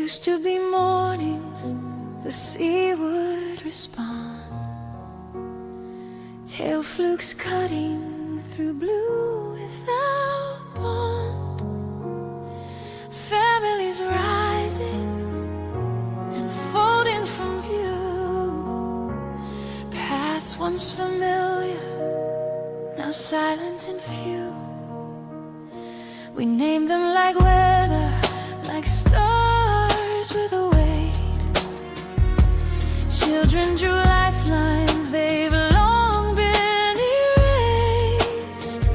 used to be mornings, the sea would respond. Tail flukes cutting through blue without bond. Families rising and folding from view. Past once familiar, now silent and few. We name them like weather, like stars with a weight. Children drew lifelines, they've long been erased.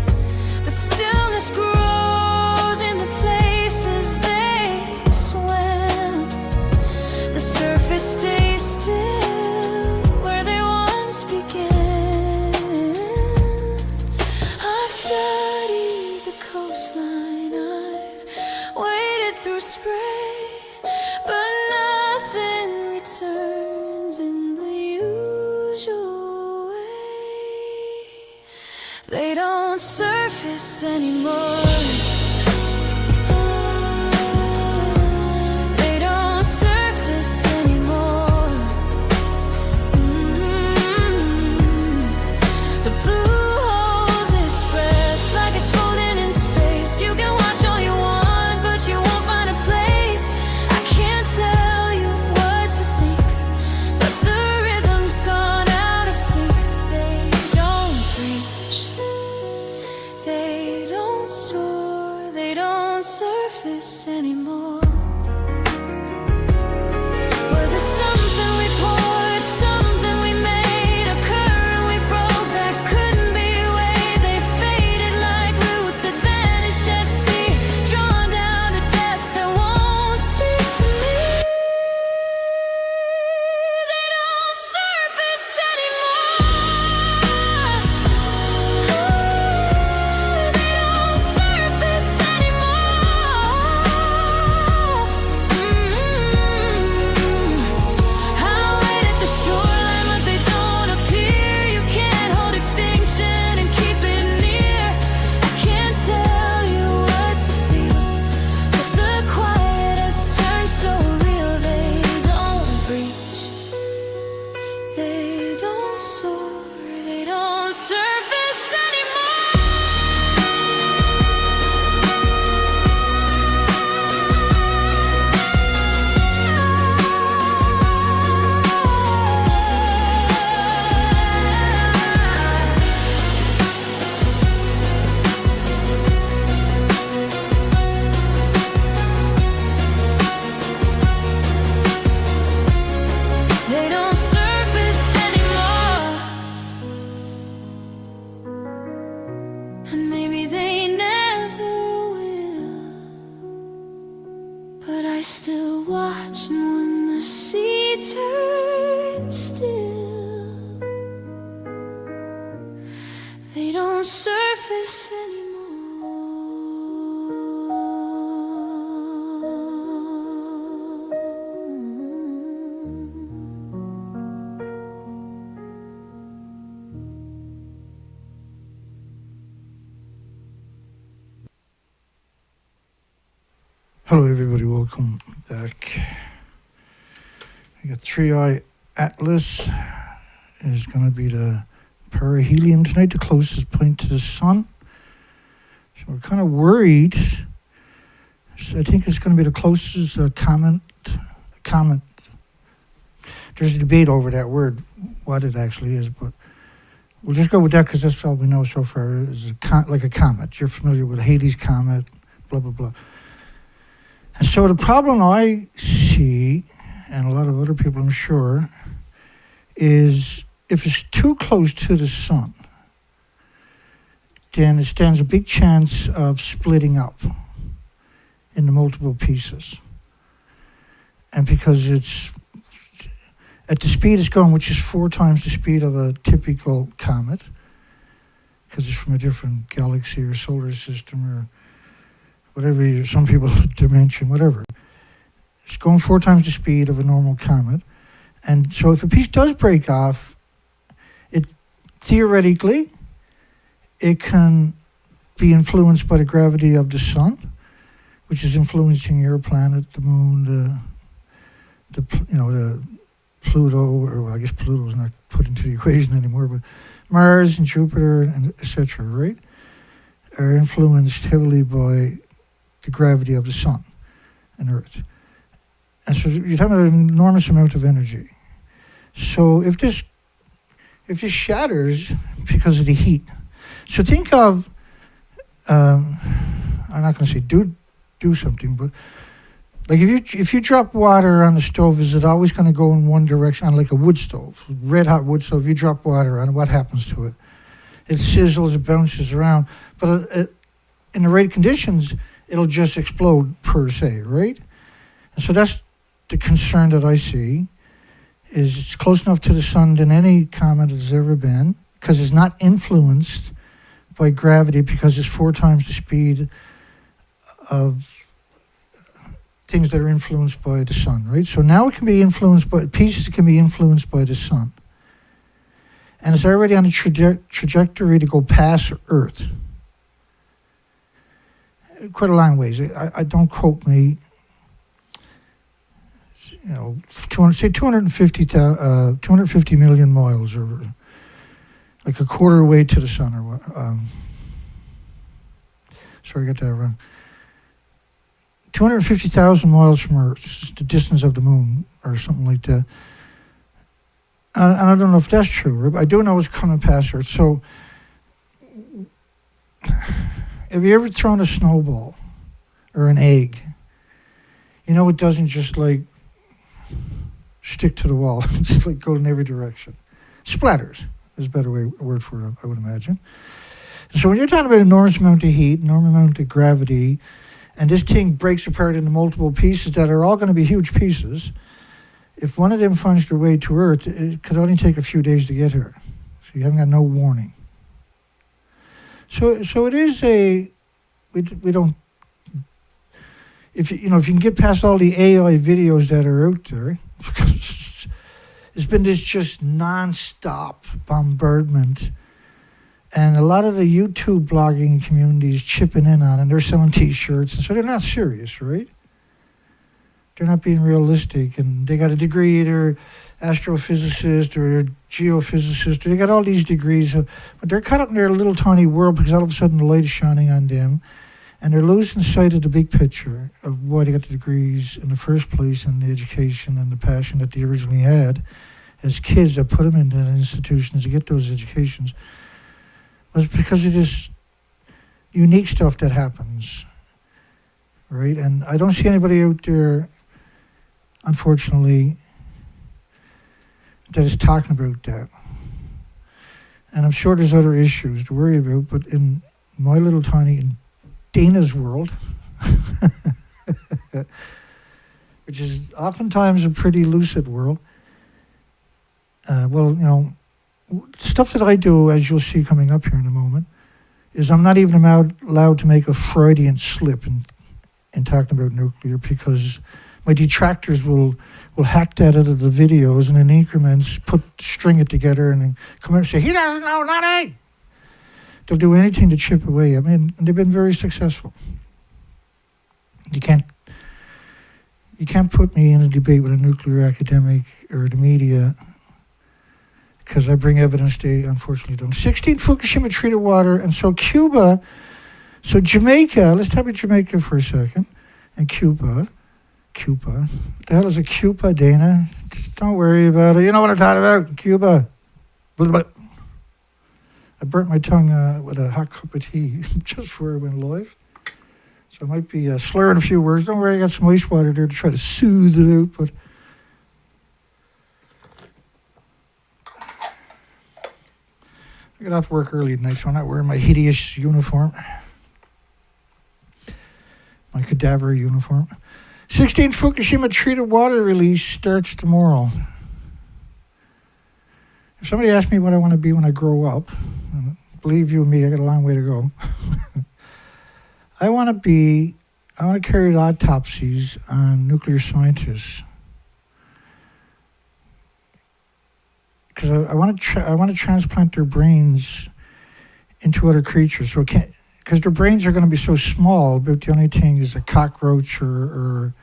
But stillness grows in the places they swim. The surface stays still where they once began. I've studied the coastline, I've waded through spray, but nothing returns in the usual way. They don't surface anymore. They don't surface anymore. The blue holds its breath like it's floating in space. You can watch all you want, but you won't find a place. I can't tell you what to think, but the rhythm's gone out of sync. They don't preach, they don't soar, they don't surface anymore. Was it something we poured, something we made, a current we broke that couldn't be weighed? They faded like roots that vanish at sea, drawn down to depths that won't speak to me. They don't surface anymore. They don't surface anymore. I wait at the shoreline, but they don't appear. You can't hold extinction and keep it near. I can't tell you what to feel, but the quiet has turned so real. They don't breach, they don't soar, they don't surface anymore. They don't surface anymore. And maybe they never will. But I still watch, and when the sea turns still, they don't surface anymore. Hello, everybody. Welcome back. We got 3i Atlas is going to be the perihelion tonight, the closest point to the sun. So we're kind of worried. So I think it's going to be the closest comet. There's a debate over that word, what it actually is, but we'll just go with that because that's all we know so far. Is like a comet. You're familiar with Halley's Comet, blah, blah, blah. And so the problem I see, and a lot of other people I'm sure, is if it's too close to the sun, then it stands a big chance of splitting up into multiple pieces. And because it's at the speed it's going, which is 4 times the speed of a typical comet, because it's from a different galaxy or solar system or whatever, some people dimension, whatever. It's going 4 times the speed of a normal comet. And so if a piece does break off, it theoretically, it can be influenced by the gravity of the sun, which is influencing your planet, the moon, the Pluto, or well, I guess Pluto's not put into the equation anymore, but Mars and Jupiter and etc., right, are influenced heavily by the gravity of the sun and Earth. And so you're talking about an enormous amount of energy. So if this shatters because of the heat, so think of, I'm not going to say do something, but like if you drop water on the stove, is it always going to go in one direction? On like a wood stove, red hot wood stove, if you drop water on it, what happens to it? It sizzles, it bounces around, but in the right conditions, it'll just explode per se, right? And so that's the concern that I see, is it's close enough to the sun than any comet has ever been, because it's not influenced by gravity, because it's 4 times the speed of things that are influenced by the sun, right? So now it can be influenced by, pieces can be influenced by the sun. And it's already on a trajectory to go past Earth. Quite a long ways. I don't quote me. 250 million miles, or like a quarter way to the sun, or what? Sorry, I got that wrong. 250,000 miles from Earth is the distance of the moon, or something like that. And I don't know if that's true, but I do know it's coming past Earth. So, have you ever thrown a snowball or an egg? You know, it doesn't just like stick to the wall. It's like go in every direction. Splatters is a better word for it, I would imagine. So when you're talking about an enormous amount of heat, enormous amount of gravity, and this thing breaks apart into multiple pieces that are all going to be huge pieces, if one of them finds their way to Earth, it could only take a few days to get here. So you haven't got no warning. So it is we don't, if you can get past all the AI videos that are out there, it's been this just non-stop bombardment, and a lot of the YouTube blogging communities chipping in on it, and they're selling T-shirts, and so they're not serious, right? They're not being realistic, and they got a degree, either astrophysicist or geophysicist. They got all these degrees, but they're caught up in their little tiny world because all of a sudden the light is shining on them, and they're losing sight of the big picture of why they got the degrees in the first place, and the education and the passion that they originally had as kids that put them into institutions to get those educations, was because of this unique stuff that happens, right? And I don't see anybody out there, unfortunately, that is talking about that. And I'm sure there's other issues to worry about, but in my little tiny, in Dana's world, which is oftentimes a pretty lucid world, stuff that I do, as you'll see coming up here in a moment, is I'm not even allowed to make a Freudian slip in talking about nuclear, because my detractors will hack that out of the videos and in increments string it together and then come out and say, he doesn't know, not A. They'll do anything to chip away. I mean, and they've been very successful. You can't put me in a debate with a nuclear academic or the media, because I bring evidence they unfortunately don't. 16 Fukushima treated water, and so Cuba, so Jamaica, let's talk about Jamaica for a second, and Cuba. What the hell is a Cuba, Dana? Just don't worry about it. You know what I'm talking about, Cuba. I burnt my tongue with a hot cup of tea just before I went live. So I might be slurring a few words. Don't worry, I got some ice water there to try to soothe it out, but I got off work early tonight, so I'm not wearing my hideous uniform. My cadaver uniform. 16 Fukushima treated water release starts tomorrow. If somebody asks me what I want to be when I grow up, and believe you me, I got a long way to go. I want to carry out autopsies on nuclear scientists. Because I want to transplant their brains into other creatures. So because their brains are going to be so small, but the only thing is a cockroach or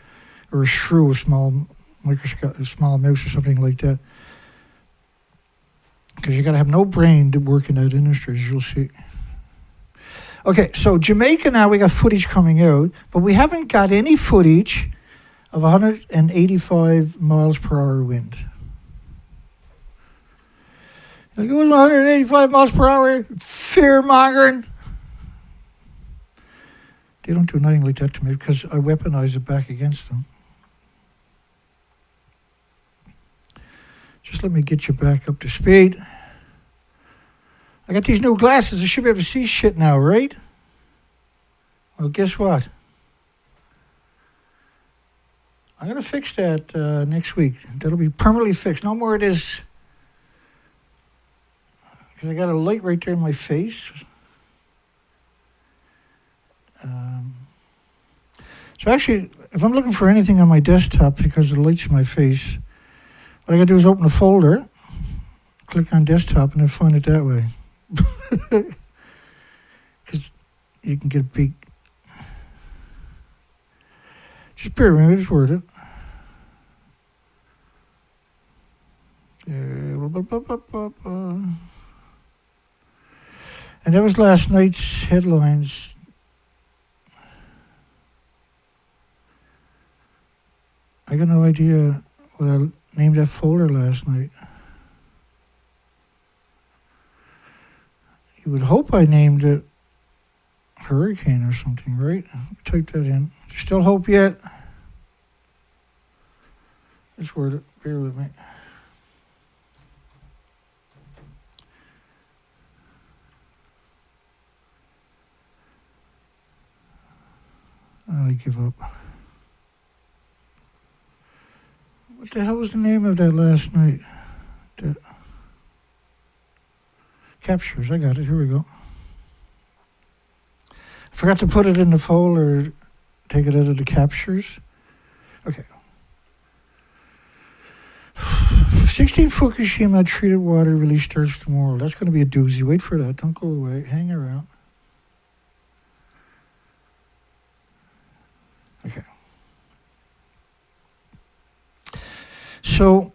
a shrew, a small microscope, a small mouse or something like that. Because you got to have no brain to work in that industry, as you'll see. Okay, so Jamaica now, we got footage coming out, but we haven't got any footage of 185 miles per hour wind. It was 185 miles per hour, fear-mongering. They don't do nothing like that to me because I weaponize it back against them. Just let me get you back up to speed. I got these new glasses. I should be able to see shit now, right? Well, guess what? I'm going to fix that next week. That'll be permanently fixed. No more of this. Because I got a light right there in my face. So actually, if I'm looking for anything on my desktop because the light's in my face, what I got to do is open a folder, click on desktop, and then find it that way. Because you can get a big... Just bear with me, just word it. And that was last night's headlines. I got no idea what I named that folder last night. You would hope I named it hurricane or something, right? Type that in. Still hope yet? Let's word it. Bear with me. I give up. What the hell was the name of that last night? The captures. I got it. Here we go. I forgot to put it in the folder. Take it out of the captures. Okay. 16 Fukushima treated water release starts tomorrow. That's going to be a doozy. Wait for that. Don't go away. Hang around. Okay. So,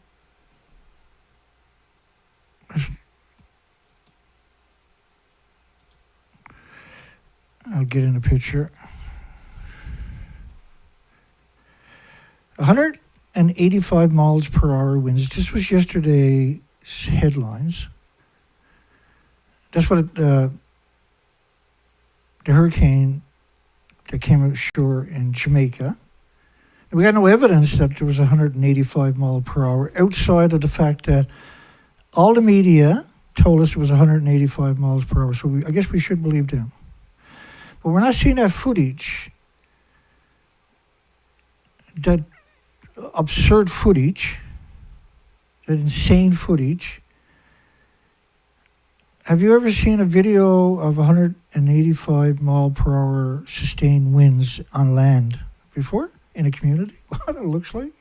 I'll get in the picture. 185 miles per hour winds. This was yesterday's headlines. That's what the hurricane that came ashore in Jamaica. And we got no evidence that there was 185 mile per hour outside of the fact that all the media told us it was 185 miles per hour. So I guess we should believe them. But we're not seeing that footage, that absurd footage, that insane footage. Have you ever seen a video of 185 mile per hour sustained winds on land before in a community? What it looks like?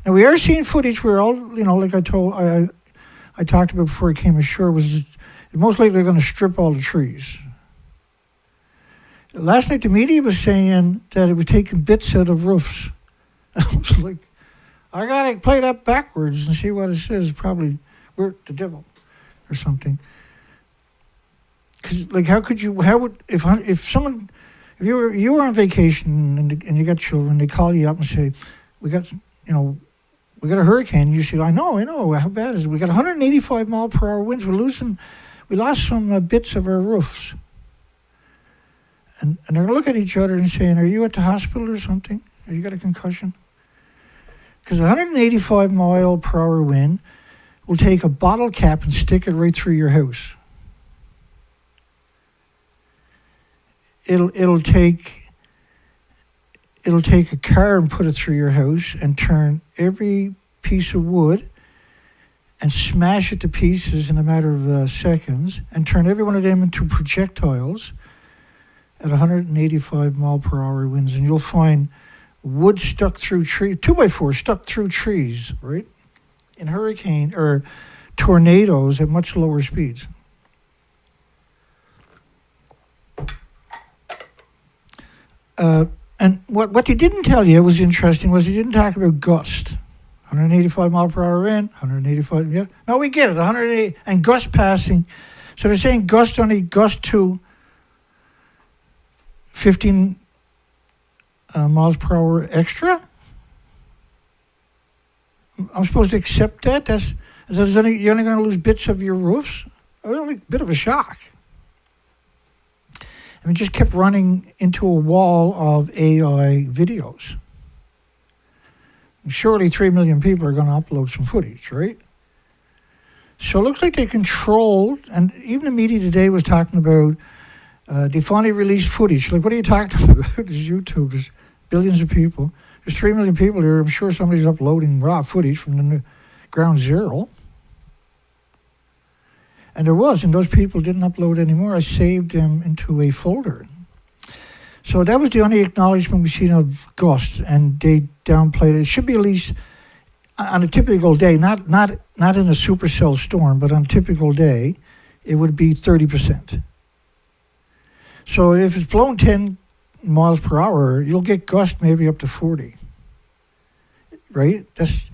Now we are seeing footage where all, like I talked about before it came ashore, was most likely going to strip all the trees. Last night the media was saying that it was taking bits out of roofs. I was like, I gotta play that backwards and see what it says. Probably we're the devil or something. Because if you were on vacation and you got children, they call you up and say, we got a hurricane. You say, I know. How bad is it? We got 185 mile per hour winds. We lost some bits of our roofs. And they're gonna look at each other and saying, are you at the hospital or something? Have you got a concussion? Because 185 mile per hour wind will take a bottle cap and stick it right through your house. It'll take a car and put it through your house and turn every piece of wood and smash it to pieces in a matter of seconds and turn every one of them into projectiles at 185 mile per hour winds. And you'll find wood stuck through trees, 2x4 stuck through trees, right? In hurricane or tornadoes at much lower speeds. And what they didn't tell you was interesting was they didn't talk about gust. 185 mile per hour in, 185, yeah. No, we get it, 180, and gust passing. So they're saying gust to 15 miles per hour extra? I'm supposed to accept that? You're only going to lose bits of your roofs? Only a bit of a shock. And we just kept running into a wall of AI videos. And surely 3 million people are going to upload some footage, right? So it looks like they controlled, and even the media today was talking about they finally released footage. Like, what are you talking about? There's YouTube, there's billions of people. There's 3 million people here. I'm sure somebody's uploading raw footage from the ground zero. And there was, and those people didn't upload anymore. I saved them into a folder. So that was the only acknowledgement we've seen of gust, and they downplayed it. It should be at least on a typical day, not in a supercell storm, but on a typical day, it would be 30%. So if it's blowing 10 miles per hour, you'll get gust maybe up to 40. Right? That's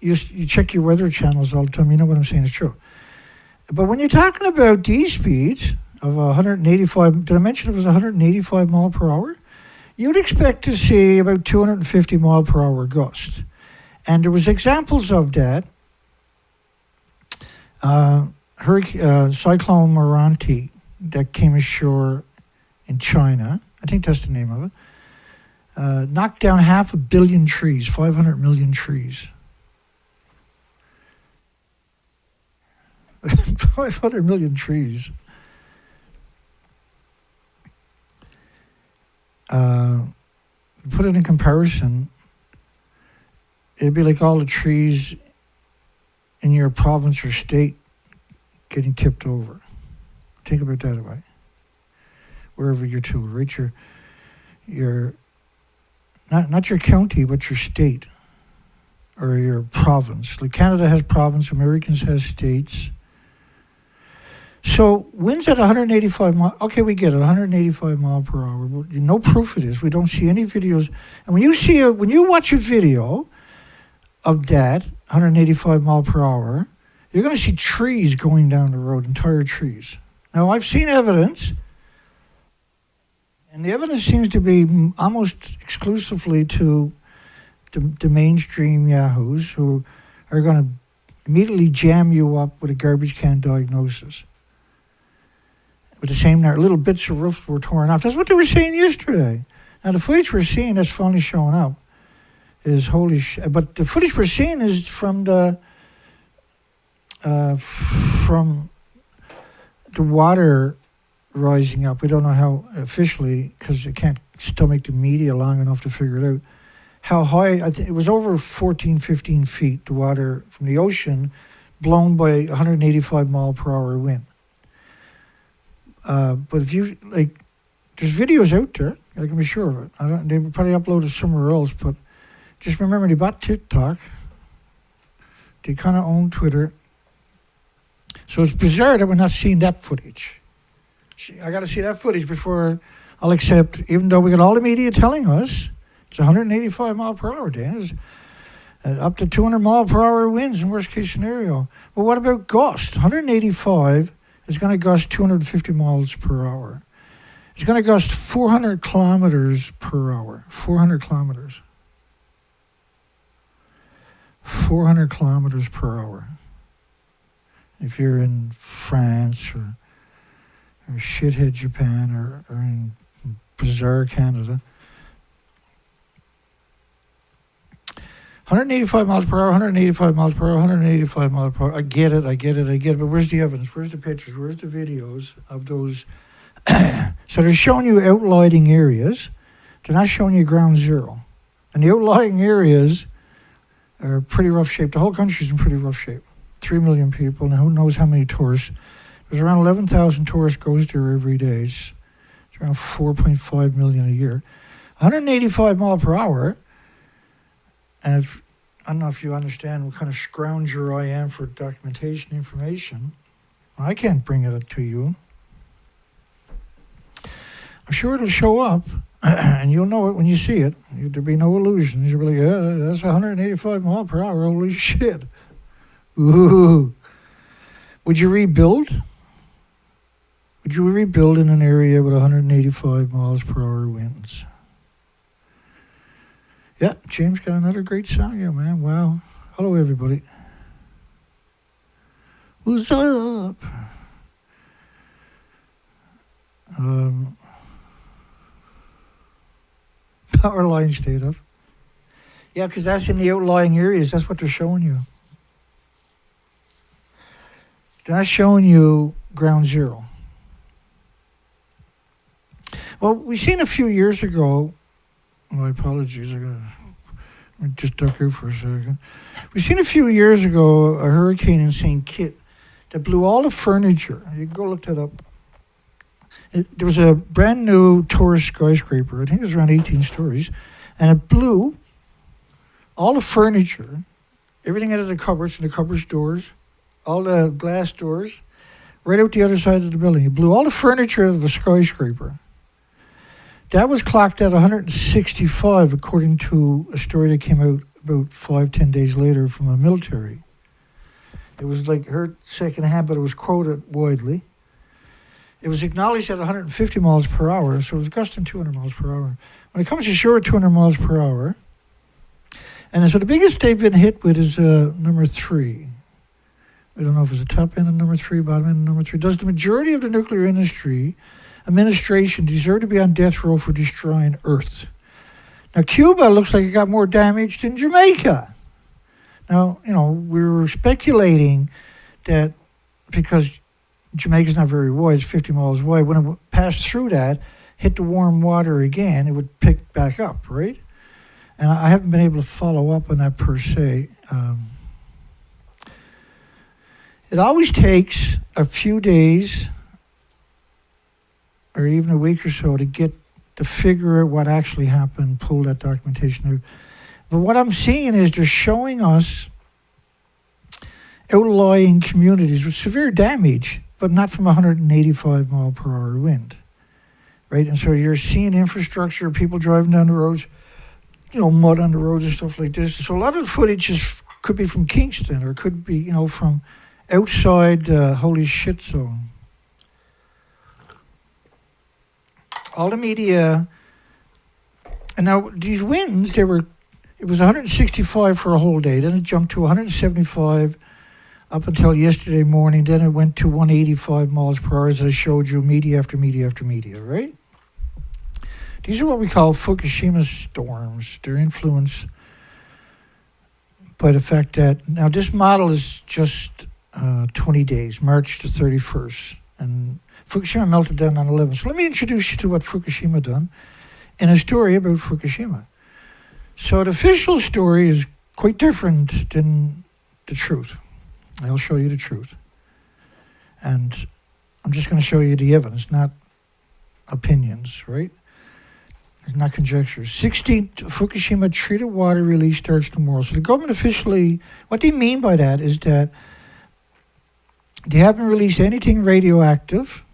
you check your weather channels all the time. You know what I'm saying? It's true. But when you're talking about these speeds of 185, did I mention it was 185 mile per hour? You'd expect to see about 250 mile per hour gust. And there was examples of that. Cyclone Moranti that came ashore in China, I think that's the name of it, knocked down 500 million trees, 500 million trees. 500 million trees. Put it in comparison, it'd be like all the trees in your province or state getting tipped over. Think about that, right? Wherever you're to, right? Your not your county, but your state or your province. Like Canada has province, Americans has states. So winds at 185 mile. Okay, we get it, 185 mile per hour. No proof of this. We don't see any videos. And when you watch a video of that 185 mile per hour, you're going to see trees going down the road, entire trees. Now I've seen evidence, and the evidence seems to be almost exclusively to the mainstream yahoos who are going to immediately jam you up with a garbage can diagnosis. With the same little bits of roofs were torn off. That's what they were saying yesterday. Now the footage we're seeing that's finally showing up is holy shit. But the footage we're seeing is from the water rising up. We don't know how officially, because it can't stomach the media long enough to figure it out. How high, it was over 14, 15 feet, the water from the ocean, blown by 185 mile per hour wind. But if you, there's videos out there, I can be sure of it. They probably uploaded somewhere else, but just remember they bought TikTok. They kind of own Twitter. So it's bizarre that we're not seeing that footage. I got to see that footage before I'll accept, even though we got all the media telling us it's 185 mile per hour, Dan. It's, up to 200 mile per hour winds in worst case scenario. Well, what about gust? 185 is going to gust 250 miles per hour. It's going to gust 400 kilometers per hour. 400 kilometers. 400 kilometers per hour. If you're in France or shithead Japan or in bizarre Canada. 185 miles per hour, 185 miles per hour, 185 miles per hour. I get it. But where's the evidence? Where's the pictures? Where's the videos of those? So they're showing you outlying areas. They're not showing you ground zero. And the outlying areas are pretty rough shape. The whole country's in pretty rough shape. 3 million people, and who knows how many tourists. There's around 11,000 tourists goes there every day. It's around 4.5 million a year. 185 mile per hour. And I don't know if you understand what kind of scrounger I am for documentation information. I can't bring it up to you. I'm sure it'll show up. And you'll know it when you see it. There'll be no illusions. You'll be like, yeah, that's 185 mile per hour. Holy shit. Ooh. Would you rebuild? Would you rebuild in an area with 185 miles per hour winds? Yeah, James got another great song here, man. Wow. Hello, everybody. What's up? Power line stayed up. Yeah, because that's in the outlying areas. That's what they're showing you. They're not showing you ground zero. Well, we seen a few years ago. My apologies. Let me just duck out for a second. We seen a few years ago a hurricane in St. Kitts that blew all the furniture. You can go look that up. There was a brand new tourist skyscraper. I think it was around 18 stories. And it blew all the furniture, everything out of the cupboards and the cupboards doors, all the glass doors, right out the other side of the building. It blew all the furniture out of the skyscraper. That was clocked at 165, according to a story that came out about 5-10 days later from the military. It was like heard secondhand, but it was quoted widely. It was acknowledged at 150 miles per hour, so it was gusting 200 miles per hour. When it comes to shore, 200 miles per hour. And so the biggest they've been hit with is number 3. I don't know if it's the top end of number 3, bottom end of number 3. Does the majority of the nuclear administration deserve to be on death row for destroying Earth? Now, Cuba looks like it got more damage than Jamaica. Now, we were speculating that because Jamaica's not very wide, it's 50 miles wide, when it passed through that, hit the warm water again, it would pick back up, right? And I haven't been able to follow up on that per se. It always takes a few days or even a week or so to figure out what actually happened, pull that documentation out. But what I'm seeing is they're showing us outlying communities with severe damage, but not from 185 mile per hour wind, right? And so you're seeing infrastructure, people driving down the roads, mud on the roads and stuff like this. So a lot of the footage could be from Kingston or could be, from outside the holy shit zone. All the media, and now these winds, it was 165 for a whole day, then it jumped to 175 up until yesterday morning, then it went to 185 miles per hour, as I showed you, media after media after media, right? These are what we call Fukushima storms. They're influenced by the fact that, now this model is just 20 days, March to 31st, and Fukushima melted down on 11. So let me introduce you to what Fukushima done in a story about Fukushima. So the official story is quite different than the truth. I'll show you the truth. And I'm just going to show you the evidence, not opinions, right? It's not conjectures. 16th Fukushima treated water release starts tomorrow. So the government officially, what they mean by that is that they haven't released anything radioactive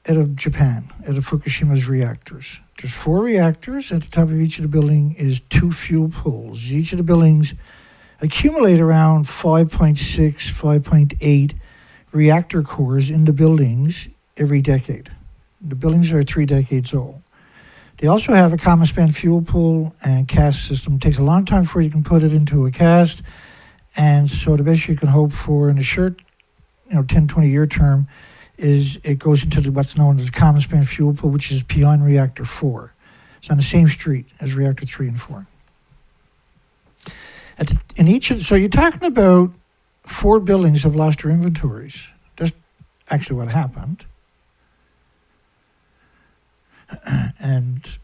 out of Japan, out of Fukushima's reactors. There's 4 reactors. At the top of each of the building is 2 fuel pools. Each of the buildings accumulate around 5.6, 5.8 reactor cores in the buildings every decade. The buildings are 3 decades old. They also have a common span fuel pool and cast system. It takes a long time before you can put it into a cast. And so the best you can hope for in a short, 10, 20 year term is it goes into what's known as a common span fuel pool, which is beyond reactor 4. It's on the same street as reactor 3 and 4. So you're talking about 4 buildings have lost their inventories. That's actually what happened. And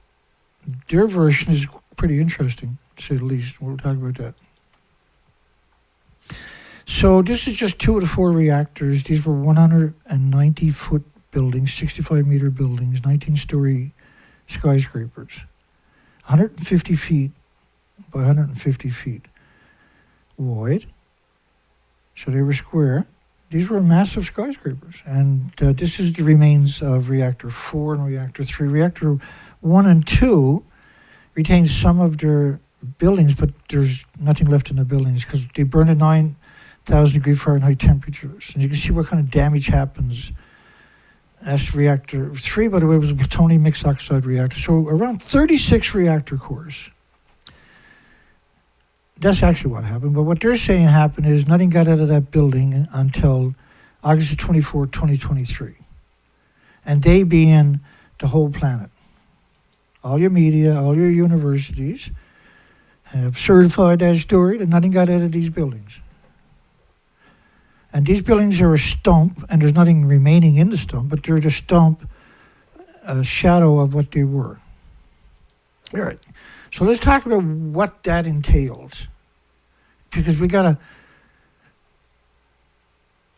their version is pretty interesting, to say the least. We'll talk about that. So this is just 2 of the 4 reactors. These were 190-foot buildings, 65-meter buildings, 19-story skyscrapers, 150 feet by 150 feet wide. So they were square. These were massive skyscrapers. And this is the remains of Reactor 4 and Reactor 3. Reactor 1 and 2 retain some of their buildings, but there's nothing left in the buildings because they burn at 9,000 degree Fahrenheit temperatures. And you can see what kind of damage happens. That's Reactor 3, by the way, was a plutonium mixed oxide reactor. So around 36 reactor cores. That's actually what happened. But what they're saying happened is nothing got out of that building until August 24, 2023. And they being the whole planet. All your media, all your universities have certified that story that nothing got out of these buildings. And these buildings are a stump, and there's nothing remaining in the stump, but they're the stump, a shadow of what they were. All right. So let's talk about what that entailed, because we gotta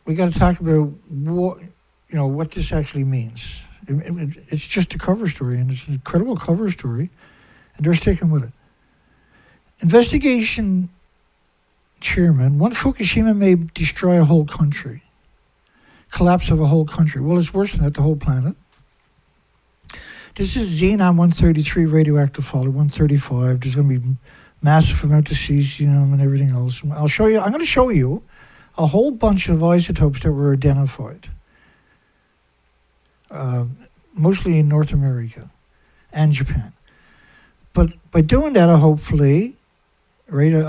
talk about what this actually means. It's just a cover story, and it's an incredible cover story, and they're sticking with it. Investigation chairman: one Fukushima may destroy a whole country, collapse of a whole country. Well, it's worse than that, the whole planet. This is xenon-133 radioactive fallout, 135. There's going to be massive amount of cesium and everything else. I'm going to show you a whole bunch of isotopes that were identified, mostly in North America and Japan. But by doing that, I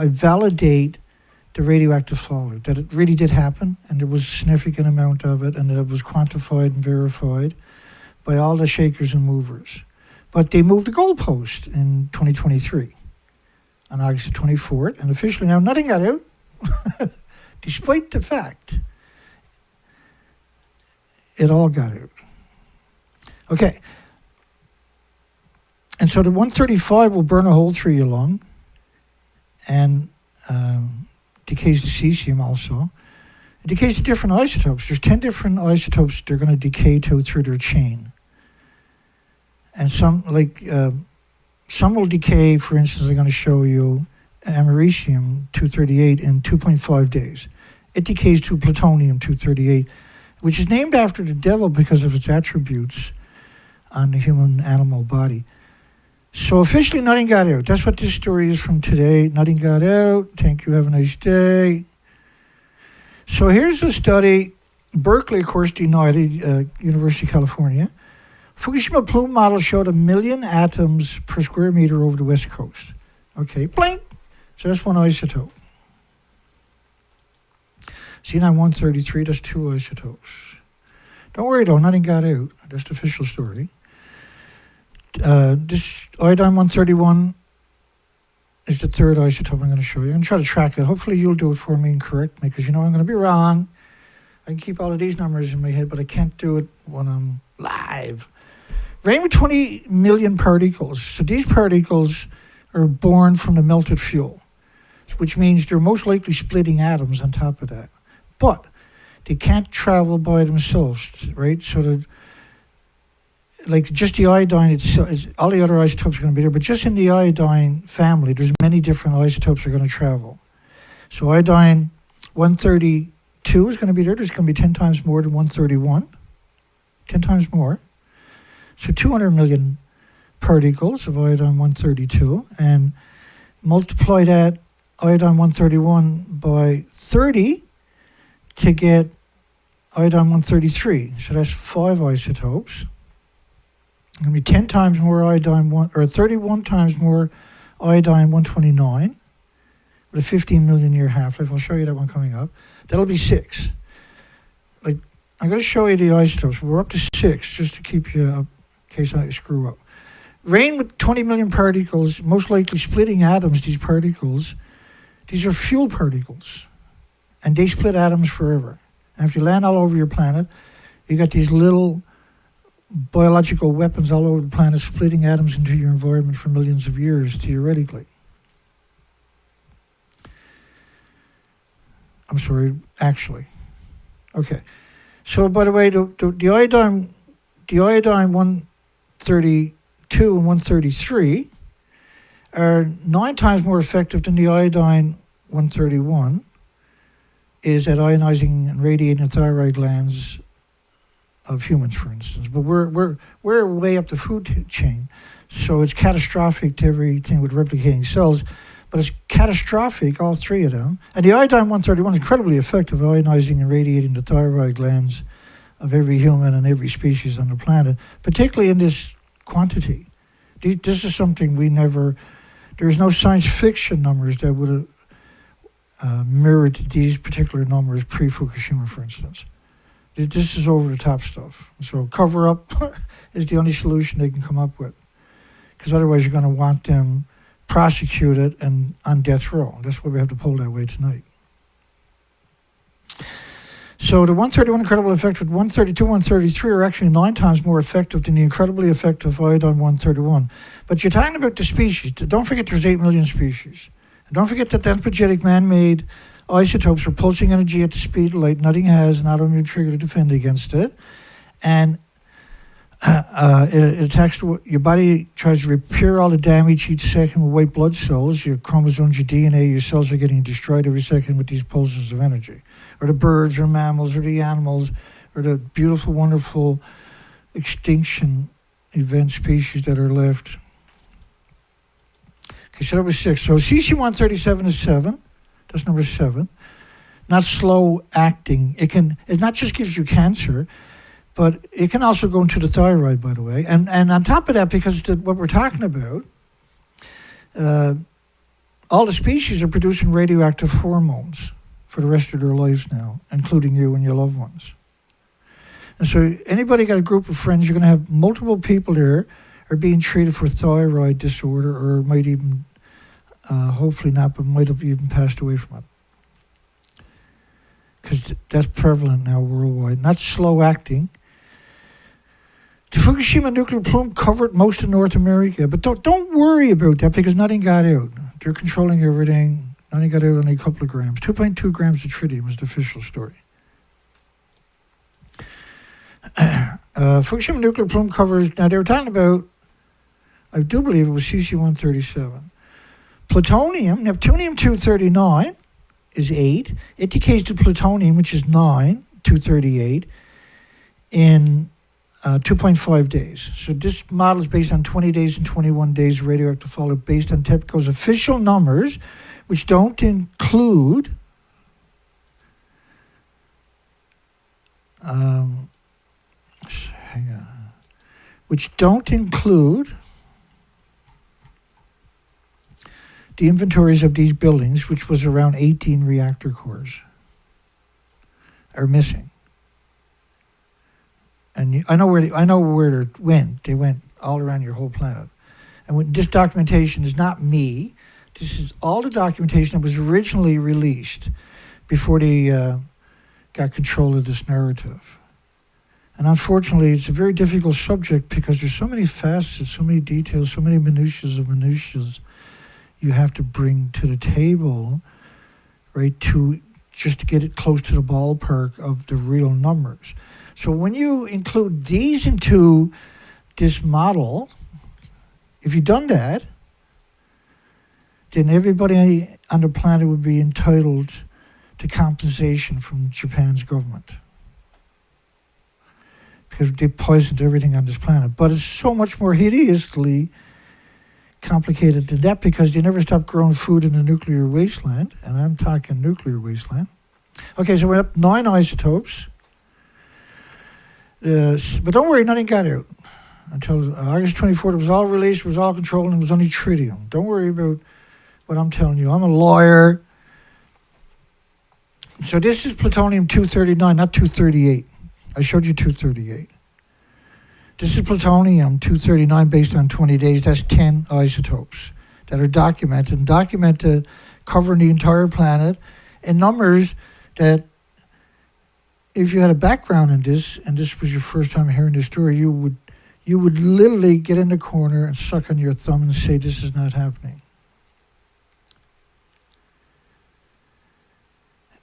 validate the radioactive fallout, that it really did happen, and there was a significant amount of it, and that it was quantified and verified by all the shakers and movers. But they moved the goalpost in 2023 on August 24th, and officially now nothing got out, despite the fact it all got out. Okay. And so the 135 will burn a hole through your lung and decays the cesium also. It decays to different isotopes. There's 10 different isotopes they're going to decay to through their chain. And some will decay, for instance, I'm going to show you americium-238 in 2.5 days. It decays to plutonium-238, which is named after the devil because of its attributes on the human animal body. So officially nothing got out. That's what this story is from today. Nothing got out. Thank you. Have a nice day. So here's a study. Berkeley, of course, denied it, University of California. Fukushima plume model showed 1 million atoms per square meter over the west coast. Okay, blink. So that's one isotope. Xenon-133, that's 2 isotopes. Don't worry though, nothing got out. That's the official story. This iodine-131 is the 3rd isotope I'm going to show you. I'm going to try to track it. Hopefully you'll do it for me and correct me, because I'm going to be wrong. I can keep all of these numbers in my head, but I can't do it when I'm live. Rain with 20 million particles. So these particles are born from the melted fuel, which means they're most likely splitting atoms on top of that. But they can't travel by themselves, right? So that, just the iodine itself, all the other isotopes are going to be there, but just in the iodine family, there's many different isotopes that are going to travel. So iodine-132 is going to be there. There's going to be 10 times more than 131, 10 times more. So 200 million particles of iodine-132, and multiply that iodine-131 by 30 to get iodine-133. So that's 5 isotopes. It's going to be 10 times more or 31 times more iodine-129 with a 15 million year half-life. I'll show you that one coming up. That'll be 6. I'm going to show you the isotopes. We're up to 6 just to keep you up in case I screw up. Rain with 20 million particles, most likely splitting atoms, these particles. These are fuel particles, and they split atoms forever. And if you land all over your planet, you got these little biological weapons all over the planet splitting atoms into your environment for millions of years, theoretically. I'm sorry, actually. Okay. So, by the way, the iodine 132 and 133 are 9 times more effective than the iodine 131, is at ionizing and radiating the thyroid glands of humans, for instance. But we're way up the food chain, so it's catastrophic to everything with replicating cells. But it's catastrophic, all three of them. And the iodine-131 is incredibly effective at ionizing and radiating the thyroid glands of every human and every species on the planet, particularly in this quantity. This is something there's no science fiction numbers that would have mirrored these particular numbers pre-Fukushima, for instance. This is over-the-top stuff. So cover up is the only solution they can come up with, because otherwise you're going to want them prosecuted and on death row. That's why we have to pull that way tonight. So the 131 incredible effective, 132, 133 are actually 9 times more effective than the incredibly effective iodine 131. But you're talking about the species. Don't forget there's 8 million species. And don't forget that the anthropogenic man-made isotopes are pulsing energy at the speed of light. Nothing has an autoimmune trigger to defend against it. And it attacks your body, tries to repair all the damage each second with white blood cells. Your chromosomes, your DNA, your cells are getting destroyed every second with these pulses of energy. Or the birds, or mammals, or the animals, or the beautiful, wonderful extinction event species that are left. Okay, so that was 6. So CC-137 is 7. That's number 7. Not slow acting. It not just gives you cancer, but it can also go into the thyroid, by the way. And on top of that, because what we're talking about, all the species are producing radioactive hormones for the rest of their lives now, including you and your loved ones. And so anybody got a group of friends, you're going to have multiple people there are being treated for thyroid disorder, or might even, hopefully not, but might have even passed away from it. Because that's prevalent now worldwide. Not slow acting. The Fukushima nuclear plume covered most of North America, but don't worry about that, because nothing got out. They're controlling everything. Nothing got out, only a couple of grams. 2.2 grams of tritium is the official story. Fukushima nuclear plume covers, now they were talking about, I do believe it was CC-137. Plutonium, Neptunium-239 is 8. It decays to plutonium, which is 9, 238, in 2.5 days. So this model is based on 20 days and 21 days of radioactive fallout, based on TEPCO's official numbers, which don't include the inventories of these buildings, which was around 18 reactor cores, are missing. And I know where they went. They went all around your whole planet. And this documentation is not me. This is all the documentation that was originally released before they got control of this narrative. And unfortunately, it's a very difficult subject, because there's so many facets, so many details, so many minutiae of minutiae you have to bring to the table, right, just to get it close to the ballpark of the real numbers. So when you include these into this model, if you've done that, then everybody on the planet would be entitled to compensation from Japan's government, because they poisoned everything on this planet. But it's so much more hideously complicated than that, because they never stopped growing food in the nuclear wasteland, and I'm talking nuclear wasteland. Okay, so we're up 9 isotopes. But don't worry, nothing got out. Until August 24th, it was all released, it was all controlled, and it was only tritium. Don't worry about what I'm telling you. I'm a lawyer. So this is plutonium-239, not 238. I showed you 238. This is plutonium-239 based on 20 days. That's 10 isotopes that are documented, covering the entire planet in numbers that, if you had a background in this, and this was your first time hearing this story, you would literally get in the corner and suck on your thumb and say, this is not happening.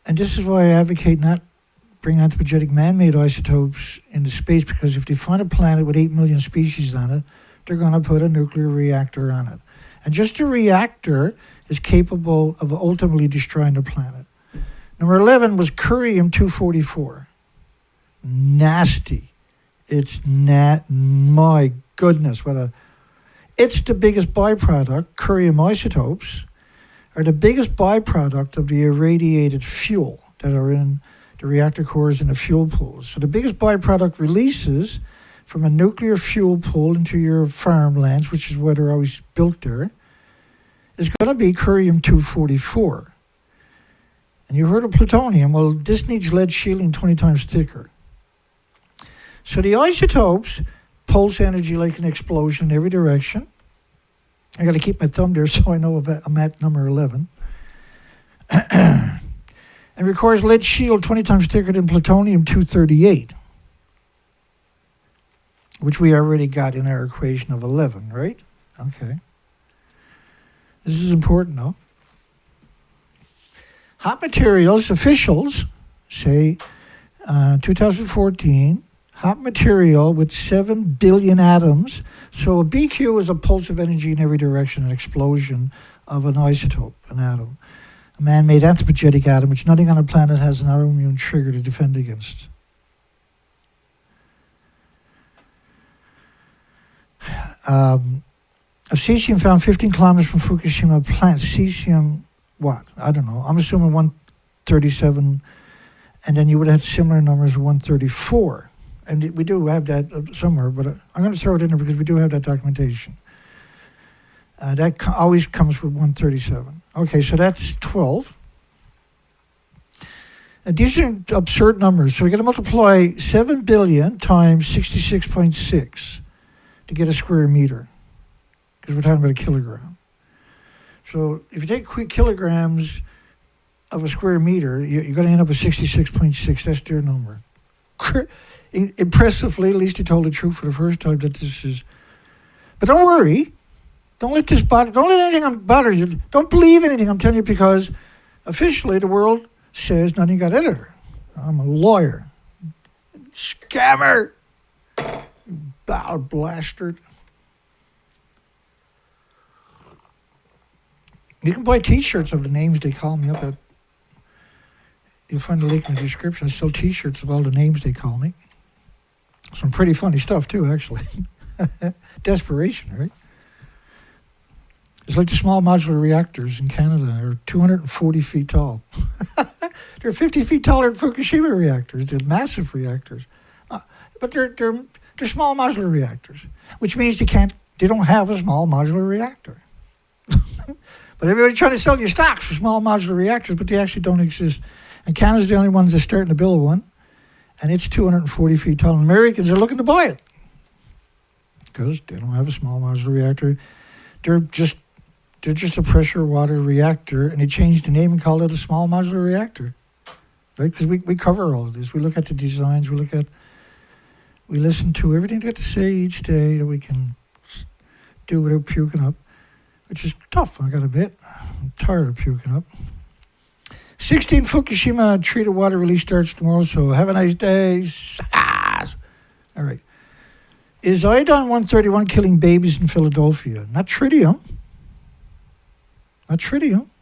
And this is why I advocate not bringing anthropogenic man-made isotopes into space, because if they find a planet with 8 million species on it, they're going to put a nuclear reactor on it. And just a reactor is capable of ultimately destroying the planet. Number 11 was curium-244. Nasty. It's my goodness, it's the biggest byproduct. Curium isotopes are the biggest byproduct of the irradiated fuel that are in the reactor cores and the fuel pools. So the biggest byproduct releases from a nuclear fuel pool into your farmlands, which is where they're always built there, is going to be curium-244. And you heard of plutonium. Well, this needs lead shielding 20 times thicker. So the isotopes pulse energy like an explosion in every direction. I got to keep my thumb there so I know if I'm at number 11. And requires lead shield 20 times thicker than plutonium-238, which we already got in our equation of 11, right? Okay. This is important, though. Hot materials, officials say 2014, hot material with 7 billion atoms. So a BQ is a pulse of energy in every direction, an explosion of an isotope, an atom. A man-made anthropogenic atom, which nothing on the planet has an autoimmune trigger to defend against. Of cesium found 15 kilometers from Fukushima plant. Cesium, what? I don't know. I'm assuming 137, and then you would have had similar numbers of 134. And we do have that somewhere, but I'm going to throw it in there because we do have that documentation. That always comes with 137. Okay, so that's 12. And these are absurd numbers. So we're going to multiply 7 billion times 66.6 to get a square meter, because we're talking about a kilogram. So if you take kilograms of a square meter, you're going to end up with 66.6. That's their number. Impressively, at least you told the truth for the first time that this is. But don't worry. Don't let this bother. Don't let anything bother you. Don't believe anything I'm telling you, because officially the world says nothing got in her. I'm a lawyer. Scammer. Ball blaster. You can buy T-shirts of the names they call me up at. You'll find the link in the description. I sell T-shirts of all the names they call me. Some pretty funny stuff too, actually. Desperation, right? It's like the small modular reactors in Canada are 240 feet tall. They're 50 feet taller than Fukushima reactors. They're massive reactors, but they're small modular reactors, which means they don't have a small modular reactor. But everybody's trying to sell you stocks for small modular reactors, but they actually don't exist. And Canada's the only ones that's starting to build one, and it's 240 feet tall. And Americans are looking to buy it because they don't have a small modular reactor. They're just a pressure water reactor, and they changed the name and called it a small modular reactor, right? Because we cover all of this. We look at the designs. We listen to everything they have to say each day that we can do without puking up, which is tough, I got to admit. I'm tired of puking up. 16 Fukushima treated water release starts tomorrow, so have a nice day. All right. Is iodine-131 killing babies in Philadelphia? Not tritium.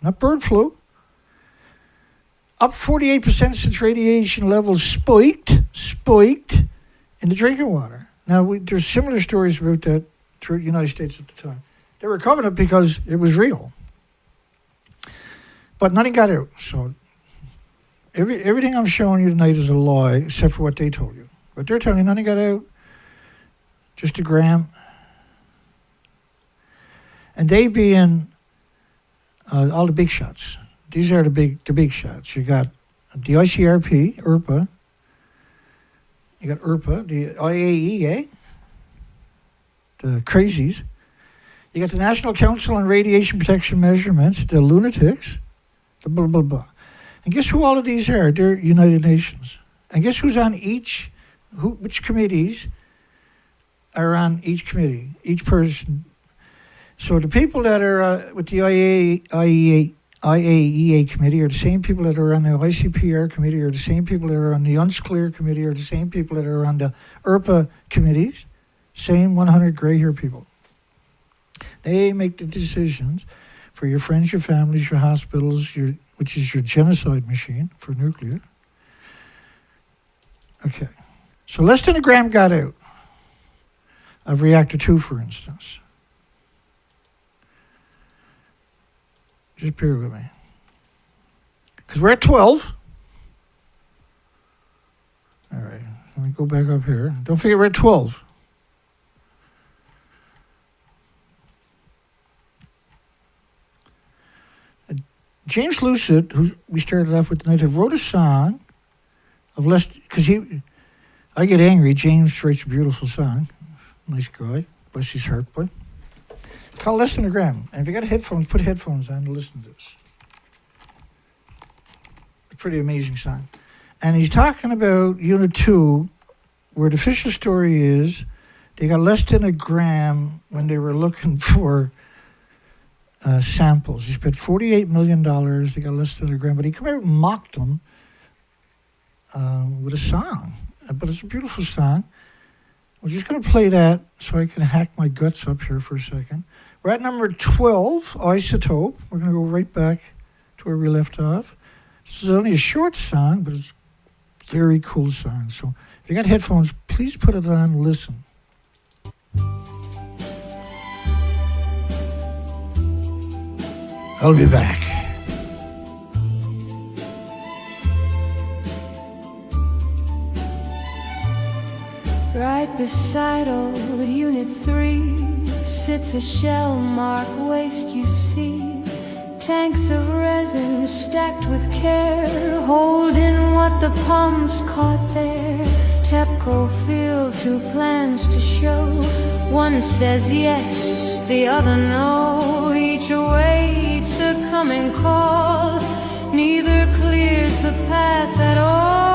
Not bird flu. Up 48% since radiation levels spiked in the drinking water. Now, there's similar stories about that throughout the United States at the time. They were covering it because it was real. But nothing got out. So everything I'm showing you tonight is a lie, except for what they told you. But they're telling you nothing got out. Just a gram. And they being all the big shots. These are the big shots. You got the ICRP, ERPA. You got ERPA, the IAEA, the crazies. You got the National Council on Radiation Protection Measurements, the lunatics, the blah, blah, blah. And guess who all of these are? They're United Nations. And guess who's on which committees are on each committee, each person. So the people that are with the IAEA committee are the same people that are on the ICPR committee, are the same people that are on the UNSCLEAR committee, are the same people that are on the ERPA committees, same 100 gray hair people. They make the decisions for your friends, your families, your hospitals, which is your genocide machine for nuclear. Okay. So less than a gram got out of reactor 2, for instance. Just bear with me. Because we're at 12. All right. Let me go back up here. Don't forget we're at 12. James Lucid, who we started off with tonight, wrote a song of less, because I get angry. James writes a beautiful song. Nice guy. Bless his heart, boy. It's called Less Than a Gram. And if you got headphones, put headphones on to listen to this. It's a pretty amazing song. And he's talking about Unit 2, where the official story is they got less than a gram when they were looking for samples. He spent $48 million. They got less than a gram. But he came out and mocked them with a song. But it's a beautiful song. We're just going to play that so I can hack my guts up here for a second. We're at number 12, Isotope. We're going to go right back to where we left off. This is only a short song, but it's a very cool song. So if you got headphones, please put it on, listen. I'll be back. Right beside old Unit 3 sits a shell-marked waste you see. Tanks of resin stacked with care, holding what the pumps caught there. TEPCO field 2 plans to show. One says yes, the other no. Each awaits a coming call. Neither clears the path at all.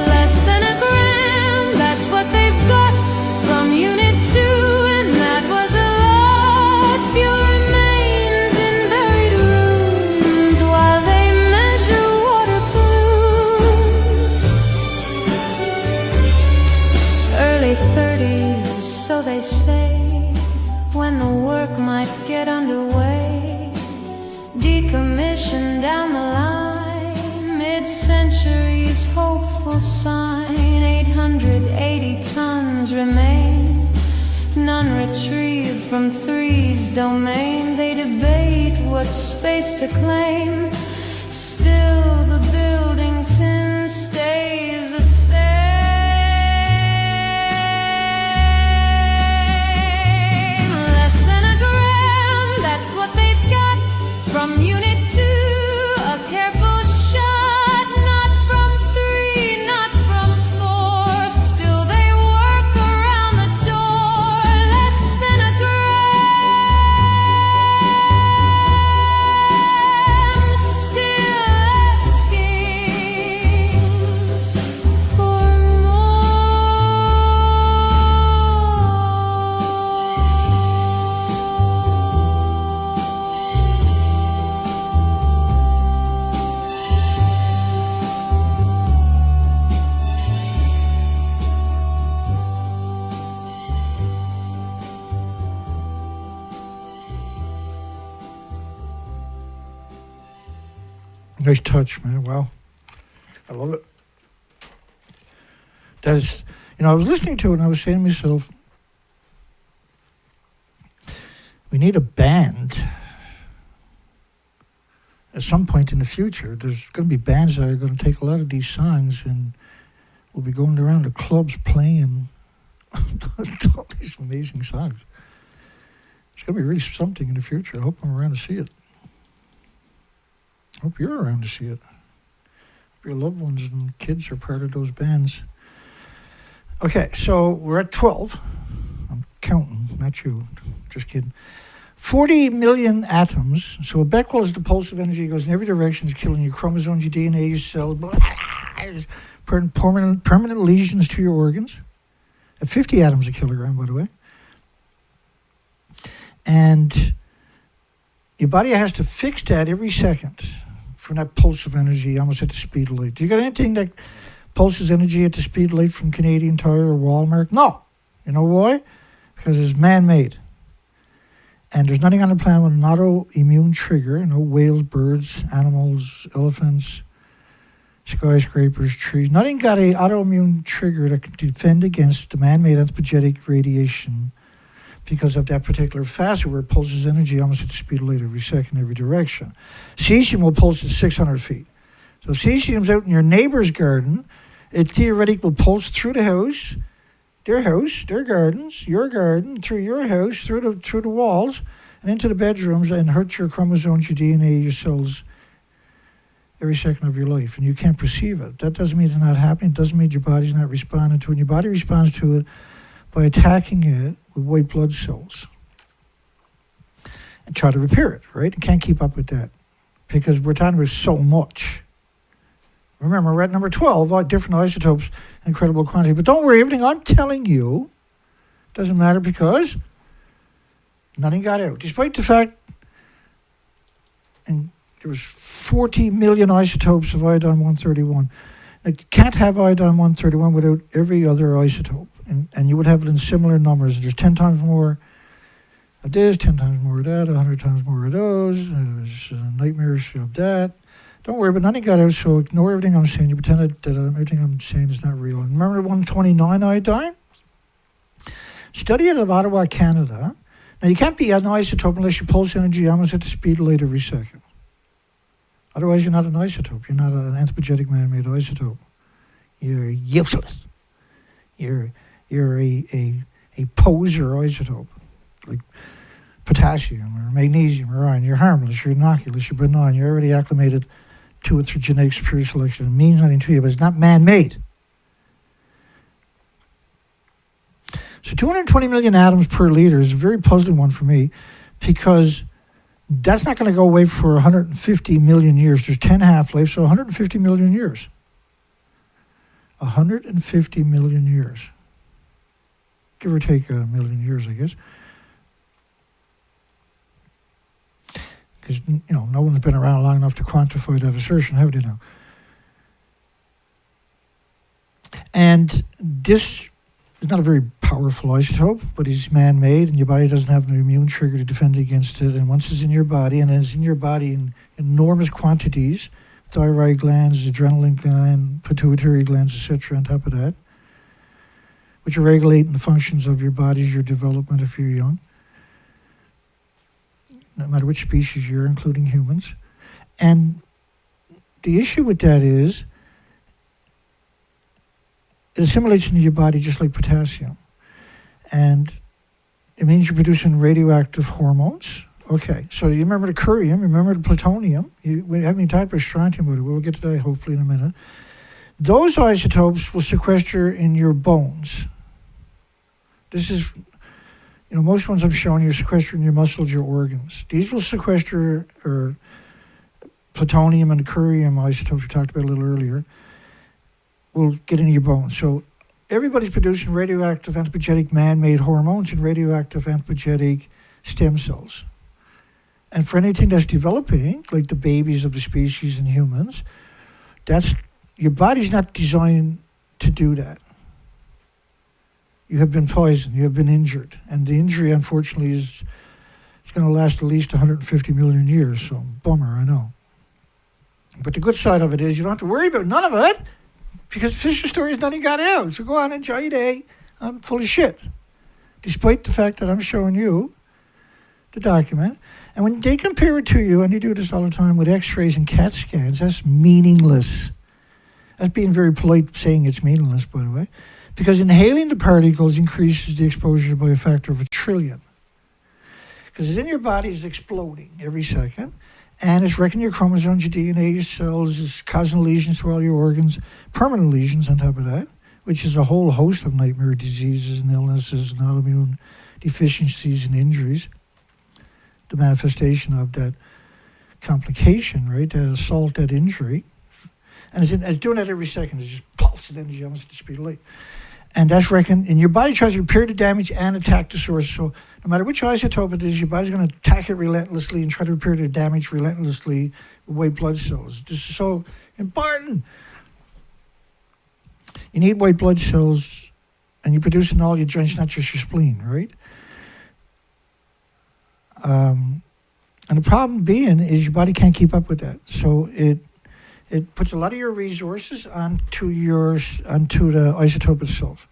Less than a gram, that's what they've got from Unit 2, and that was a lot. Fuel remains in buried rooms while they measure water plumes. Early 30s, so they say, when the work might get underway. Decommission down the line, mid-century's hopeful sign. 880 tons remain, none retrieved from 3's domain. They debate what space to claim, still the Buildington stays the same. Less than a gram, that's what they've got from Unit 2, a careful shot, not from 3, not from 4. Still they work around the door. Less than a gram, still asking for Nice touch, man. Wow. I love it. That is, I was listening to it and I was saying to myself, we need a band at some point in the future. There's going to be bands that are going to take a lot of these songs and we'll be going around the clubs playing all these amazing songs. It's going to be really something in the future. I hope I'm around to see it. I hope you're around to see it. Your loved ones and kids are part of those bands. Okay, so we're at 12. I'm counting, not you. Just kidding. 40 million atoms. So a Becquerel is the pulse of energy. It goes in every direction. It's killing your chromosomes, your DNA, your cells. Permanent lesions to your organs. At 50 atoms a kilogram, by the way. And your body has to fix that every second from that pulse of energy, almost at the speed of light. Do you got anything that pulses energy at the speed of light from Canadian Tire or Walmart? No. You know why? Because it's man-made. And there's nothing on the planet with an autoimmune trigger. No whales, birds, animals, elephants, skyscrapers, trees. Nothing got an autoimmune trigger that can defend against the man-made anthropogenic radiation because of that particular facet where it pulses energy almost at the speed of light every second, every direction. Cesium will pulse at 600 feet. So cesium's out in your neighbor's garden. It theoretically will pulse through the house, their gardens, your garden, through your house, through the walls, and into the bedrooms, and hurt your chromosomes, your DNA, your cells, every second of your life, and you can't perceive it. That doesn't mean it's not happening. It doesn't mean your body's not responding to it. And your body responds to it by attacking it with white blood cells and try to repair it, right? It can't keep up with that because we're talking about so much. Remember, we're at number 12, all different isotopes, incredible quantity. But don't worry, everything I'm telling you doesn't matter because nothing got out. Despite the fact, and there was 40 million isotopes of iodine-131. Now, you can't have iodine-131 without every other isotope. And you would have it in similar numbers. There's 10 times more of this, 10 times more of that, 100 times more of those. There's nightmares of that. Don't worry, but nothing got out, so ignore everything I'm saying. You pretend that everything I'm saying is not real. And remember 129 iodine? Study it out of Ottawa, Canada. Now, you can't be an isotope unless you pulse energy almost at the speed of light every second. Otherwise, you're not an isotope. You're not an anthropogenic man-made isotope. You're useless. You're a poser isotope, like potassium or magnesium or iron. You're harmless. You're innocuous. You're benign. You're already acclimated to it through genetic superior selection. It means nothing to you, but it's not man-made. So 220 million atoms per liter is a very puzzling one for me because that's not going to go away for 150 million years. There's 10 half-lives, so 150 million years. 150 million years. Give or take a million years, I guess. Because, no one's been around long enough to quantify that assertion, have they now? And this is not a very powerful isotope, but it's man-made, and your body doesn't have an immune trigger to defend against it. And once it's in your body, and it's in your body in enormous quantities, thyroid glands, adrenaline gland, pituitary glands, etc. on top of that, which are regulating the functions of your bodies, your development if you're young, no matter which species you're, including humans. And the issue with that is it assimilates into your body just like potassium. And it means you're producing radioactive hormones. Okay, so you remember the curium, remember the plutonium. We haven't even talked about strontium, but we'll get to that hopefully in a minute. Those isotopes will sequester in your bones. This is, most ones I'm showing you sequester in your muscles, your organs. These will sequester, or plutonium and the curium isotopes we talked about a little earlier, will get into your bones. So everybody's producing radioactive anthropogenic man-made hormones and radioactive anthropogenic stem cells. And for anything that's developing, like the babies of the species in humans, your body's not designed to do that. You have been poisoned, you have been injured. And the injury, unfortunately, is going to last at least 150 million years. So, bummer, I know. But the good side of it is you don't have to worry about none of it because Fisher Stories nothing got out. So go on, enjoy your day. I'm full of shit. Despite the fact that I'm showing you the document. And when they compare it to you, and you do this all the time with x-rays and CAT scans, that's meaningless. That's being very polite saying it's meaningless, by the way. Because inhaling the particles increases the exposure by a factor of 1 trillion. Because it's in your body, it's exploding every second. And it's wrecking your chromosomes, your DNA, your cells. It's causing lesions to all your organs, permanent lesions on top of that, which is a whole host of nightmare diseases and illnesses and autoimmune deficiencies and injuries. The manifestation of that complication, right? That assault, that injury. And it's doing that every second. It's just pulsing energy almost at the speed of light. And that's wrecking. And your body tries to repair the damage and attack the source. So no matter which isotope it is, your body's going to attack it relentlessly and try to repair the damage relentlessly with white blood cells. This is so important. You need white blood cells, and you produce in all your joints, not just your spleen, right? And the problem being is your body can't keep up with that. So it puts a lot of your resources onto the isotope itself,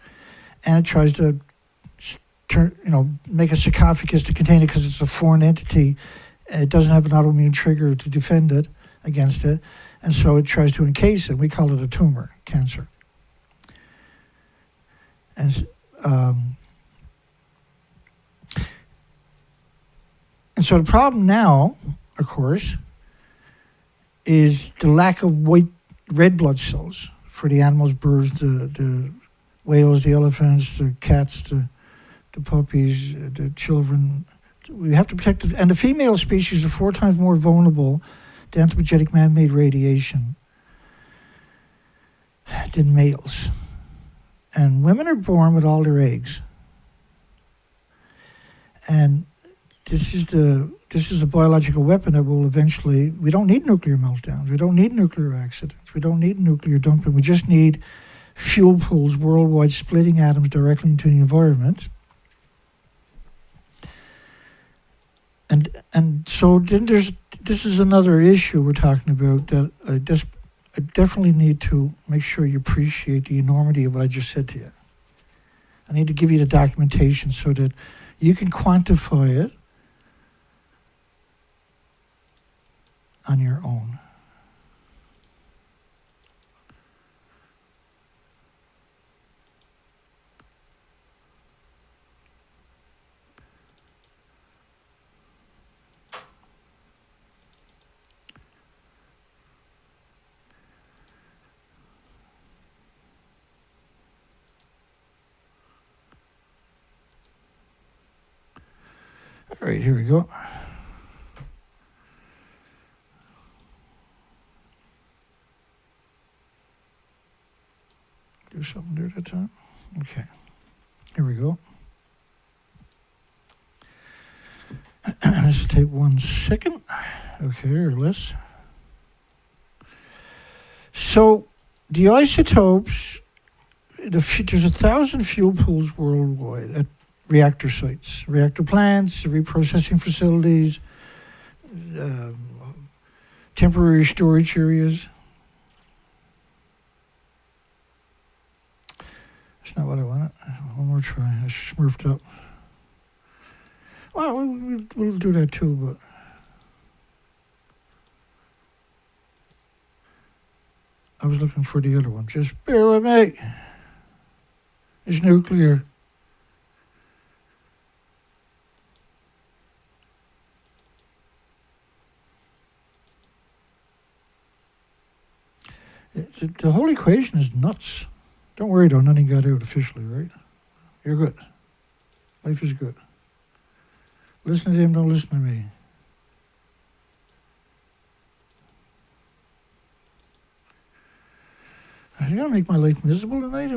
and it tries to make a sarcophagus to contain it because it's a foreign entity. It doesn't have an autoimmune trigger to defend it against it, and so it tries to encase it. We call it a tumor, cancer. And so the problem now, of course, is the lack of red blood cells for the animals, birds, the whales, the elephants, the cats, the puppies, the children. We have to protect it. And the female species are 4 times more vulnerable to anthropogenic man-made radiation than males. And women are born with all their eggs. And this is a biological weapon that will eventually. We don't need nuclear meltdowns. We don't need nuclear accidents. We don't need nuclear dumping. We just need fuel pools worldwide splitting atoms directly into the environment. And so then this is another issue we're talking about that I definitely need to make sure you appreciate the enormity of what I just said to you. I need to give you the documentation so that you can quantify it on your own. All right, here we go. Do something there at the time. Okay, here we go. This will take 1 second. Okay, or less. So the isotopes, there's 1,000 fuel pools worldwide at reactor sites, reactor plants, reprocessing facilities, temporary storage areas. That's not what I wanted. One more try. I smurfed up. Well, we'll do that too, but I was looking for the other one. Just bear with me. It's nuclear. The whole equation is nuts. Don't worry though, nothing got out officially, right? You're good. Life is good. Listen to him, don't listen to me. I gotta make my life miserable tonight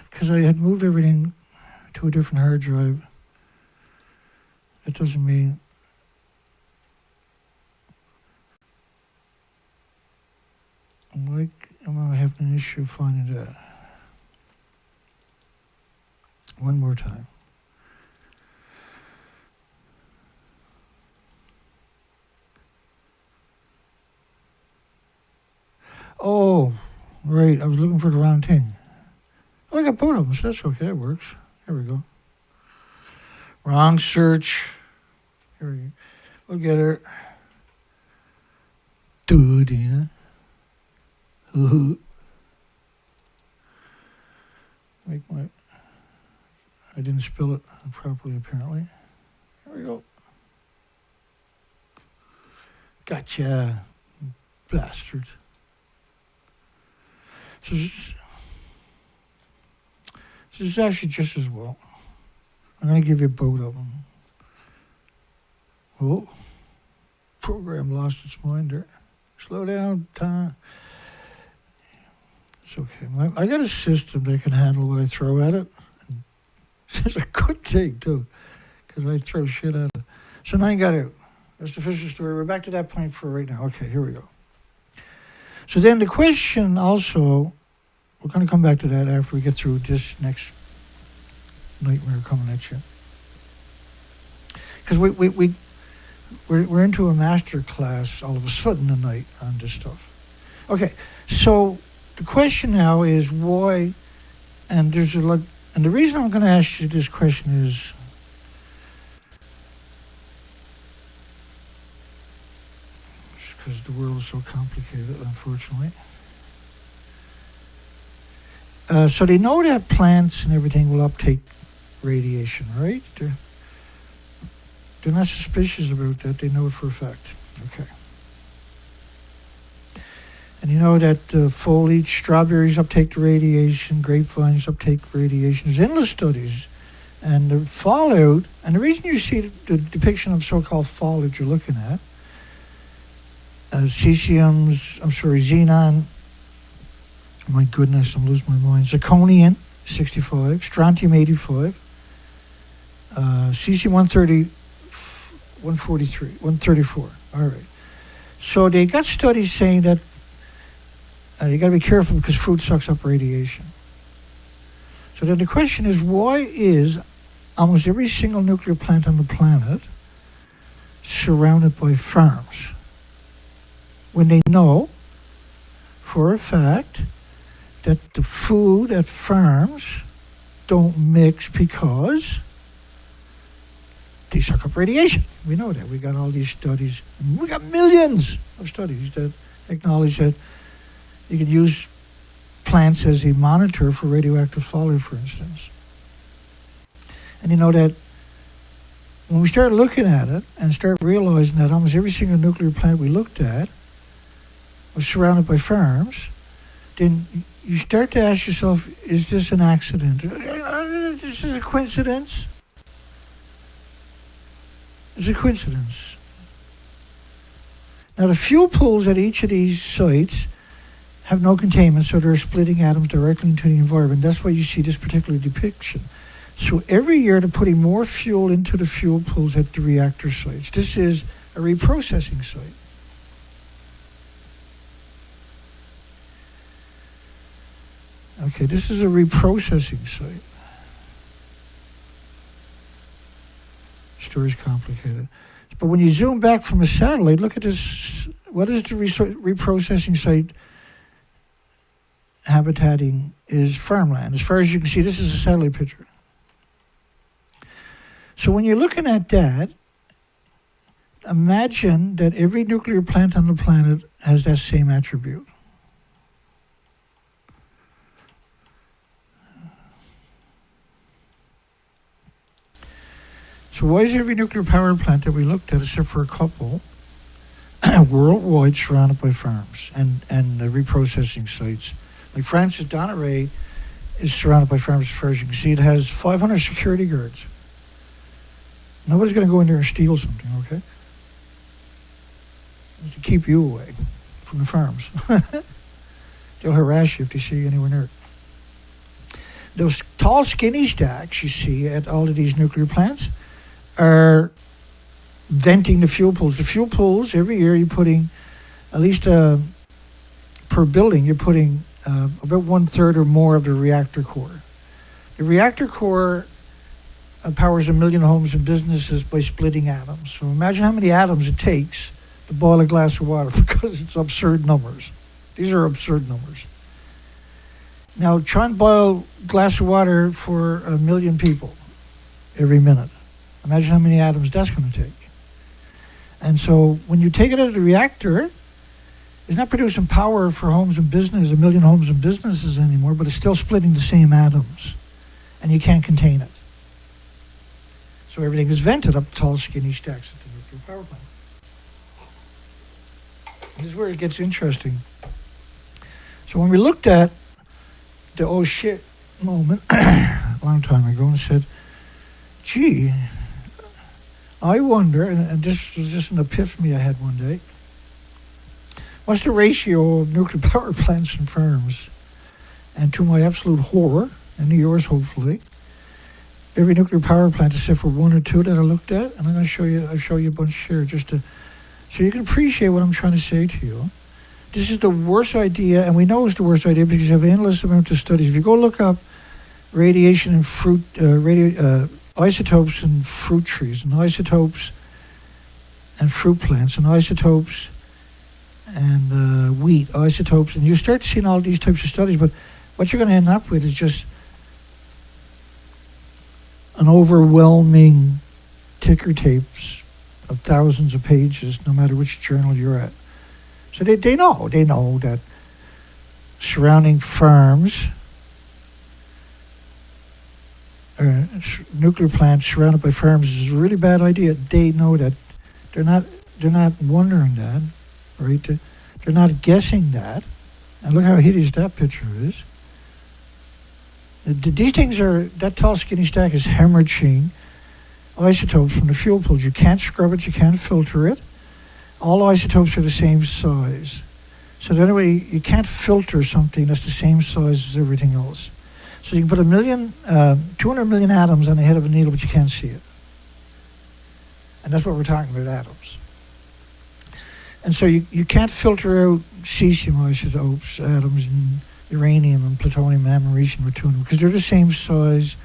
because I had moved everything to a different hard drive. That doesn't mean I'm having an issue finding that. One more time. Oh, right. I was looking for the wrong thing. Oh, I got both of them, so that's okay. It works. Here we go. Wrong search. Here we go. We'll get her. Dina. I didn't spill it properly, apparently. Here we go. Gotcha, bastard. So this is actually just as well. I'm going to give you both of them. Oh, program lost its mind there. Slow down, time. It's okay. I got a system that can handle what I throw at it. It's a good thing, too, because I throw shit at it. So now you got out. That's the official story. We're back to that point for right now. Okay, here we go. So then the question also, we're going to come back to that after we get through this next nightmare coming at you. Because we're into a master class all of a sudden tonight on this stuff. Okay, so the question now is why, and there's a lot, and the reason I'm going to ask you this question is because the world is so complicated, unfortunately. So they know that plants and everything will uptake radiation, right? They're not suspicious about that. They know it for a fact. Okay. And you know that foliage, strawberries uptake the radiation, grapevines uptake radiation. There's endless studies. And the fallout, and the reason you see the depiction of so-called fallout you're looking at, xenon, my goodness, I'm losing my mind, zirconium, 65, strontium, 85, cesium, 134. All right. So they got studies saying that you got to be careful because food sucks up radiation. So then the question is, why is almost every single nuclear plant on the planet surrounded by farms when they know for a fact that the food at farms don't mix because they suck up radiation? We know that. We got all these studies. And we got millions of studies that acknowledge that you can use plants as a monitor for radioactive fallout, for instance. And you know that when we start looking at it and start realizing that almost every single nuclear plant we looked at was surrounded by farms, then you start to ask yourself, is this an accident? This is a coincidence? It's a coincidence. Now the fuel pools at each of these sites have no containment, so they're splitting atoms directly into the environment. That's why you see this particular depiction. So every year they're putting more fuel into the fuel pools at the reactor sites. This is a reprocessing site. Okay, this is a reprocessing site. Story's complicated. But when you zoom back from a satellite, look at this. What is the reprocessing site habitating is farmland. As far as you can see, this is a satellite picture. So when you're looking at that, imagine that every nuclear plant on the planet has that same attribute. So why is every nuclear power plant that we looked at, except for a couple, worldwide surrounded by farms and reprocessing sites? Like Francis Donneray is surrounded by farms as far as you can see. It has 500 security guards. Nobody's going to go in there and steal something, okay? It's to keep you away from the farms. They'll harass you if they see you anywhere near it. Those tall, skinny stacks you see at all of these nuclear plants are venting the fuel pools. The fuel pools, every year you're putting, at least per building, you're putting about 1/3 or more of the reactor core. The reactor core powers 1 million homes and businesses by splitting atoms. So imagine how many atoms it takes to boil a glass of water, because it's absurd numbers. These are absurd numbers. Now try and boil a glass of water for 1 million people every minute. Imagine how many atoms that's going to take. And so when you take it out of the reactor, it's not producing power for homes and business, 1 million homes and businesses anymore, but it's still splitting the same atoms. And you can't contain it. So everything is vented up tall, skinny stacks at the nuclear power plant. This is where it gets interesting. So when we looked at the oh shit moment a long time ago and said, gee, I wonder, and this was just an epiphany I had one day, what's the ratio of nuclear power plants and farms? And to my absolute horror, and yours hopefully, every nuclear power plant except for 1 or 2 that I looked at, and I'm going to I'll show you a bunch here just to, so you can appreciate what I'm trying to say to you. This is the worst idea, and we know it's the worst idea because you have endless amount of studies. If you go look up radiation in fruit, isotopes in fruit trees, and isotopes and fruit plants, and isotopes and wheat isotopes, and you start seeing all these types of studies, but what you're going to end up with is just an overwhelming ticker tapes of thousands of pages, no matter which journal you're at. So they know that surrounding farms, nuclear plants surrounded by farms is a really bad idea. They know that. They're not wondering that, right? They're not guessing that. And look how hideous that picture is. These things are, that tall skinny stack is hemorrhaging isotopes from the fuel pools. You can't scrub it, you can't filter it. All isotopes are the same size. So that way, you can't filter something that's the same size as everything else. So you can put 200 million atoms on the head of a needle, but you can't see it. And that's what we're talking about, atoms. And so you can't filter out cesium isotopes, atoms, and uranium and plutonium, americium, ruthenium, because they're the same size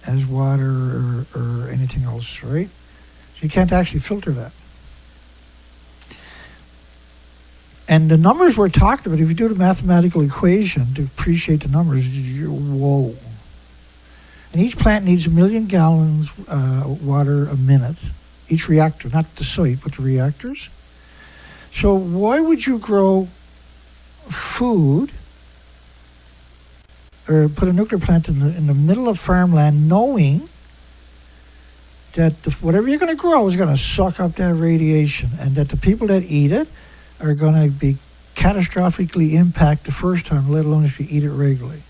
as water or anything else, right? So you can't actually filter that. And the numbers we're talking about, if you do the mathematical equation to appreciate the numbers, whoa. And each plant needs 1 million gallons water a minute, each reactor, not the site, but the reactors. So why would you grow food or put a nuclear plant in the middle of farmland knowing that whatever you're going to grow is going to suck up that radiation, and that the people that eat it are going to be catastrophically impacted the first time, let alone if you eat it regularly.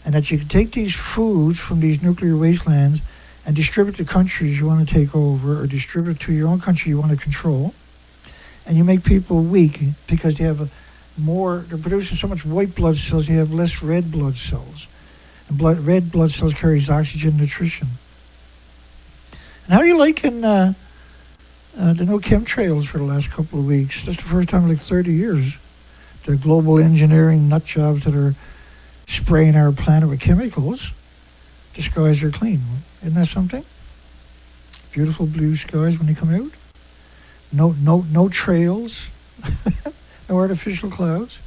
And that you can take these foods from these nuclear wastelands and distribute to countries you want to take over, or distribute to your own country you want to control, and you make people weak because they have they're producing so much white blood cells, you have less red blood cells. And red blood cells carries oxygen and nutrition. And how are you liking the no chemtrails for the last couple of weeks? That's the first time in like 30 years. The global engineering nut jobs that are spraying our planet with chemicals, the skies are clean. Isn't that something? Beautiful blue skies when they come out. No trails. No artificial clouds.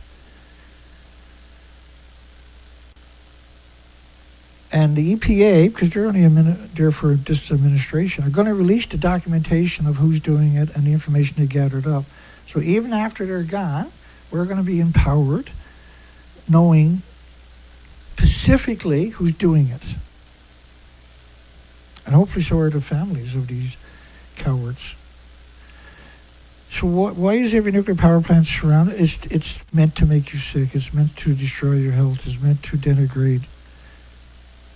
And the EPA, because they're only there for this administration, are going to release the documentation of who's doing it and the information they gathered up. So even after they're gone, we're going to be empowered, knowing specifically who's doing it. And hopefully so are the families of these cowards. So why is every nuclear power plant surrounded? It's meant to make you sick. It's meant to destroy your health. It's meant to denigrate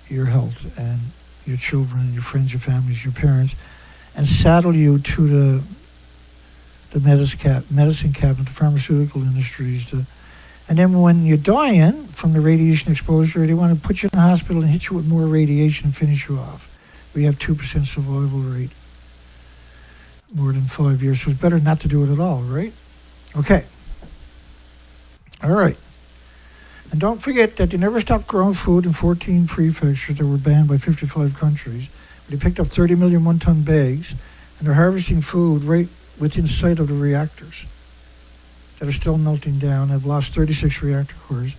your health and your children and your friends, your families, your parents, and saddle you to the medicine cabinet, the pharmaceutical industries. And then when you're dying from the radiation exposure, they want to put you in the hospital and hit you with more radiation and finish you off. We have 2% survival rate. More than 5 years, so it's better not to do it at all, right? Okay. All right. And don't forget that they never stopped growing food in 14 prefectures that were banned by 55 countries. They picked up 30 million one-ton bags, and they're harvesting food right within sight of the reactors that are still melting down. I've lost 36 reactor cores.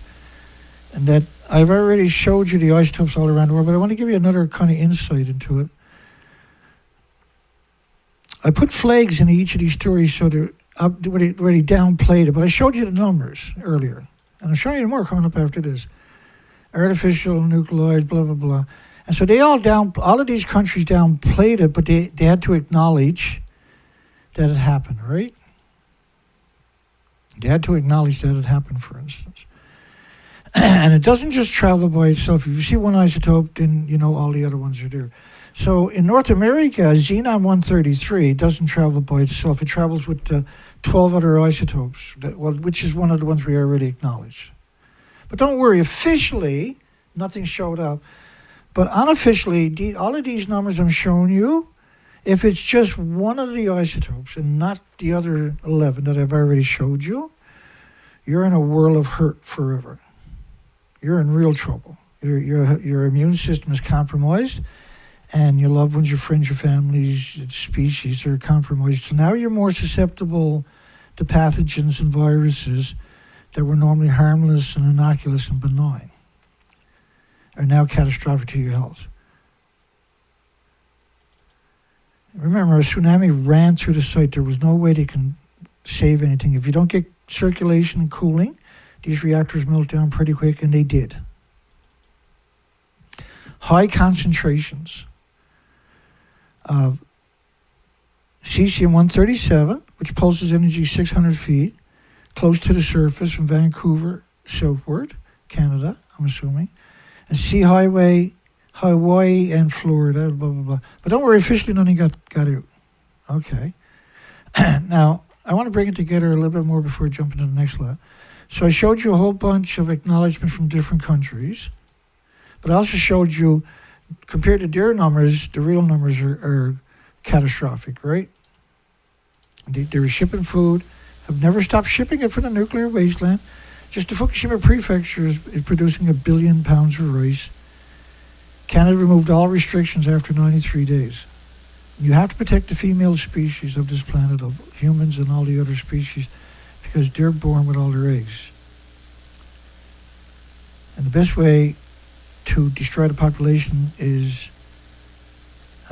And that I've already showed you the isotopes all around the world, but I want to give you another kind of insight into it. I put flags in each of these stories so they're up where they downplayed it, but I showed you the numbers earlier. And I'm showing you more coming up after this. Artificial nuclides, blah, blah, blah. And so all of these countries downplayed it, but they had to acknowledge that it happened, right? They had to acknowledge that it happened, for instance. And it doesn't just travel by itself. If you see one isotope, then you know all the other ones are there. So in North America, xenon-133 doesn't travel by itself. It travels with 12 other isotopes, which is one of the ones we already acknowledged. But don't worry, officially, nothing showed up. But unofficially, all of these numbers I'm showing you, if it's just one of the isotopes and not the other 11 that I've already showed you, you're in a whirl of hurt forever. You're in real trouble. Your immune system is compromised, and your loved ones, your friends, your families, species are compromised. So now you're more susceptible to pathogens and viruses that were normally harmless and innocuous and benign, are now catastrophic to your health. Remember, a tsunami ran through the site. There was no way they can save anything. If you don't get circulation and cooling, these reactors melt down pretty quick, and they did. High concentrations of cesium-137, which pulses energy 600 feet, close to the surface from Vancouver southward, Canada, I'm assuming, and Hawaii and Florida, blah, blah, blah. But don't worry, officially nothing got out. Okay. Now, I want to bring it together a little bit more before I jump into the next slide. So I showed you a whole bunch of acknowledgement from different countries, but I also showed you, compared to their numbers, the real numbers are catastrophic, right? They were shipping food, have never stopped shipping it from the nuclear wasteland. Just the Fukushima Prefecture is producing 1 billion pounds of rice. Canada removed all restrictions after 93 days. You have to protect the female species of this planet, of humans and all the other species, because they're born with all their eggs. And the best way to destroy the population is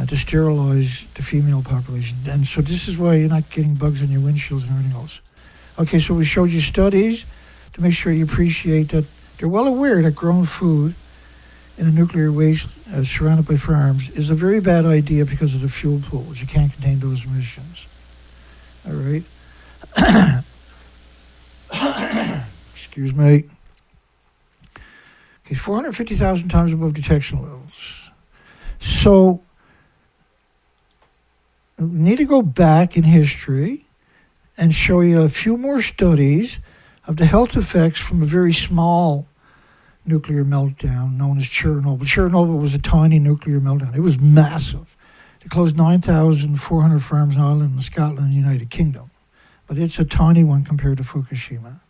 to sterilize the female population. And so this is why you're not getting bugs on your windshields and everything else. Okay, so we showed you studies to make sure you appreciate that they're well aware that grown food in a nuclear waste surrounded by farms is a very bad idea because of the fuel pools. You can't contain those emissions. All right. Excuse me. Okay, 450,000 times above detection levels. So we need to go back in history and show you a few more studies of the health effects from a very small nuclear meltdown known as Chernobyl. Chernobyl was a tiny nuclear meltdown. It was massive. It closed 9,400 farms in Ireland and Scotland and the United Kingdom. But it's a tiny one compared to Fukushima.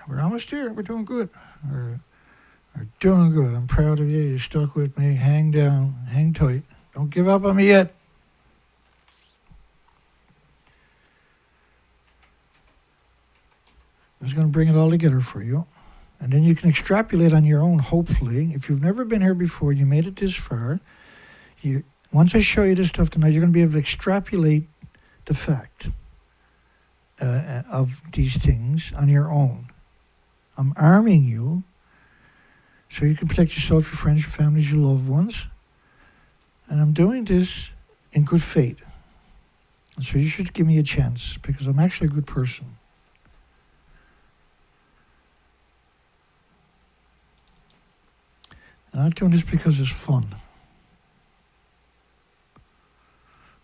We're almost there. We're doing good. We're doing good. I'm proud of you. You stuck with me. Hang down. Hang tight. Don't give up on me yet. I was going to bring it all together for you. And then you can extrapolate on your own, hopefully. If you've never been here before, you made it this far. Once I show you this stuff tonight, you're going to be able to extrapolate the fact of these things on your own. I'm arming you so you can protect yourself, your friends, your families, your loved ones. And I'm doing this in good faith. And so you should give me a chance because I'm actually a good person. And I'm not doing this because it's fun.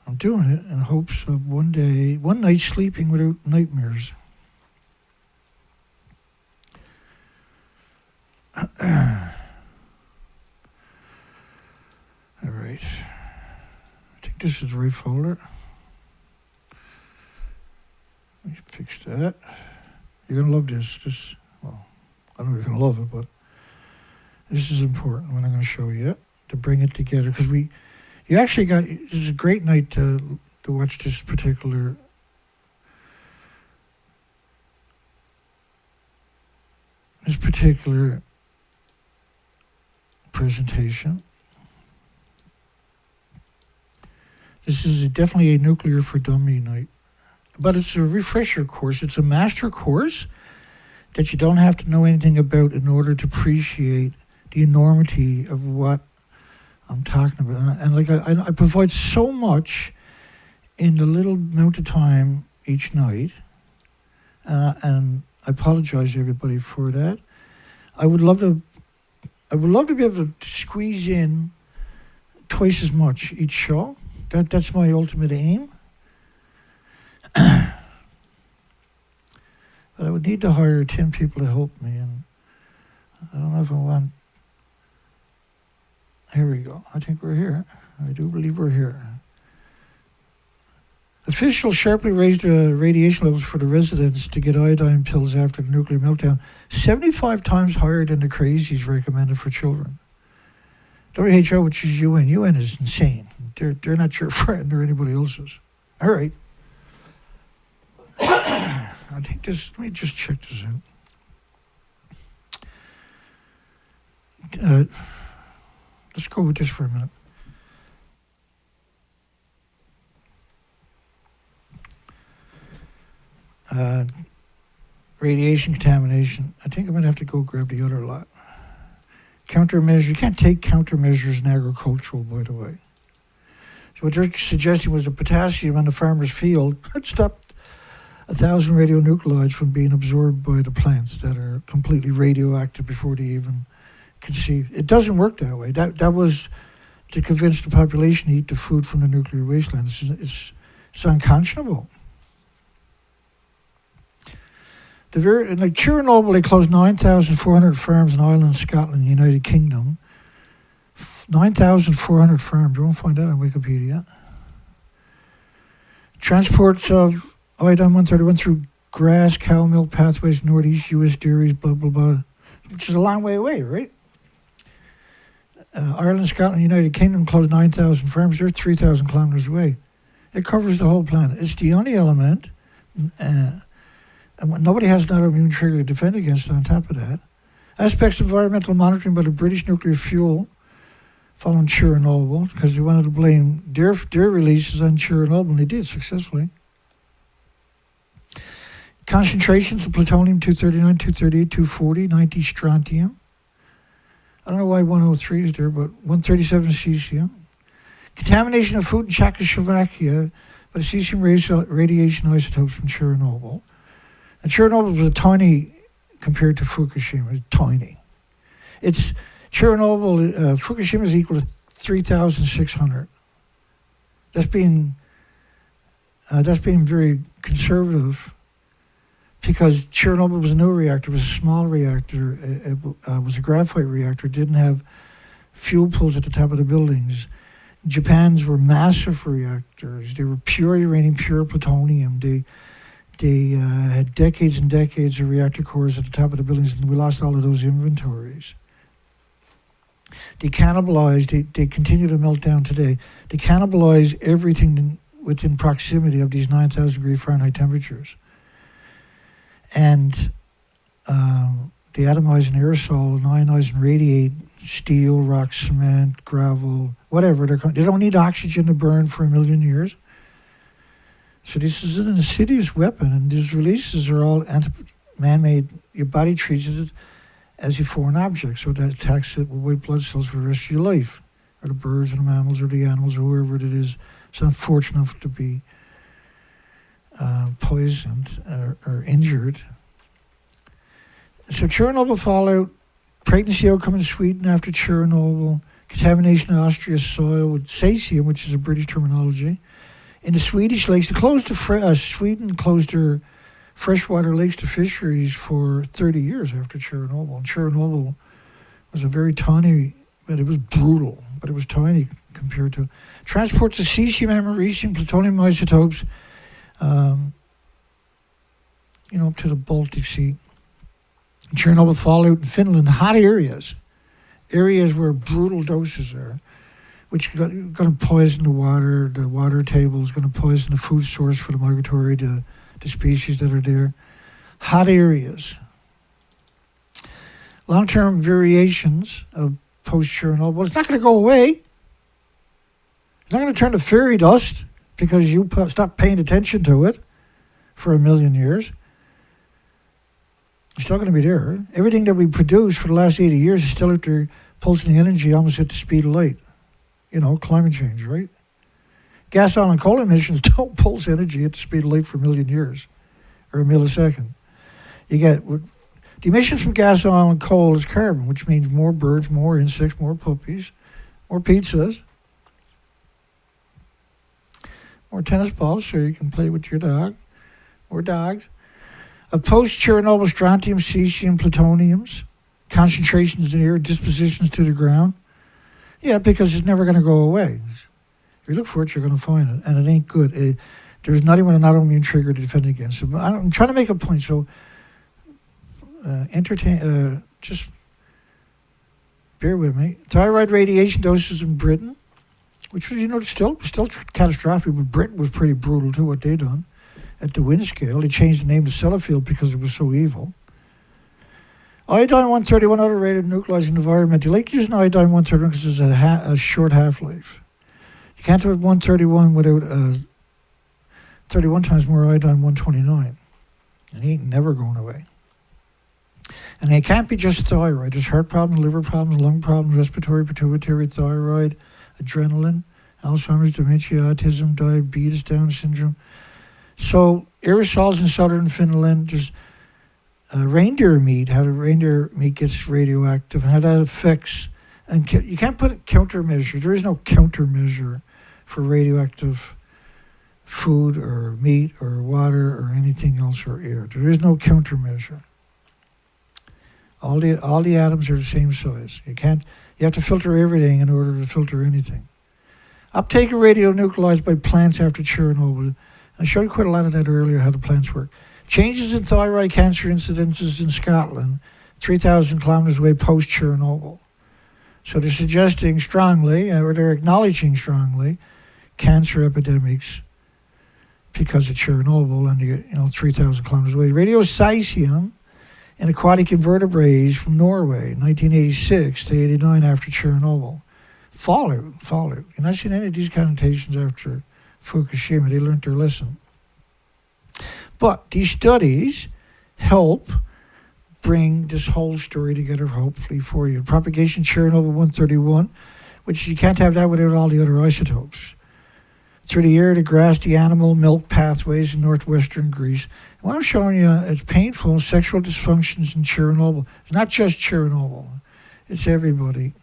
I'm doing it in hopes of one night sleeping without nightmares. All right. I think this is the right folder. Let me fix that. You're going to love this. Well, I don't know if you're going to love it, but this is important when I'm going to show you to bring it together. Because you actually this is a great night to watch this particular presentation. This is definitely a nuclear for dummy night. But it's a refresher course. It's a master course that you don't have to know anything about in order to appreciate the enormity of what I'm talking about. And like I provide so much in the little amount of time each night. And I apologize to everybody for that. I would love to be able to squeeze in twice as much each show. That's my ultimate aim. But I would need to hire 10 people to help me, and I don't know if I want. Here we go. I think we're here. I do believe we're here. Officials sharply raised radiation levels for the residents to get iodine pills after the nuclear meltdown, 75 times higher than the crazies recommended for children. WHO, which is UN. UN is insane. They're not your friend or anybody else's. All right. I think this, let me just check this out. Let's go with this for a minute. Radiation contamination. I think I'm going to have to go grab the other lot. Countermeasures. You can't take countermeasures in agricultural, by the way. So what they're suggesting was the potassium on the farmer's field had stopped 1,000 radionuclides from being absorbed by the plants that are completely radioactive before they even conceive. It doesn't work that way. That was to convince the population to eat the food from the nuclear wasteland. It's unconscionable. Like Chernobyl, they closed 9,400 farms in Ireland, Scotland, United Kingdom. 9,400 farms. You won't find that on Wikipedia. Transports of iodine-130 went through grass, cow milk pathways, northeast U.S. dairies, blah, blah, blah, which is a long way away, right? Ireland, Scotland, United Kingdom closed 9,000 farms. They're 3,000 kilometers away. It covers the whole planet. It's the only element, and nobody has an autoimmune trigger to defend against it on top of that. Aspects of environmental monitoring by the British nuclear fuel following Chernobyl, because they wanted to blame their releases on Chernobyl, and they did successfully. Concentrations of plutonium-239, 238, 240, 90 strontium. I don't know why 103 is there, but 137 cesium. Contamination of food in Czechoslovakia by the cesium radiation isotopes from Chernobyl. And Chernobyl was tiny compared to Fukushima. It's tiny. It's Chernobyl. Fukushima is equal to 3,600. That's being very conservative, because Chernobyl was no reactor. It was a small reactor. It was a graphite reactor. It didn't have fuel pools at the top of the buildings. Japan's were massive reactors. They were pure uranium, pure plutonium. They had decades and decades of reactor cores at the top of the buildings, and we lost all of those inventories. They cannibalized, they continue to melt down today. They cannibalize everything within proximity of these 9,000 degree Fahrenheit temperatures. And they atomize an aerosol and ionize and radiate steel, rock, cement, gravel, whatever. They don't need oxygen to burn for 1 million years. So this is an insidious weapon, and these releases are all man-made. Your body treats it as a foreign object, so that attacks it with white blood cells for the rest of your life, or the birds or the mammals or the animals or whoever it is. It's unfortunate enough to be poisoned or injured. So Chernobyl fallout, pregnancy outcome in Sweden after Chernobyl, contamination of Austria's soil with cesium, which is a British terminology. In the Swedish lakes, Sweden closed their freshwater lakes to fisheries for 30 years after Chernobyl. And Chernobyl was a very tiny, but it was brutal, but it was tiny compared to transports of cesium, americium, plutonium isotopes, up to the Baltic Sea. Chernobyl fallout in Finland, hot areas where brutal doses are, which are going to poison the water table is going to poison the food source for the migratory, the species that are there. Hot areas. Long-term variations of post-Chernobyl. It's not going to go away. It's not going to turn to fairy dust because you stop paying attention to it for 1 million years. It's still going to be there. Everything that we produce for the last 80 years is still out there pulsing energy almost at the speed of light. Climate change, right? Gas, oil, and coal emissions don't pulse energy at the speed of light for 1 million years or a millisecond. You get the emissions from gas, oil, and coal is carbon, which means more birds, more insects, more puppies, more pizzas, more tennis balls so you can play with your dog, more dogs. Of post-Chernobyl strontium, cesium, plutoniums, concentrations in the air, dispositions to the ground. Yeah, because it's never going to go away. If you look for it, you're going to find it, and it ain't good. There's not even an autoimmune trigger to defend against it. But I'm trying to make a point. So, just bear with me. Thyroid radiation doses in Britain, which was, still catastrophic, but Britain was pretty brutal too, what they done at the wind scale. They changed the name to Sellafield because it was so evil. Iodine-131 other radionuclides environment. You like using iodine-131 because it's a short half-life. You can't have 131 without 31 times more iodine-129. And it ain't never going away. And it can't be just thyroid. There's heart problems, liver problems, lung problems, respiratory, pituitary, thyroid, adrenaline, Alzheimer's, dementia, autism, diabetes, Down syndrome. So aerosols in southern Finland, there's reindeer meat, how the reindeer meat gets radioactive, and how that affects, and you can't put countermeasures. There is no countermeasure for radioactive food or meat or water or anything else or air. There is no countermeasure. All the atoms are the same size. You have to filter everything in order to filter anything. Uptake of radionuclides by plants after Chernobyl. I showed you quite a lot of that earlier, how the plants work. Changes in thyroid cancer incidences in Scotland, 3,000 kilometers away post-Chernobyl. So they're suggesting strongly, or they're acknowledging strongly, cancer epidemics because of Chernobyl and 3,000 kilometers away. Radiocesium in aquatic invertebrates from Norway, 1986 to 89 after Chernobyl. Fallout. You're not seeing any of these connotations after Fukushima. They learned their lesson. But these studies help bring this whole story together, hopefully, for you. Propagation Chernobyl 131, which you can't have that without all the other isotopes. Through the air, the grass, the animal, milk pathways in northwestern Greece. And what I'm showing you, it's painful, sexual dysfunctions in Chernobyl. It's not just Chernobyl. It's everybody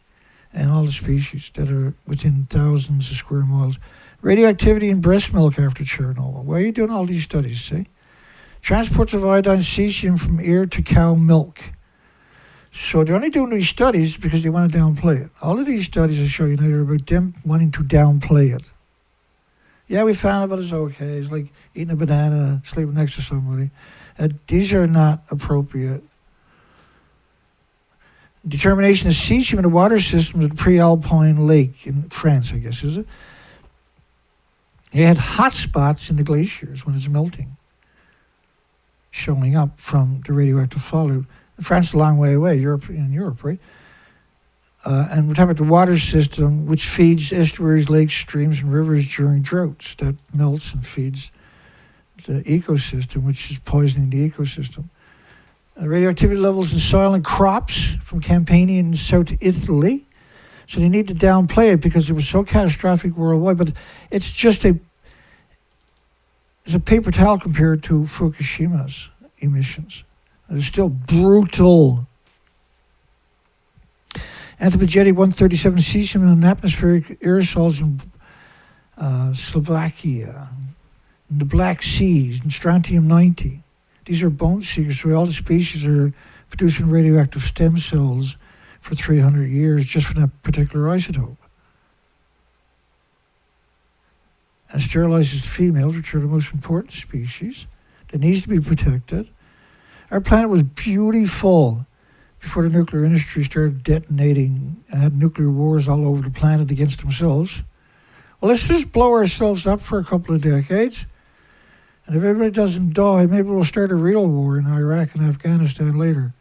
and all the species that are within thousands of square miles. Radioactivity in breast milk after Chernobyl. Why are you doing all these studies, see? Transports of iodine cesium from air to cow milk. So they're only doing these studies because they want to downplay it. All of these studies I show you now are about them wanting to downplay it. Yeah, we found it, but it's okay. It's like eating a banana, sleeping next to somebody. These are not appropriate. Determination of cesium in the water system of the pre-alpine lake in France, I guess, is it? They had hot spots in the glaciers when it's melting, showing up from the radioactive fallout. France is a long way away, Europe, right? And we're talking about the water system, which feeds estuaries, lakes, streams, and rivers during droughts. That melts and feeds the ecosystem, which is poisoning the ecosystem. Radioactivity levels in soil and crops from Campania in South Italy. So they need to downplay it because it was so catastrophic worldwide. But it's a paper towel compared to Fukushima's emissions. It's still brutal. Anthropogenic 137 cesium in atmospheric aerosols in Slovakia, in the Black Seas, and strontium-90. These are bone seekers, so all the species are producing radioactive stem cells for 300 years just for that particular isotope. And sterilizes females, which are the most important species, that needs to be protected. Our planet was beautiful before the nuclear industry started detonating and had nuclear wars all over the planet against themselves. Well, let's just blow ourselves up for a couple of decades. And if everybody doesn't die, maybe we'll start a real war in Iraq and Afghanistan later.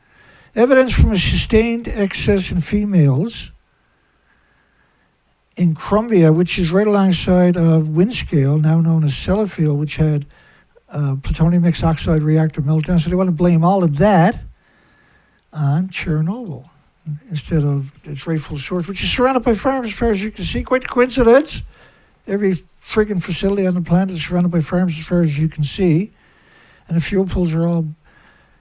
Evidence from a sustained excess in females in Crumbia, which is right alongside of Windscale, now known as Sellafield, which had plutonium mixed oxide reactor meltdown. So they want to blame all of that on Chernobyl instead of its rightful source, which is surrounded by farms as far as you can see. Quite a coincidence. Every friggin' facility on the planet is surrounded by farms as far as you can see. And the fuel pools are all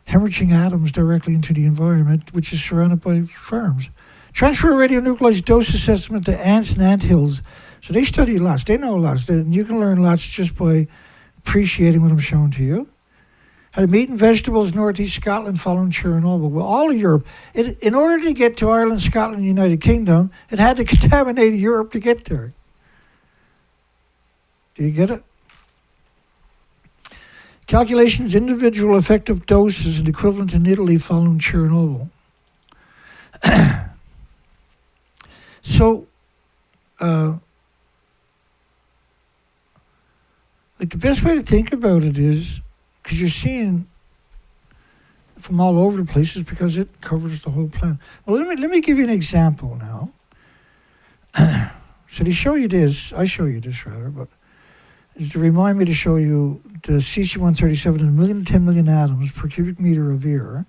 hemorrhaging atoms directly into the environment, which is surrounded by farms. Transfer radionuclides dose assessment to ants and anthills. So they study lots. They know lots. You can learn lots just by appreciating what I'm showing to you. How to meat and vegetables, northeast Scotland following Chernobyl. Well, all of Europe. In order to get to Ireland, Scotland, and the United Kingdom, it had to contaminate Europe to get there. Do you get it? Calculations, individual effective doses and equivalent in Italy following Chernobyl. So, like the best way to think about it is, because you're seeing from all over the places because it covers the whole planet. Well, let me give you an example now. So to show you this, I show you this rather, but is to remind me to show you the cesium-137 in 1,000,000 to 10 million atoms per cubic meter of air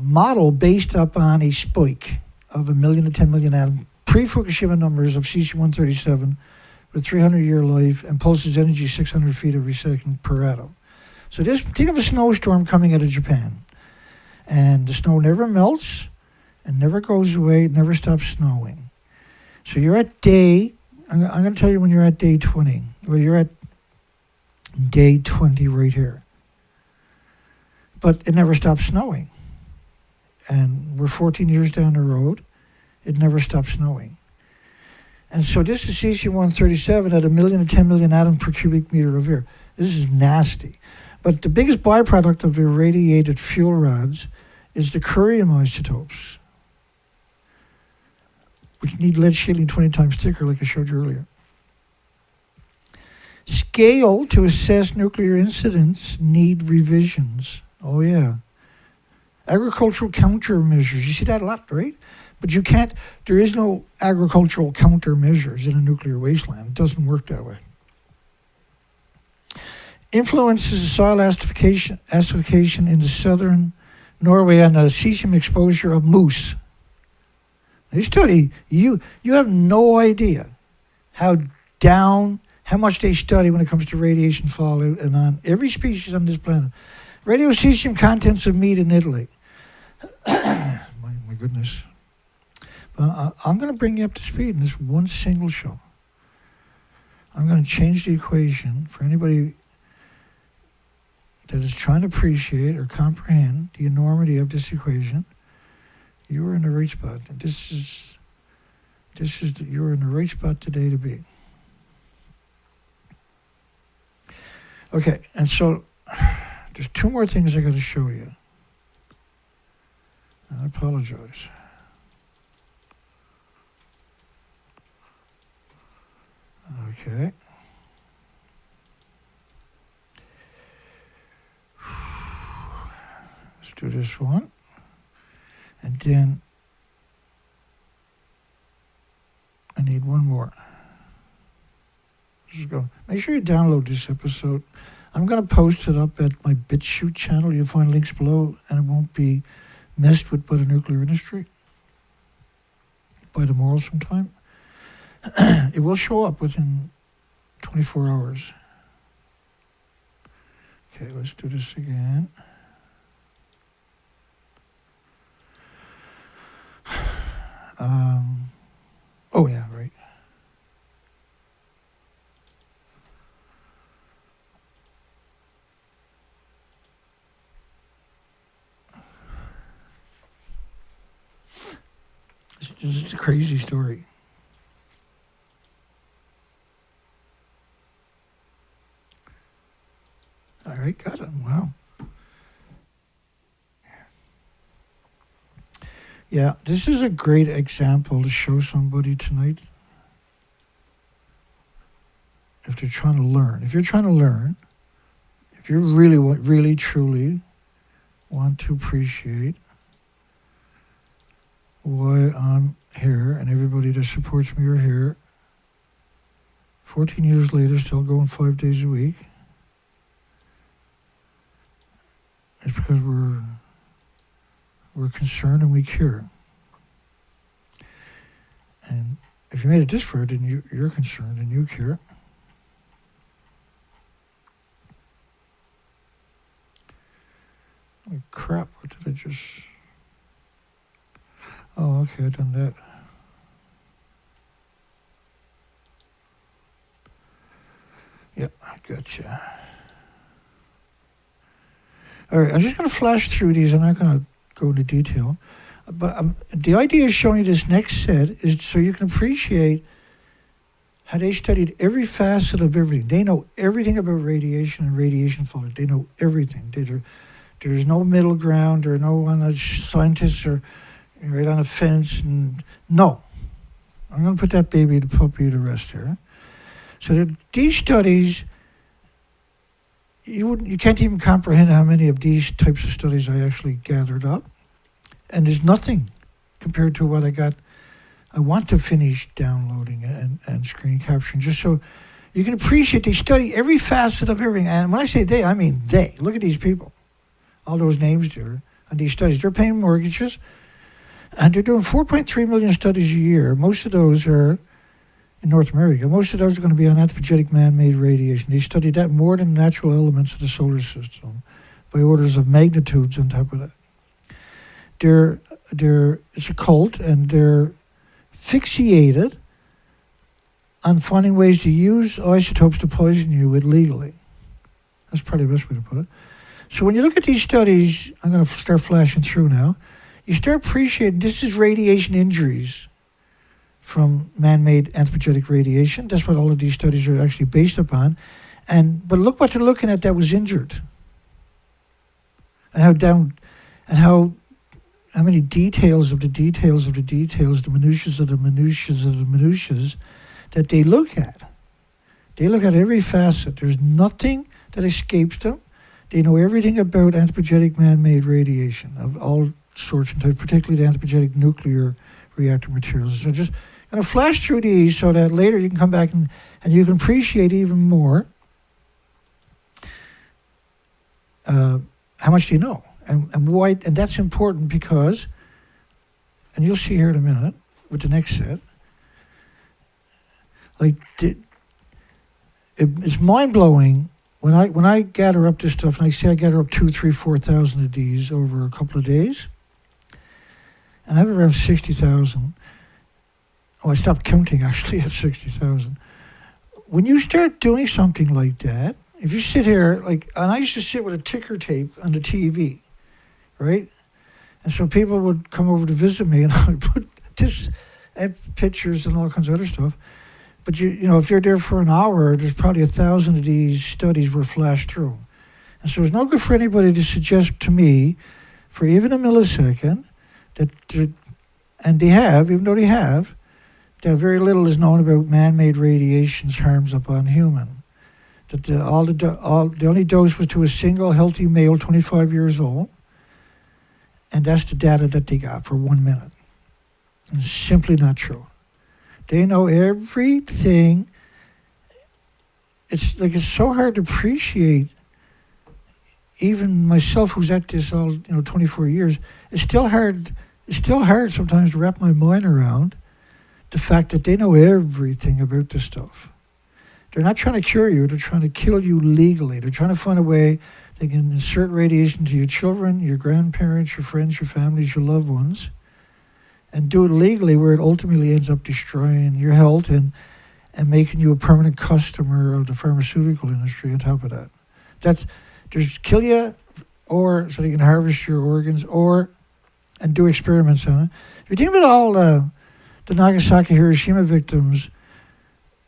model based up on a spike of 1,000,000 to 10 million atoms, pre-Fukushima numbers of cesium-137 with 300-year life and pulses energy 600 feet every second per atom. So think of a snowstorm coming out of Japan. And the snow never melts and never goes away, it never stops snowing. So you're at I'm going to tell you when you're at day 20. Well, you're at day 20 right here. But it never stops snowing. And we're 14 years down the road. It never stops snowing. And so this is cesium-137 at 1,000,000 to 10 million atoms per cubic meter of air. This is nasty. But the biggest byproduct of the irradiated fuel rods is the curium isotopes, which need lead shielding 20 times thicker, like I showed you earlier. Scale to assess nuclear incidents need revisions. Oh, yeah. Agricultural countermeasures. You see that a lot, right? But you can't, there is no agricultural countermeasures in a nuclear wasteland. It doesn't work that way. Influences of soil acidification in the southern Norway and the cesium exposure of moose. They study, you have no idea how much they study when it comes to radiation fallout and on every species on this planet. Radiocesium contents of meat in Italy. my goodness. But I'm going to bring you up to speed in this one single show. I'm going to change the equation for anybody that is trying to appreciate or comprehend the enormity of this equation. You are in the right spot. You're in the right spot today to be. Okay, and so there's two more things I got to show you. I apologize. Okay. Let's do this one. And then I need one more. Let's go. Make sure you download this episode. I'm going to post it up at my BitChute channel. You'll find links below, and it won't be messed with by the nuclear industry, by the morals sometime. It will show up within 24 hours. Okay, let's do this again. Oh yeah, right. This is a crazy story. All right, got it. Wow. Yeah, this is a great example to show somebody tonight. If they're trying to learn. If you're trying to learn, if you really, truly want to appreciate why I'm here and everybody that supports me are here, 14 years later, still going 5 days a week, it's because we're concerned and we care. And if you made it this far, then you're concerned and you care. Oh, crap, what did I just... Oh, okay, I done that. Yep, I gotcha. All right, I'm just going to flash through these. I'm not going to go into detail. But the idea of showing you this next set is so you can appreciate how they studied every facet of everything. They know everything about radiation and radiation fault. They know everything. There's no middle ground. There are no one scientists are right on a fence. And no, I'm going to put that baby, the puppy, to rest here. So these studies, you can't even comprehend how many of these types of studies I actually gathered up, and there's nothing compared to what I want to finish downloading and screen capturing, just so you can appreciate. They study every facet of everything, and when I say they, I mean they. Look at these people, all those names there on these studies. They're paying mortgages, and they're doing 4.3 million studies a year. Most of those are in North America. Most of those are going to be on anthropogenic man-made radiation. They study that more than natural elements of the solar system by orders of magnitudes on top of that. It's a cult, and they're fixated on finding ways to use isotopes to poison you with legally. That's probably the best way to put it. So when you look at these studies, I'm going to start flashing through now, you start appreciating this is radiation injuries from man-made anthropogenic radiation. That's what all of these studies are actually based upon. But look what they're looking at that was injured. And how many details of the details of the details, the minutiae of the minutiae of the minutiae that they look at. They look at every facet. There's nothing that escapes them. They know everything about anthropogenic man-made radiation of all sorts and types, particularly the anthropogenic nuclear reactor materials. So just going to flash through these so that later you can come back and you can appreciate even more how much they know and why. And that's important because, and you'll see here in a minute with the next set, like it's mind-blowing when I gather up this stuff, and I say I gather up 2,000, 3,000, 4,000 of these over a couple of days, and I have around 60,000. Oh, I stopped counting actually at 60,000. When you start doing something like that, if you sit here, and I used to sit with a ticker tape on the TV, right? And so people would come over to visit me, and I would put this and pictures and all kinds of other stuff. But you know, if you're there for an hour, there's probably 1,000 of these studies were flashed through. And so it's no good for anybody to suggest to me, for even a millisecond, and they have, even though they have, that very little is known about man-made radiation's harms upon human. That the only dose was to a single healthy male, 25 years old, and that's the data that they got for 1 minute. And it's simply not true. They know everything. It's so hard to appreciate. Even myself, who's at this all 24 years, it's still hard sometimes to wrap my mind around the fact that they know everything about this stuff. They're not trying to cure you, they're trying to kill you legally. They're trying to find a way they can insert radiation to your children, your grandparents, your friends, your families, your loved ones, and do it legally where it ultimately ends up destroying your health and making you a permanent customer of the pharmaceutical industry on top of that. There's kill you, or so they can harvest your organs, and do experiments on it. If you think about all the Nagasaki, Hiroshima victims,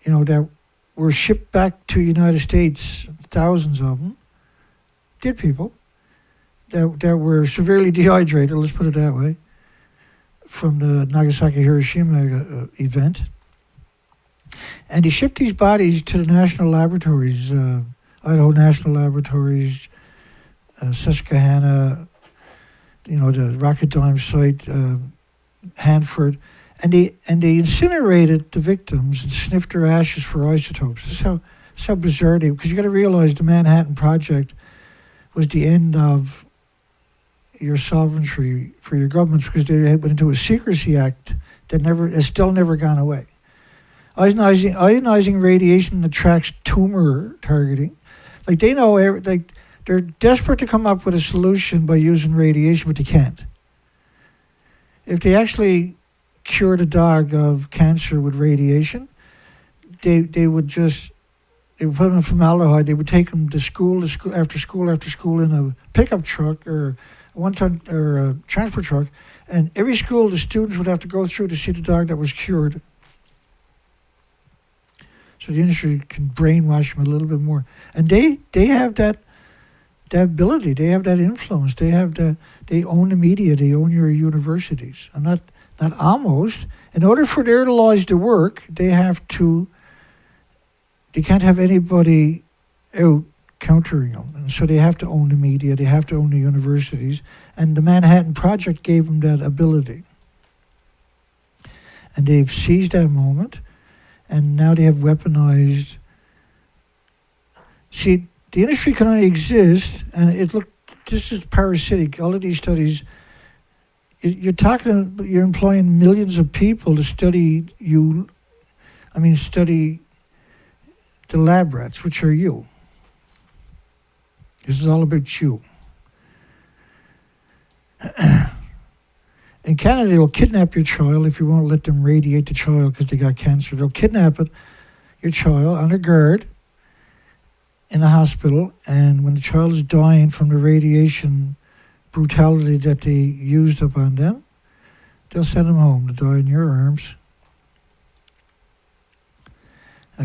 that were shipped back to the United States, thousands of them, dead people, that were severely dehydrated, let's put it that way, from the Nagasaki, Hiroshima event. And he shipped these bodies to the national laboratories, Idaho National Laboratories, Susquehanna, the Rocketdyne site, Hanford, and they incinerated the victims and sniffed their ashes for isotopes. That's how bizarre because you got to realize the Manhattan Project was the end of your sovereignty for your governments because they went into a secrecy act that has still never gone away. Ionizing radiation attracts tumor targeting. They know, they're desperate to come up with a solution by using radiation, but they can't. If they actually cured a dog of cancer with radiation, they would put them in formaldehyde. They would take them to school after school in a pickup truck or a transport truck, and every school the students would have to go through to see the dog that was cured. So the industry can brainwash them a little bit more. And they have that ability, they have that influence, they own the media, they own your universities. And not almost. In order for their laws to work, they can't have anybody out countering them. And so they have to own the media, they have to own the universities. And the Manhattan Project gave them that ability. And they've seized that moment, and now they have weaponized. See, the industry can only exist, and this is parasitic. All of these studies, you're employing millions of people to study study the lab rats, which are you. This is all about you. In Canada, they'll kidnap your child if you won't let them radiate the child because they got cancer. They'll kidnap your child under guard in the hospital, and when the child is dying from the radiation brutality that they used upon them, they'll send them home to die in your arms.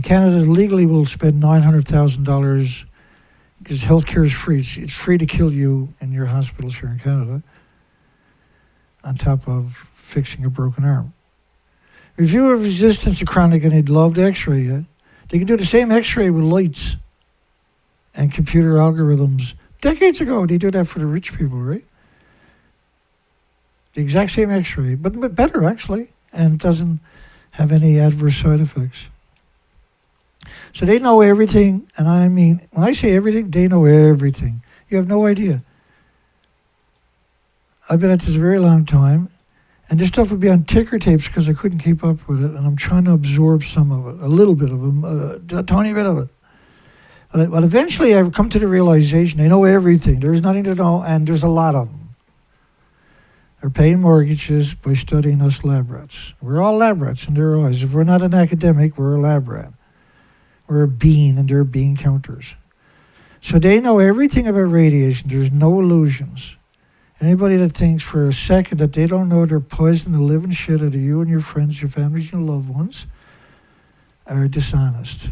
Canada legally will spend $900,000 because healthcare is free. It's free to kill you in your hospitals here in Canada, on top of fixing a broken arm. Review of resistance to chronic, and they'd love to x-ray you. They can do the same x-ray with lights and computer algorithms. Decades ago, they did that for the rich people, right? The exact same x-ray, but better actually, and it doesn't have any adverse side effects. So they know everything, and I mean, when I say everything, they know everything. You have no idea. I've been at this a very long time, and this stuff would be on ticker tapes because I couldn't keep up with it, and I'm trying to absorb some of it, a little bit of them, a tiny bit of it. But eventually I've come to the realization they know everything. There's nothing to know, and there's a lot of them. They're paying mortgages by studying us lab rats. We're all lab rats in their eyes. If we're not an academic, we're a lab rat. We're a bean, and they're bean counters. So they know everything about radiation. There's no illusions. Anybody that thinks for a second that they don't know they're poisoning the living shit out of you and your friends, your families, your loved ones are dishonest.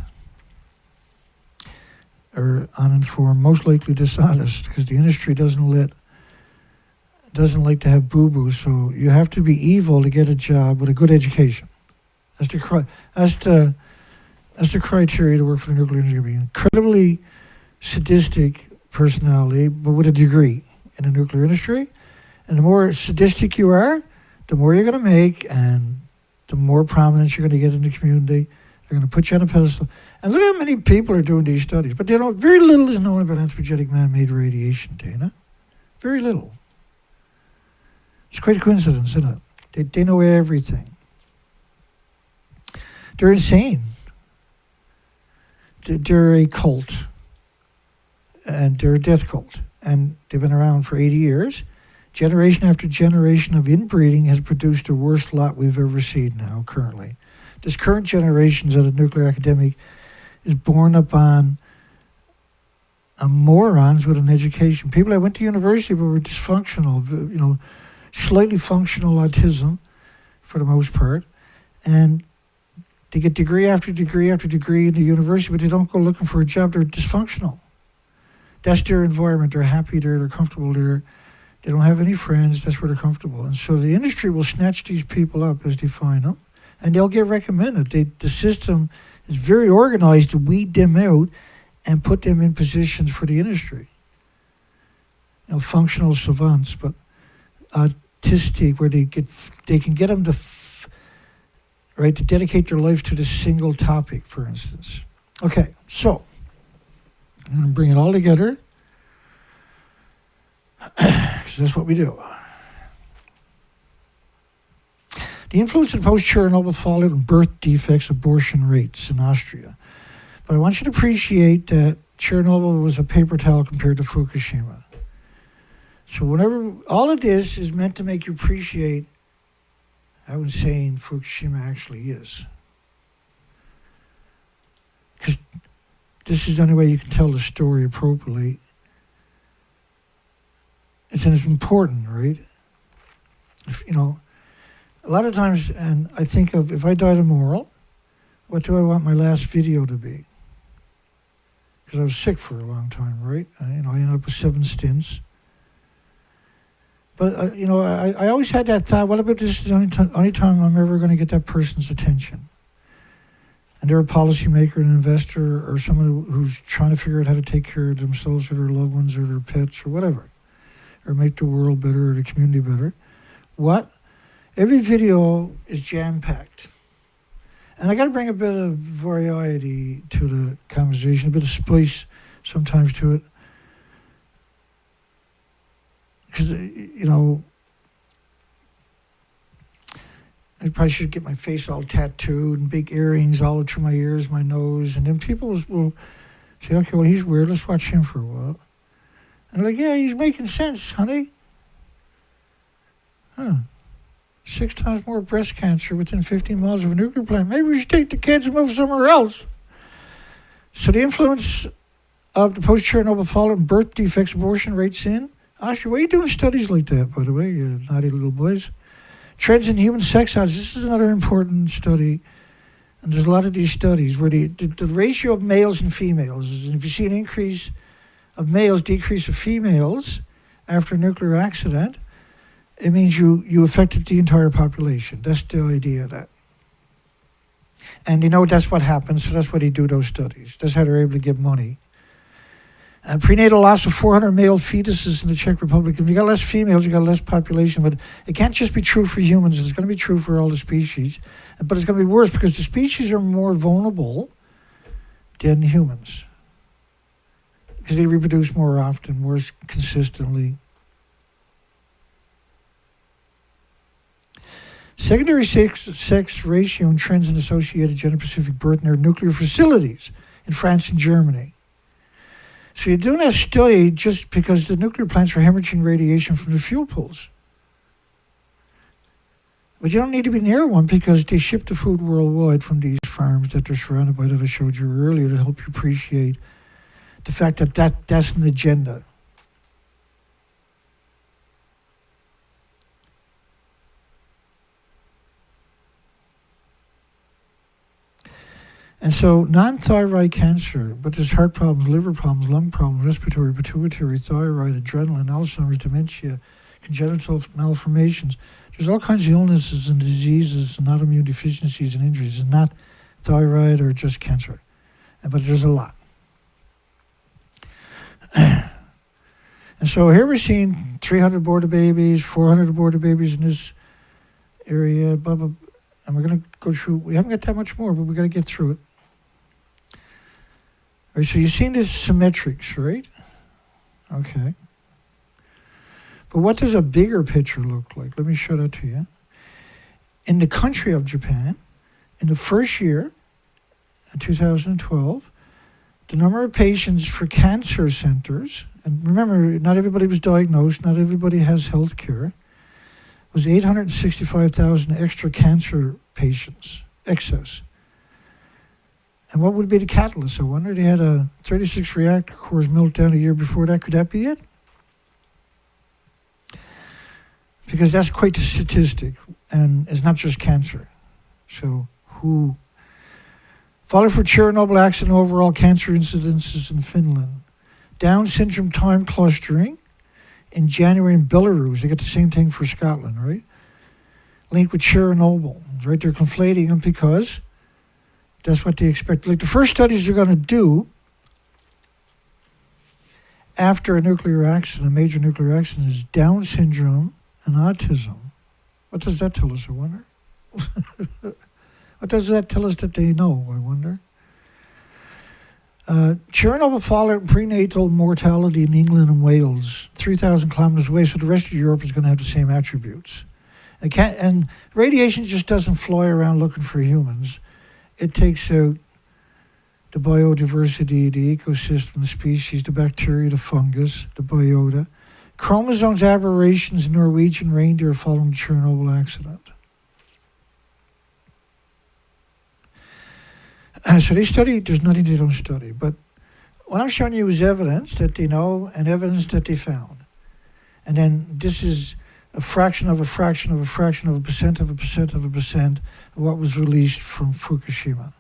Or uninformed, most likely dishonest, because the industry doesn't like to have boo-boos. So you have to be evil to get a job with a good education. That's the criteria to work for the nuclear industry. Be incredibly sadistic personality, but with a degree in the nuclear industry. And the more sadistic you are, the more you're going to make, and the more prominence you're going to get in the community. They're going to put you on a pedestal. And look how many people are doing these studies. But very little is known about anthropogenic man-made radiation, Dana. Very little. It's quite a coincidence, isn't it? They know everything. They're insane. They're a cult. And they're a death cult. And they've been around for 80 years. Generation after generation of inbreeding has produced the worst lot we've ever seen now, currently. This current generations of the nuclear academic is born upon morons with an education. People that went to university but were dysfunctional, slightly functional autism for the most part. And they get degree after degree after degree in the university, but they don't go looking for a job. They're dysfunctional. That's their environment. They're happy there. They're comfortable there. They don't have any friends. That's where they're comfortable. And so the industry will snatch these people up as they find them, and they'll get recommended. The system is very organized to weed them out and put them in positions for the industry. Functional savants, but autistic, where they can get them to dedicate their life to this single topic, for instance. Okay, so I'm going to bring it all together, because that's what we do. The influence of post-Chernobyl fallout and birth defects, abortion rates in Austria. But I want you to appreciate that Chernobyl was a paper towel compared to Fukushima. So all of this is meant to make you appreciate how insane Fukushima actually is. Because this is the only way you can tell the story appropriately. It's important, right? A lot of times, and I think of, if I died immoral, what do I want my last video to be? Because I was sick for a long time, right? I ended up with 7 stints. But, I always had that thought, what about this is the only time I'm ever going to get that person's attention? And they're a policymaker, an investor, or someone who's trying to figure out how to take care of themselves or their loved ones or their pets or whatever, or make the world better or the community better. What? Every video is jam-packed. And I got to bring a bit of variety to the conversation, a bit of spice sometimes to it. Because, I probably should get my face all tattooed and big earrings all through my ears, my nose. And then people will say, okay, well, he's weird. Let's watch him for a while. And I'm like, yeah, he's making sense, honey. 6 times more breast cancer within 15 miles of a nuclear plant. Maybe we should take the kids and move somewhere else. So the influence of the post-Chernobyl fallout and birth defects, abortion rates in. Ashley, why are you doing studies like that, by the way, you naughty little boys? Trends in human sex odds. This is another important study. And there's a lot of these studies where the ratio of males and females, and if you see an increase of males, decrease of females after a nuclear accident, it means you affected the entire population. That's the idea of that. And that's what happens, so that's why they do those studies. That's how they're able to get money. Prenatal loss of 400 male fetuses in the Czech Republic. If you got less females, you got less population. But it can't just be true for humans. It's going to be true for all the species. But it's going to be worse because the species are more vulnerable than humans. Because they reproduce more often, more consistently. Secondary sex ratio and trends in associated gender-specific birth near nuclear facilities in France and Germany. So you're doing that study just because the nuclear plants are hemorrhaging radiation from the fuel pools. But you don't need to be near one because they ship the food worldwide from these farms that they're surrounded by that I showed you earlier to help you appreciate the fact that that's an agenda. And so non-thyroid cancer, but there's heart problems, liver problems, lung problems, respiratory, pituitary, thyroid, adrenaline, Alzheimer's, dementia, congenital malformations. There's all kinds of illnesses and diseases and autoimmune deficiencies and injuries. It's not thyroid or just cancer, but there's a lot. And so here we're seeing 300 aborted babies, 400 aborted babies in this area, blah, blah, and we're going to go through. We haven't got that much more, but we've got to get through it. All right, so you've seen this symmetrics, right? Okay. But what does a bigger picture look like? Let me show that to you. In the country of Japan, in the first year, in 2012, the number of patients for cancer centers, and remember, not everybody was diagnosed, not everybody has health care, was 865,000 extra cancer patients, excess. And what would be the catalyst? I wonder. They had a 36 reactor cores meltdown a year before that. Could that be it? Because that's quite the statistic, and it's not just cancer. So who? Following for Chernobyl accident, overall cancer incidences in Finland. Down syndrome time clustering in January in Belarus. They got the same thing for Scotland, right? Linked with Chernobyl, right? They're conflating them because that's what they expect. Like the first studies they're going to do after a nuclear accident, a major nuclear accident, is Down syndrome and autism. What does that tell us, I wonder? What does that tell us that they know, I wonder? Chernobyl fallout and prenatal mortality in England and Wales, 3,000 kilometers away, so the rest of Europe is going to have the same attributes. And radiation just doesn't fly around looking for humans. It takes out the biodiversity, the ecosystem, the species, the bacteria, the fungus, the biota. Chromosomes aberrations in Norwegian reindeer following the Chernobyl accident. So they study, there's nothing they don't study. But what I'm showing you is evidence that they know and evidence that they found. And then this is a fraction of a fraction of a fraction of a percent of a percent of a percent of what was released from Fukushima.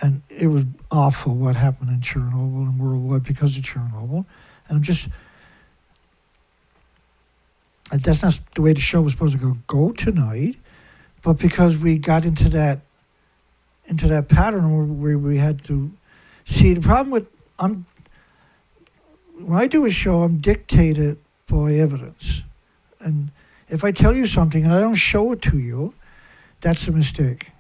And it was awful what happened in Chernobyl and worldwide because of Chernobyl. And that's not the way the show was supposed to go tonight, but because we got into that pattern where we had to see the problem with when I do a show, I'm dictated by evidence. And if I tell you something and I don't show it to you, that's a mistake.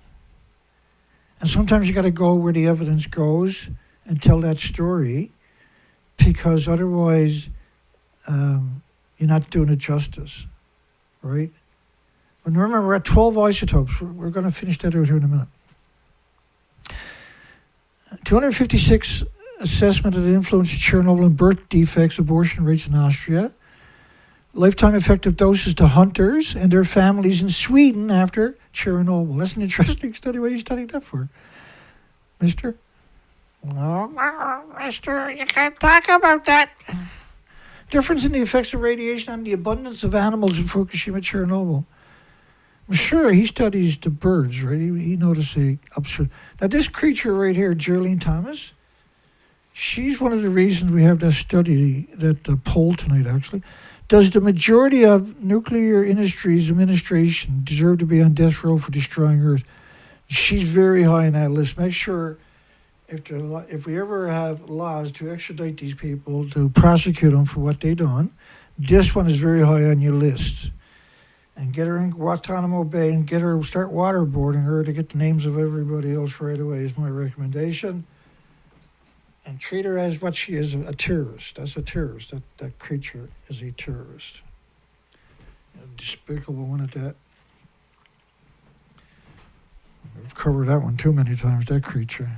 And sometimes you got to go where the evidence goes and tell that story, because otherwise you're not doing it justice, right? But remember, we're at 12 isotopes. We're going to finish that out here in a minute. 256 assessment of the influence of Chernobyl and birth defects, abortion rates in Austria. Lifetime effective doses to hunters and their families in Sweden after Chernobyl. That's an interesting study. What are you studying that for, mister? No, mister, you can't talk about that. Difference in the effects of radiation on the abundance of animals in Fukushima, Chernobyl. I'm sure he studies the birds, right? He noticed the absurd. Now, this creature right here, Geraldine Thomas, she's one of the reasons we have that study, that poll tonight, actually. Does the majority of nuclear industries administration deserve to be on death row for destroying Earth? She's very high on that list. Make sure if we ever have laws to extradite these people, to prosecute them for what they done, this one is very high on your list. And get her in Guantanamo Bay and start waterboarding her to get the names of everybody else right away is my recommendation. And treat her as what she is, a terrorist. That's a terrorist. That creature is a terrorist. A despicable one at that. We've covered that one too many times, that creature.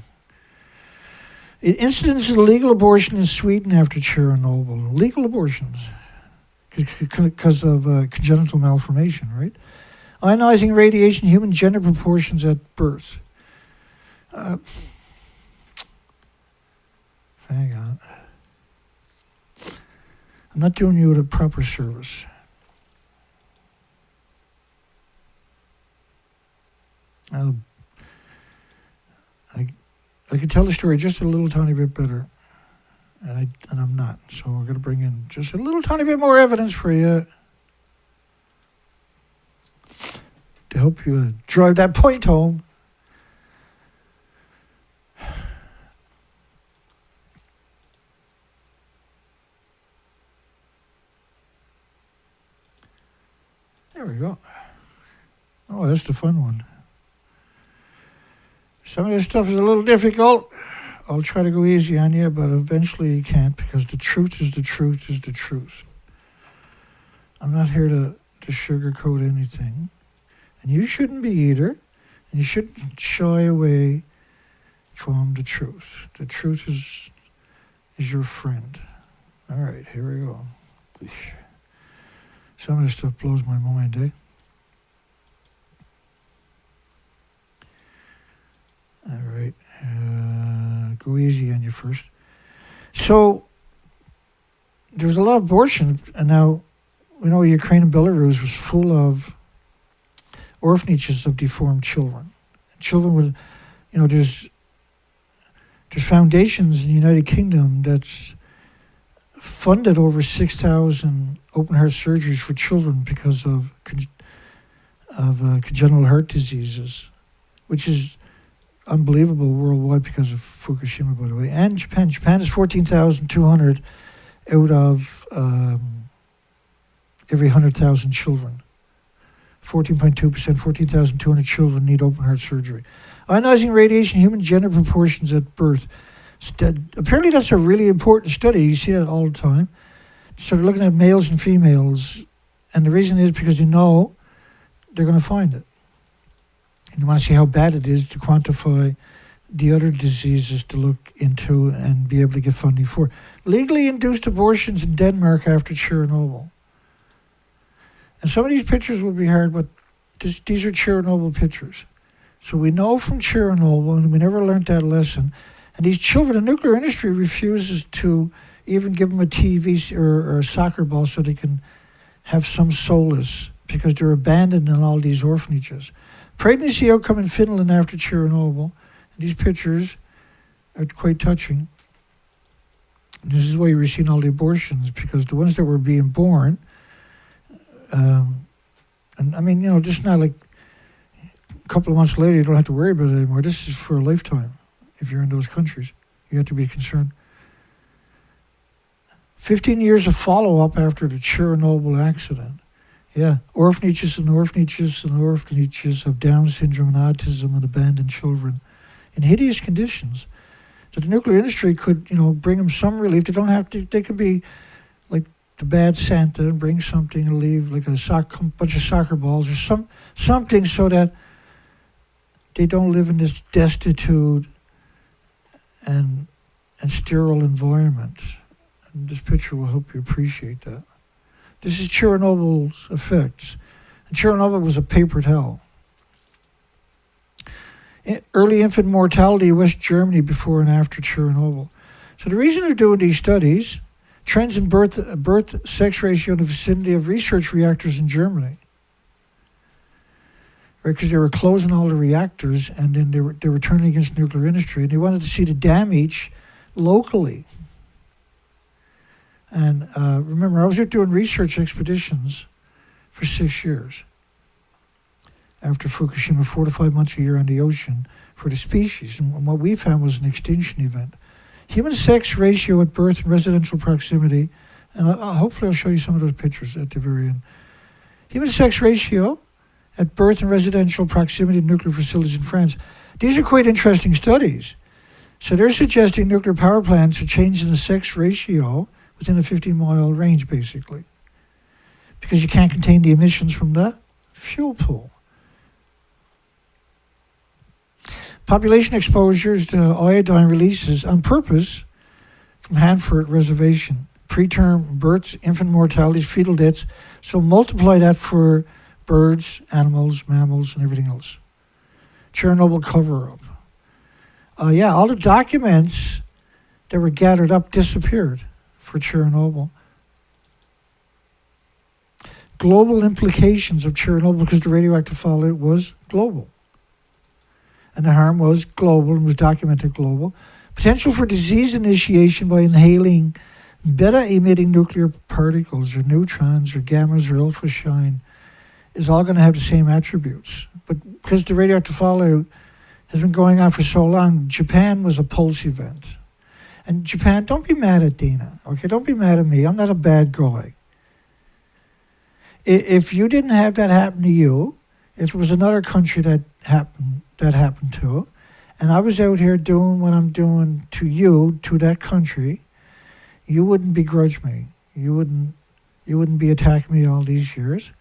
Incidents of illegal abortion in Sweden after Chernobyl. Illegal abortions. Because of congenital malformation, right? Ionizing radiation, human gender proportions at birth. Hang on. I'm not doing you a proper service. I could tell the story just a little tiny bit better, and I'm not. So we're going to bring in just a little tiny bit more evidence for you to help you drive that point home. There we go. Oh, that's the fun one. Some of this stuff is a little difficult. I'll try to go easy on you, but eventually you can't, because the truth is the truth is the truth. I'm not here to sugarcoat anything. And you shouldn't be either. And you shouldn't shy away from the truth. The truth is your friend. All right, here we go. Some of this stuff blows my mind, eh? All right. Go easy on you first. So, there's a lot of abortion, and now we know Ukraine and Belarus was full of orphanages of deformed children. Children with, there's foundations in the United Kingdom that's funded over 6,000 open-heart surgeries for children because of congenital heart diseases, which is unbelievable worldwide because of Fukushima, by the way. And Japan. Japan is 14,200 out of every 100,000 children. 14.2%, 14,200 children need open-heart surgery. Ionizing radiation, human gender proportions at birth. Apparently that's a really important study. You see that all the time. So they're looking at males and females, and the reason is because they're going to find it. And you want to see how bad it is to quantify the other diseases to look into and be able to get funding for. Legally induced abortions in Denmark after Chernobyl. And some of these pictures will be hard, but these are Chernobyl pictures. So we know from Chernobyl, and we never learned that lesson. And these children, the nuclear industry refuses to even give them a TV or a soccer ball so they can have some solace, because they're abandoned in all these orphanages. Pregnancy outcome in Finland after Chernobyl. These pictures are quite touching. This is why you were seeing all the abortions, because the ones that were being born, and I mean, just not like a couple of months later, you don't have to worry about it anymore. This is for a lifetime. If you're in those countries, you have to be concerned. 15 years of follow-up after the Chernobyl accident. Yeah, orphanages and orphanages and orphanages of Down syndrome and autism and abandoned children in hideous conditions. That the nuclear industry could, bring them some relief. They don't have to. They can be like the bad Santa and bring something and leave like a bunch of soccer balls or something so that they don't live in this destitute and sterile environment. And this picture will help you appreciate that. This is Chernobyl's effects. And Chernobyl was a paper towel. Early infant mortality in West Germany before and after Chernobyl. So the reason they're doing these studies, trends in birth-sex ratio in the vicinity of research reactors in Germany. Right, because they were closing all the reactors and then they were turning against the nuclear industry and they wanted to see the damage locally. And remember, I was out doing research expeditions for 6 years. After Fukushima, 4 to 5 months a year on the ocean for the species. And what we found was an extinction event. Human sex ratio at birth and residential proximity, and hopefully I'll show you some of those pictures at the very end. Human sex ratio at birth and residential proximity to nuclear facilities in France. These are quite interesting studies. So they're suggesting nuclear power plants are changing the sex ratio within a 15-mile range, basically. Because you can't contain the emissions from the fuel pool. Population exposures to iodine releases on purpose from Hanford Reservation. Preterm births, infant mortalities, fetal deaths. So multiply that for birds, animals, mammals, and everything else. Chernobyl cover-up. All the documents that were gathered up disappeared for Chernobyl. Global implications of Chernobyl because the radioactive fallout was global. And the harm was global and was documented global. Potential for disease initiation by inhaling beta-emitting nuclear particles or neutrons or gammas or alpha shine is all going to have the same attributes. But because the radioactive fallout has been going on for so long, Japan was a pulse event. And Japan, don't be mad at Dina, okay? Don't be mad at me. I'm not a bad guy. If you didn't have that happen to you, if it was another country that happened to, and I was out here doing what I'm doing to you, to that country, you wouldn't begrudge me. You wouldn't be attacking me all these years.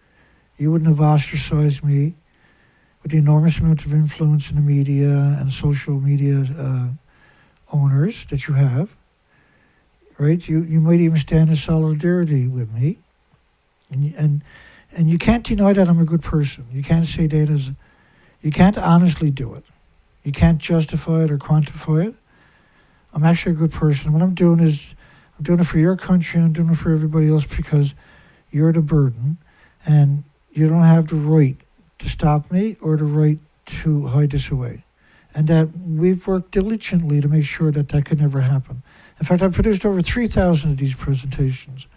You wouldn't have ostracized me with the enormous amount of influence in the media and social media owners that you have, right? You might even stand in solidarity with me, and you can't deny that I'm a good person. You can't say that you can't honestly do it. You can't justify it or quantify it. I'm actually a good person. What I'm doing is I'm doing it for your country and I'm doing it for everybody else because you're the burden, and you don't have the right to stop me or the right to hide this away. And that we've worked diligently to make sure that that could never happen. In fact, I've produced over 3,000 of these presentations.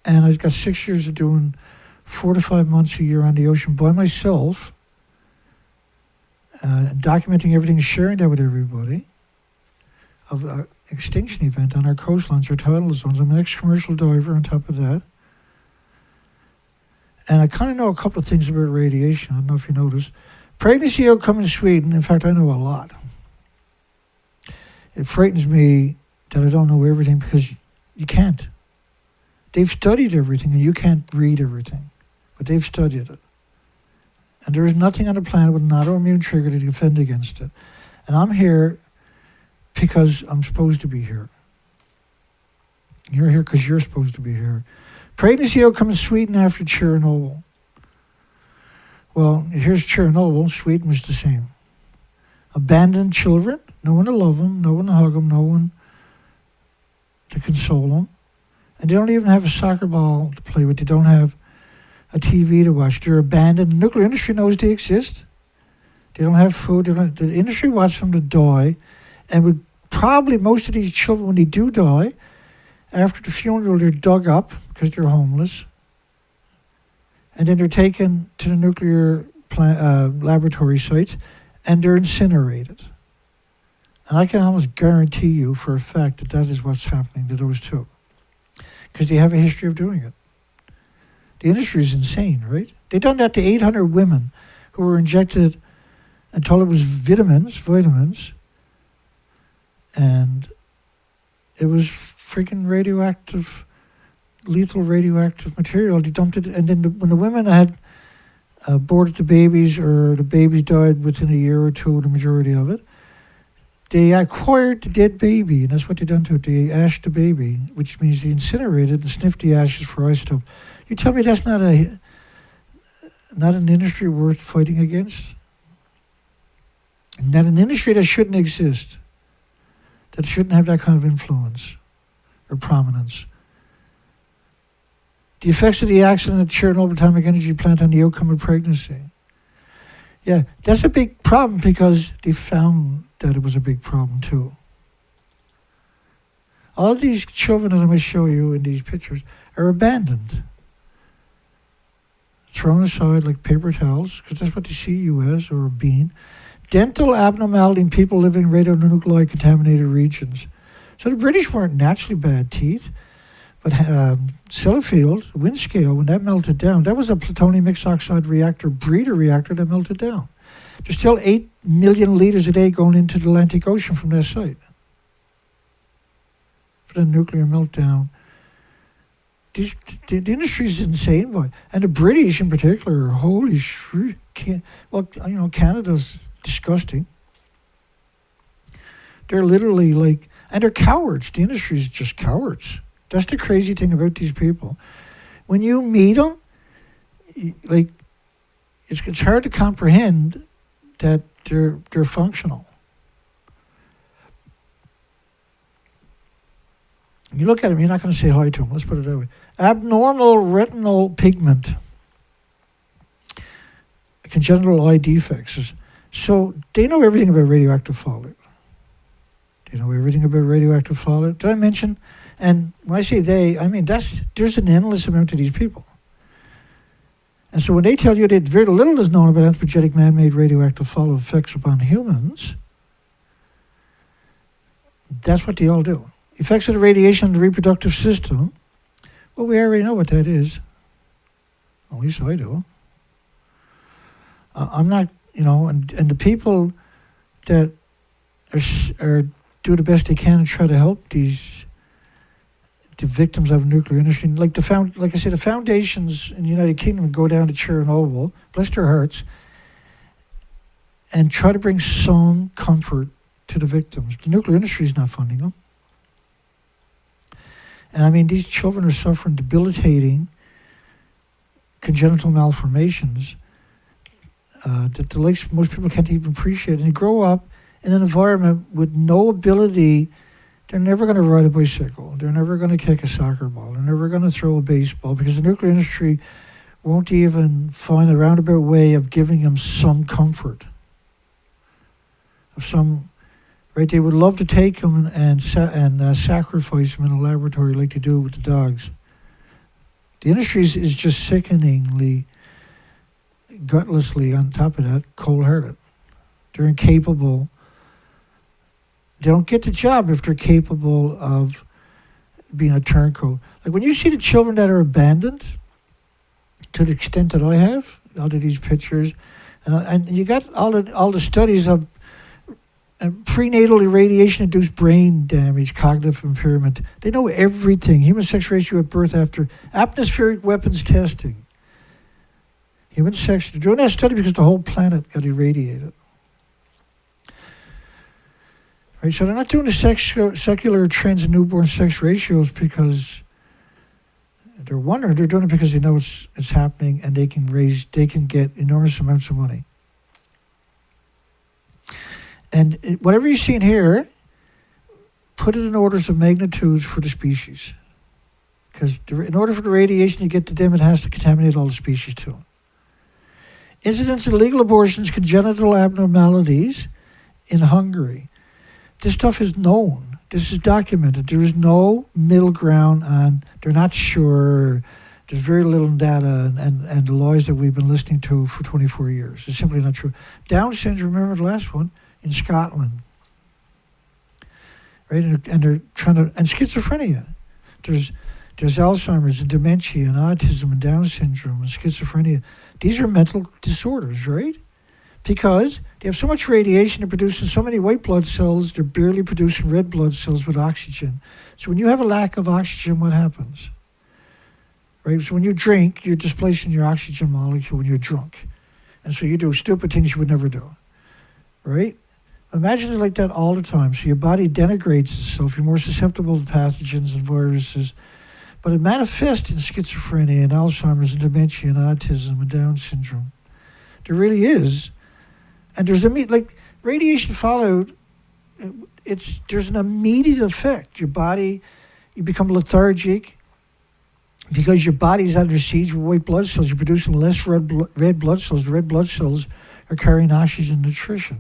And I've got 6 years of doing 4 to 5 months a year on the ocean by myself, documenting everything, sharing that with everybody, of an extinction event on our coastlines or tidal zones. I'm an ex-commercial diver on top of that. And I kind of know a couple of things about radiation. I don't know if you noticed. Pregnancy outcome in Sweden, in fact, I know a lot. It frightens me that I don't know everything because you can't. They've studied everything and you can't read everything, but they've studied it. And there is nothing on the planet with an autoimmune trigger to defend against it. And I'm here because I'm supposed to be here. You're here because you're supposed to be here. Pregnancy outcome in Sweden after Chernobyl. Well, here's Chernobyl. Sweden was the same. Abandoned children, no one to love them, no one to hug them, no one to console them. And they don't even have a soccer ball to play with. They don't have a TV to watch. They're abandoned. The nuclear industry knows they exist. They don't have food. The industry wants them to die, and would probably most of these children, when they do die, after the funeral, they're dug up because they're homeless, and then they're taken to the nuclear laboratory sites, and they're incinerated. And I can almost guarantee you for a fact that that is what's happening to those two, because they have a history of doing it. The industry is insane, right? They've done that to 800 women who were injected and told it was vitamins, and it was freaking radioactive, lethal radioactive material. They dumped it, and then when the women had aborted the babies, or the babies died within a year or two, the majority of it, they acquired the dead baby, and that's what they done to it. They ashed the baby, which means they incinerated and sniffed the ashes for isotope. You tell me that's not an industry worth fighting against? Not an industry that shouldn't exist, that shouldn't have that kind of influence or prominence. The effects of the accident at Chernobyl Atomic Energy Plant on the outcome of pregnancy. Yeah, that's a big problem because they found that it was a big problem too. All of these children that I'm going to show you in these pictures are abandoned, thrown aside like paper towels, because that's what they see you as, or a bean. Dental abnormality in people living in radionuclide contaminated regions. So the British weren't naturally bad teeth, but Sellafield, wind scale, when that melted down, that was a plutonium mixed oxide reactor, breeder reactor that melted down. There's still 8 million liters a day going into the Atlantic Ocean from that site for the nuclear meltdown. The industry is insane, boy. And the British in particular, holy shit. Canada's disgusting. They're literally like, and they're cowards. The industry is just cowards. That's the crazy thing about these people. When you meet them, it's hard to comprehend that they're functional. You look at them, you're not going to say hi to them. Let's put it that way. Abnormal retinal pigment, congenital eye defects. So they know everything about radioactive fallout. They know everything about radioactive fallout. Did I mention? And when I say they, I mean there's an endless amount of these people. And so when they tell you that very little is known about anthropogenic man-made radioactive fallout effects upon humans, that's what they all do. Effects of the radiation on the reproductive system, well, we already know what that is. At least I do. I'm not, and the people that are do the best they can and try to help the victims of nuclear industry. Like I said, the foundations in the United Kingdom go down to Chernobyl, bless their hearts, and try to bring some comfort to the victims. The nuclear industry is not funding them. And I mean, these children are suffering debilitating congenital malformations that most people can't even appreciate. And they grow up in an environment with no ability. They're never going to ride a bicycle. They're never going to kick a soccer ball. They're never going to throw a baseball, because the nuclear industry won't even find a roundabout way of giving them some comfort. Right? They would love to take them and sacrifice them in a laboratory like they do with the dogs. The industry is just sickeningly, gutlessly, on top of that, cold-hearted. They're incapable. They don't get the job if they're capable of being a turncoat. Like when you see the children that are abandoned, to the extent that I have, out of these pictures, and you got all the studies of prenatal radiation-induced brain damage, cognitive impairment. They know everything. Human sex ratio at birth after atmospheric weapons testing. Human sex, they're doing that study because the whole planet got irradiated. Right, so they're not doing the secular trends in newborn sex ratios because they're wondering. They're doing it because they know it's happening, and they can get enormous amounts of money. And whatever you see in here, put it in orders of magnitudes for the species. Because in order for the radiation to get to them, it has to contaminate all the species too. Incidents of illegal abortions, congenital abnormalities in Hungary. This stuff is known. This is documented. There is no middle ground on, they're not sure. There's very little data and the lies that we've been listening to for 24 years. It's simply not true. Down syndrome, remember the last one, in Scotland. Right? And they're trying to, and schizophrenia. There's Alzheimer's and dementia and autism and Down syndrome and schizophrenia. These are mental disorders, right? Because they have so much radiation, they're producing so many white blood cells, they're barely producing red blood cells with oxygen. So when you have a lack of oxygen, what happens? Right? So when you drink, you're displacing your oxygen molecule when you're drunk. And so you do stupid things you would never do. Right? Imagine it like that all the time. So your body denigrates itself. You're more susceptible to pathogens and viruses. But it manifests in schizophrenia and Alzheimer's and dementia and autism and Down syndrome. There really is. And there's like radiation fallout, there's an immediate effect. Your body, you become lethargic because your body's under siege with white blood cells. You're producing less red blood cells. The red blood cells are carrying oxygen nutrition.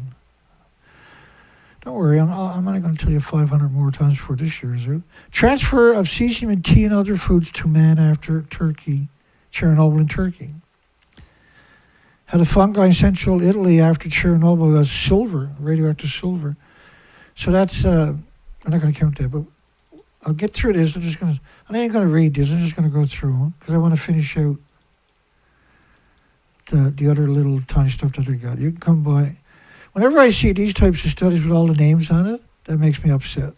Don't worry, I'm only going to tell you 500 more times before this year is out. Transfer of cesium and tea and other foods to man after Chernobyl in Turkey. How the fungi in central Italy after Chernobyl has silver, radioactive silver. So that's, I'm not going to count that, but I'll get through this. I ain't going to read this. I'm just going to go through them because I want to finish out the other little tiny stuff that I got. You can come by. Whenever I see these types of studies with all the names on it, that makes me upset.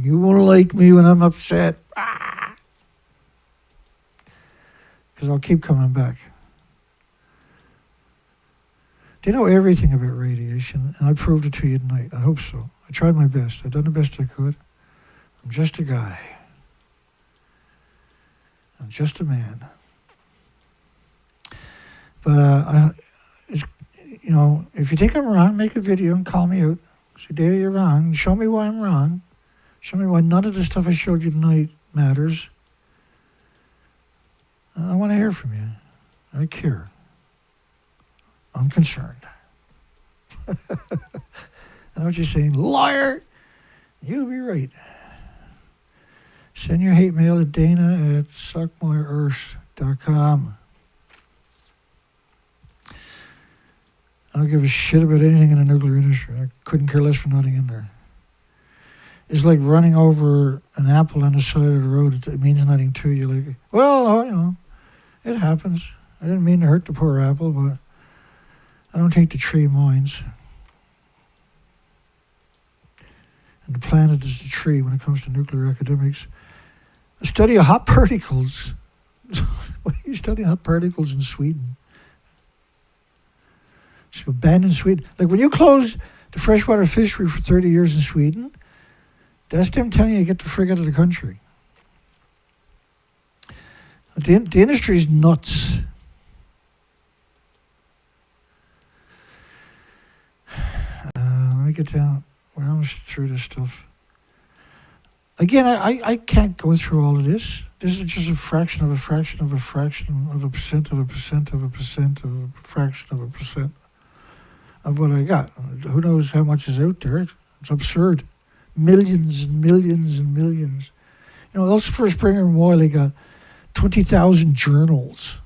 You won't like me when I'm upset. Because I'll keep coming back. They know everything about radiation, and I proved it to you tonight. I hope so. I tried my best. I've done the best I could. I'm just a guy. I'm just a man. But if you think I'm wrong, make a video and call me out. Say, Data, you're wrong. Show me why I'm wrong. Show me why none of the stuff I showed you tonight matters. I want to hear from you. I care. I'm concerned. I know what you're saying. Liar! You'll be right. Send your hate mail to dana@suckmyearth.com. I don't give a shit about anything in the nuclear industry. I couldn't care less for nothing in there. It's like running over an apple on the side of the road. It means nothing to you. Like, well, it happens. I didn't mean to hurt the poor apple, but I don't think the tree minds. And the planet is the tree when it comes to nuclear academics. A study of hot particles. Why are you studying hot particles in Sweden? So abandoned Sweden. Like when you close the freshwater fishery for 30 years in Sweden, that's them telling you to get the frig out of the country. The industry is nuts. Let me get down. We're almost through this stuff. Again, I can't go through all of this. This is just a fraction of a fraction of a fraction of a percent of a percent of a percent of a fraction of a percent of what I got. Who knows how much is out there? It's absurd. Millions and millions and millions. Elsevier, Springer and Wiley got 20,000 journals.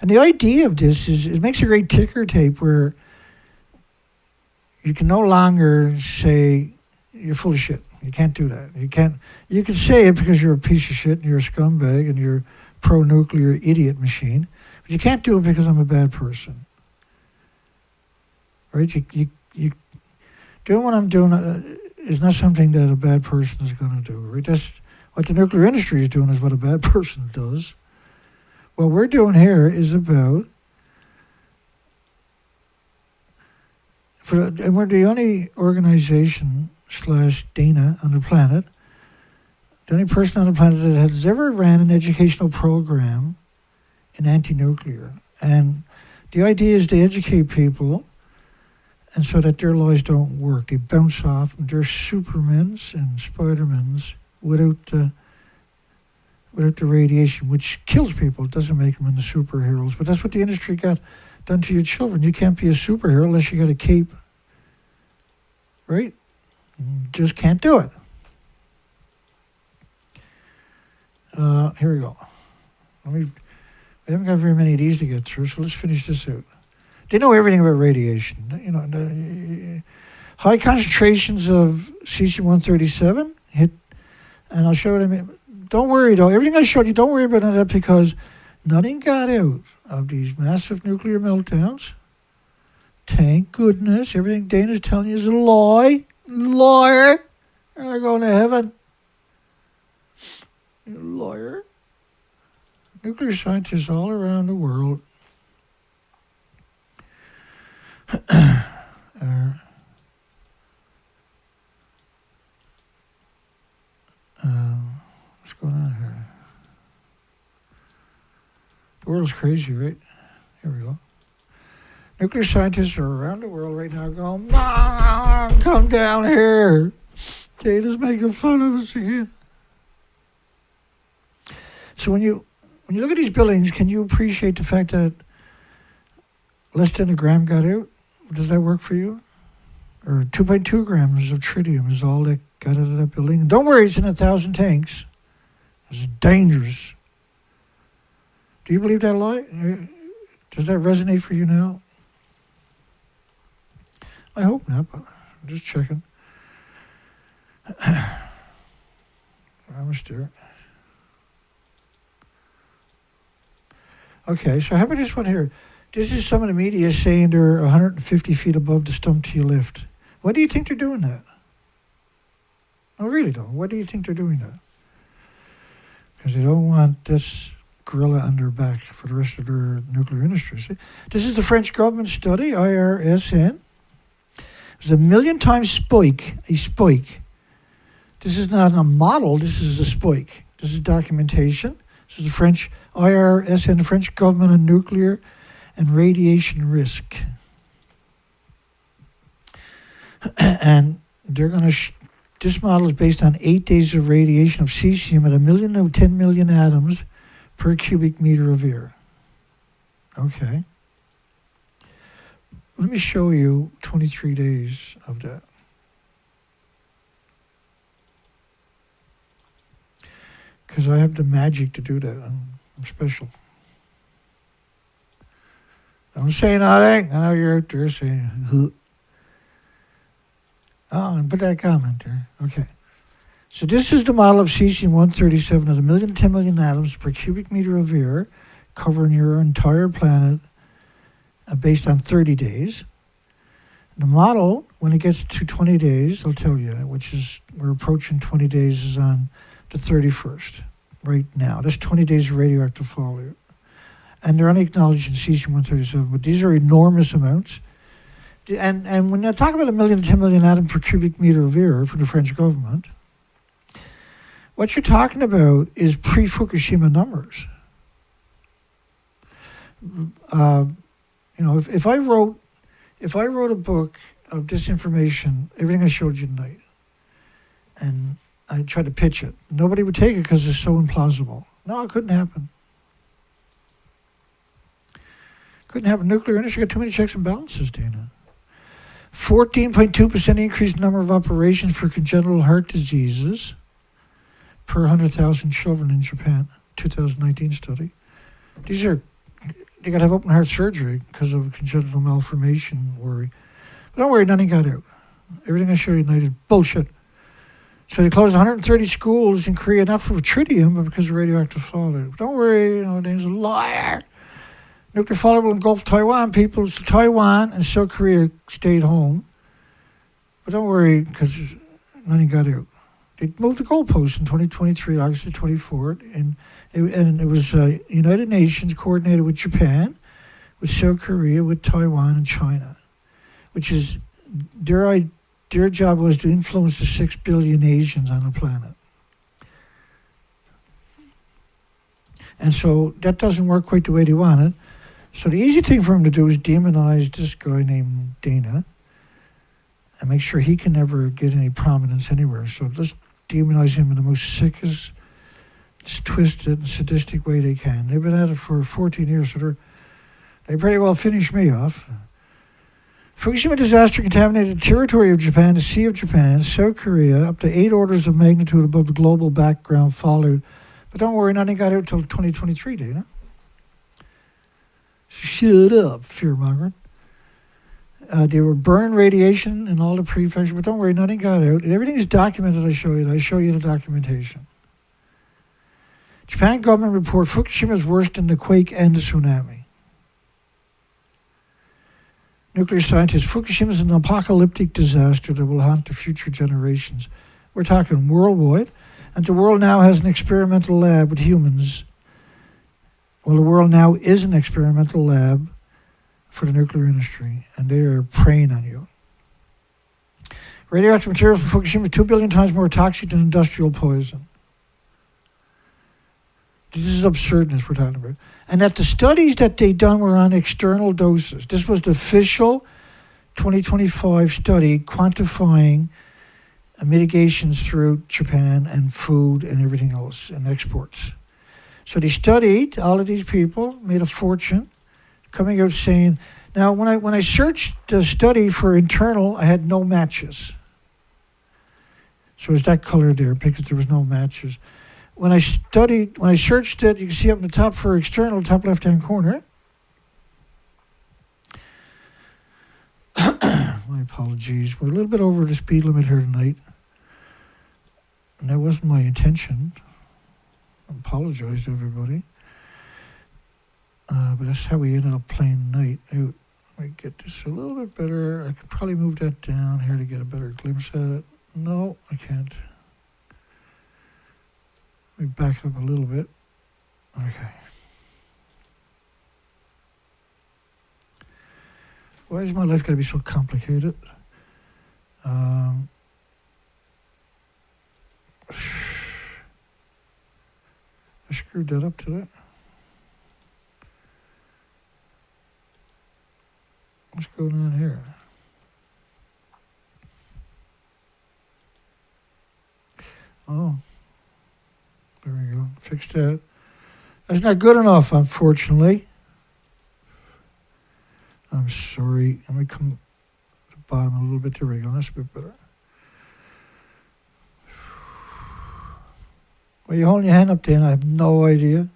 And the idea of this is it makes a great ticker tape where you can no longer say you're full of shit. You can't do that. You can say it because you're a piece of shit and you're a scumbag and you're a pro-nuclear idiot machine. But you can't do it because I'm a bad person. Right? You doing what I'm doing is not something that a bad person is going to do. Right? That's what the nuclear industry is doing is what a bad person does. What we're doing here is about, and we're the only organization / Dana on the planet, the only person on the planet that has ever ran an educational program in anti-nuclear. And the idea is to educate people and so that their lies don't work. They bounce off and they're Supermans and Spidermans without without the radiation, which kills people. It doesn't make them into superheroes. But that's what the industry got done to your children. You can't be a superhero unless you got a cape. Right? You just can't do it. Here we go. We haven't got very many of these to get through, so let's finish this out. They know everything about radiation. You know, high concentrations of cesium-137 hit, and I'll show you what I mean. Don't worry, though. Everything I showed you, don't worry about that because nothing got out of these massive nuclear meltdowns. Thank goodness. Everything Dana's telling you is a lie. Liar. You're not going to heaven. You liar. Nuclear scientists all around the world are what's going on here? The world's crazy, right? Here we go. Nuclear scientists are around the world right now going, Mom, come down here. Data's making fun of us again. So when you look at these buildings, can you appreciate the fact that less than a gram got out? Does that work for you? Or 2.2 grams of tritium is all that got out of that building. Don't worry, it's in 1,000 tanks. It's dangerous. Do you believe that lie? Does that resonate for you now? I hope not, but I'm just checking. I must do it. Okay, so how about this one here? This is some of the media saying they're 150 feet above the stump till you lift. Why do you think they're doing that? Oh, really though? Why do you think they're doing that? Because they don't want this gorilla on their back for the rest of their nuclear industry. See? This is the French government study, IRSN. It's 1 million times a spike. This is not a model, this is a spike. This is documentation. This is the French IRSN, the French government on nuclear and radiation risk. And they're going to, this model is based on 8 days of radiation of cesium at 1 million to 10 million atoms per cubic meter of air. Okay. Let me show you 23 days of that. Because I have the magic to do that. I'm special. Don't say nothing. I know you're out there saying, huh. Oh, and put that comment there. Okay. So this is the model of cesium-137 at 1 million to 10 million atoms per cubic meter of air, covering your entire planet based on 30 days. The model, when it gets to 20 days, I'll tell you, which is, we're approaching 20 days, is on the 31st, right now. That's 20 days of radioactive fallout. And they're only acknowledging cesium-137, but these are enormous amounts. And when I talk about 1 million to 10 million atoms per cubic meter of air from the French government, what you're talking about is pre-Fukushima numbers. You know, if I wrote a book of this information, everything I showed you tonight, and I tried to pitch it, nobody would take it because it's so implausible. No, it couldn't happen. Couldn't happen. Nuclear industry got too many checks and balances, Dana. 14.2% increased number of operations for congenital heart diseases per 100,000 children in Japan, 2019 study. These are, they got to have open heart surgery because of congenital malformation worry. But don't worry, nothing got out. Everything I show you tonight is bullshit. So they closed 130 schools in Korea, not for tritium, but because of radioactive fallout. Don't worry, you know, there's a liar. Nuclear fallout will engulf Taiwan. People, so Taiwan and South Korea stayed home. But don't worry, because nothing got out. They moved the goalposts in 2023, August the 24th, and it was United Nations coordinated with Japan, with South Korea, with Taiwan and China, which is their job was to influence the 6 billion Asians on the planet. And so that doesn't work quite the way they want it. So the easy thing for him to do is demonize this guy named Dana and make sure he can never get any prominence anywhere. So let's demonize him in the most sickest, twisted and sadistic way they can. They've been at it for 14 years, so they pretty well finished me off. Fukushima disaster contaminated the territory of Japan, the Sea of Japan, South Korea, up to 8 orders of magnitude above the global background fallout. But don't worry, nothing got out until 2023, Dana. Shut up, fear-mongering. They were burning radiation in all the prefectures, but don't worry, nothing got out. Everything is documented, I show you the documentation. Japan government report Fukushima is worse than the quake and the tsunami. Nuclear scientists, Fukushima is an apocalyptic disaster that will haunt the future generations. We're talking worldwide, and the world now has an experimental lab with humans. Well, the world now is an experimental lab for the nuclear industry, and they are preying on you. Radioactive material from Fukushima is 2 billion times more toxic than industrial poison. This is absurdness we're talking about. And that the studies that they done were on external doses. This was the official 2025 study quantifying mitigations through Japan and food and everything else and exports. So they studied all of these people, made a fortune, coming out saying, now when I searched the study for internal, I had no matches. So it's that color there because there was no matches. When I searched it, you can see up in the top for external, top left-hand corner. My apologies. We're a little bit over the speed limit here tonight. And that wasn't my intention. I apologize to everybody. But that's how we ended up playing tonight. Let me get this a little bit better. I could probably move that down here to get a better glimpse at it. No, I can't. Let me back up a little bit. Okay. Why is my life got to be so complicated? I screwed that up to that. What's going on here? Oh. There we go. Fix that. That's not good enough, unfortunately. I'm sorry. Let me come to the bottom a little bit. There we go. That's a bit better. Well, you're holding your hand up there, and I have no idea.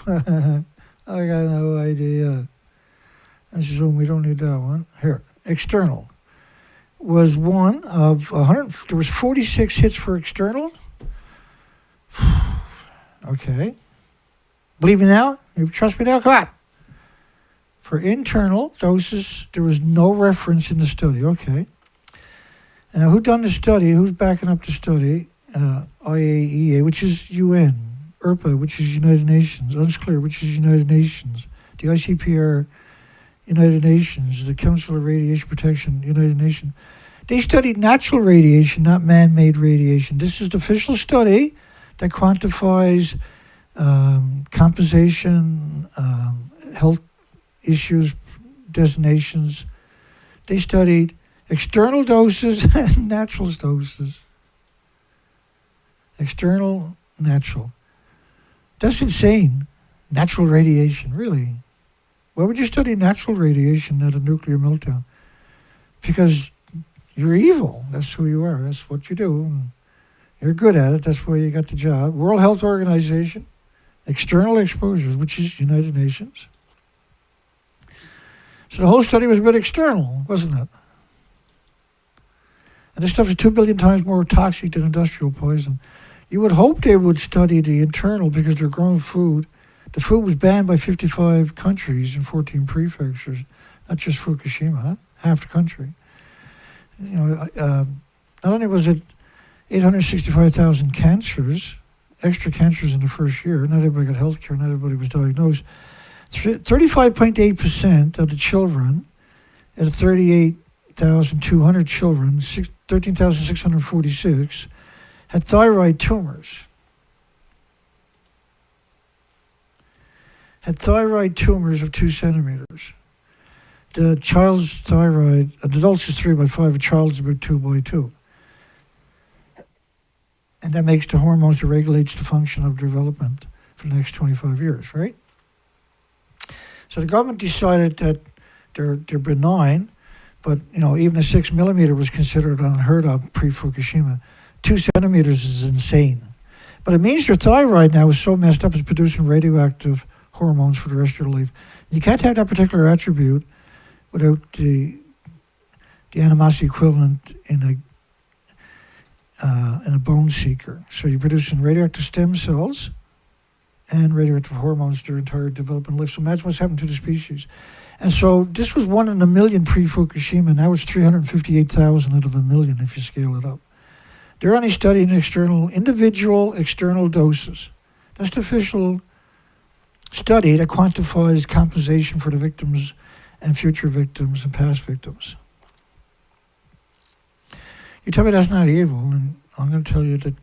I got no idea. Let's assume we don't need that one. Here, external was one of 100. There was 46 hits for external. Okay. Believe me now? You trust me now? Come on. For internal doses, there was no reference in the study. Okay. Now, who done the study? Who's backing up the study? IAEA, which is UN. ERPA, which is United Nations. UNSCLEAR, which is United Nations. The ICPR, United Nations. The Council of Radiation Protection, United Nations. They studied natural radiation, not man-made radiation. This is the official study that quantifies compensation, health issues, designations. They studied external doses and natural doses. External, natural. That's insane. Natural radiation, really. Why would you study natural radiation at a nuclear meltdown? Because you're evil. That's who you are. That's what you do. You're good at it. That's why you got the job. World Health Organization, external exposures, which is United Nations. So the whole study was a bit external, wasn't it? And this stuff is 2 billion times more toxic than industrial poison. You would hope they would study the internal because they're growing food. The food was banned by 55 countries in 14 prefectures, not just Fukushima, huh? Half the country. You know, not only was it 865,000 cancers, extra cancers in the first year. Not everybody got health care, not everybody was diagnosed. 35.8% of the children, out of 38,200 children, 13,646, had thyroid tumors. Had thyroid tumors of 2 centimeters. The child's thyroid, an adult's is 3 by 5, a child's about 2 by 2. And that makes the hormones that regulates the function of development for the next 25 years, right? So the government decided that they're benign, but even a 6 millimeter was considered unheard of pre-Fukushima. 2 centimeters is insane. But it means your thyroid now is so messed up it's producing radioactive hormones for the rest of your life. You can't have that particular attribute without the animosity equivalent in a bone seeker. So you're producing radioactive stem cells and radioactive hormones their entire development life. So imagine what's happened to the species. And so this was 1 in a million pre-Fukushima. Now it's 358,000 out of a million if you scale it up. They're only studying individual external doses. That's the official study that quantifies compensation for the victims and future victims and past victims. You tell me that's not evil, and I'm going to tell you that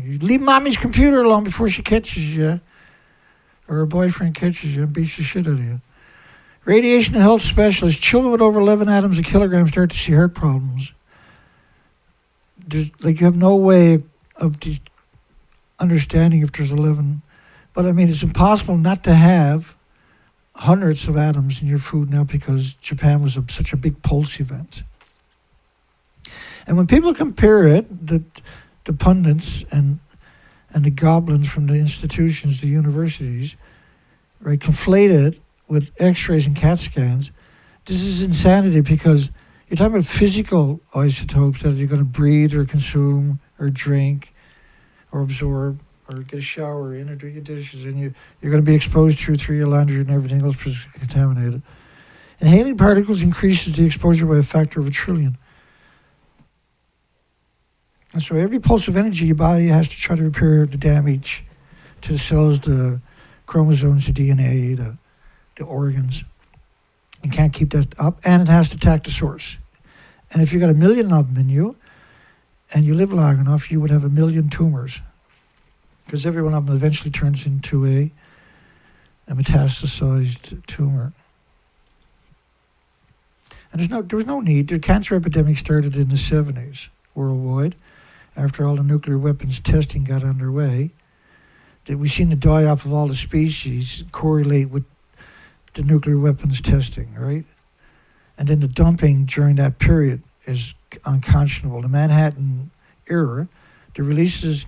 you leave mommy's computer alone before she catches you, or her boyfriend catches you and beats the shit out of you. Radiation health specialists, children with over 11 atoms a kilogram start to see heart problems. You have no way of understanding if there's 11. But it's impossible not to have hundreds of atoms in your food now because Japan was such a big pulse event. And when people compare it, the pundits and the goblins from the institutions, the universities, right, conflate it with X-rays and CAT scans, this is insanity because you're talking about physical isotopes that you're going to breathe or consume or drink or absorb or get a shower in or do your dishes, and you're going to be exposed to through your laundry and everything else because it's contaminated. Inhaling particles increases the exposure by a factor of 1 trillion. And so every pulse of energy your body has to try to repair the damage to the cells, the chromosomes, the DNA, the organs. You can't keep that up, and it has to attack the source. And if you got 1 million of them in you, and you live long enough, you would have 1 million tumors, because every one of them eventually turns into a metastasized tumor. And there was no need. The cancer epidemic started in the 70s worldwide, after all the nuclear weapons testing got underway. That we've seen the die-off of all the species correlate with the nuclear weapons testing, right? And then the dumping during that period is unconscionable. The Manhattan era, the releases,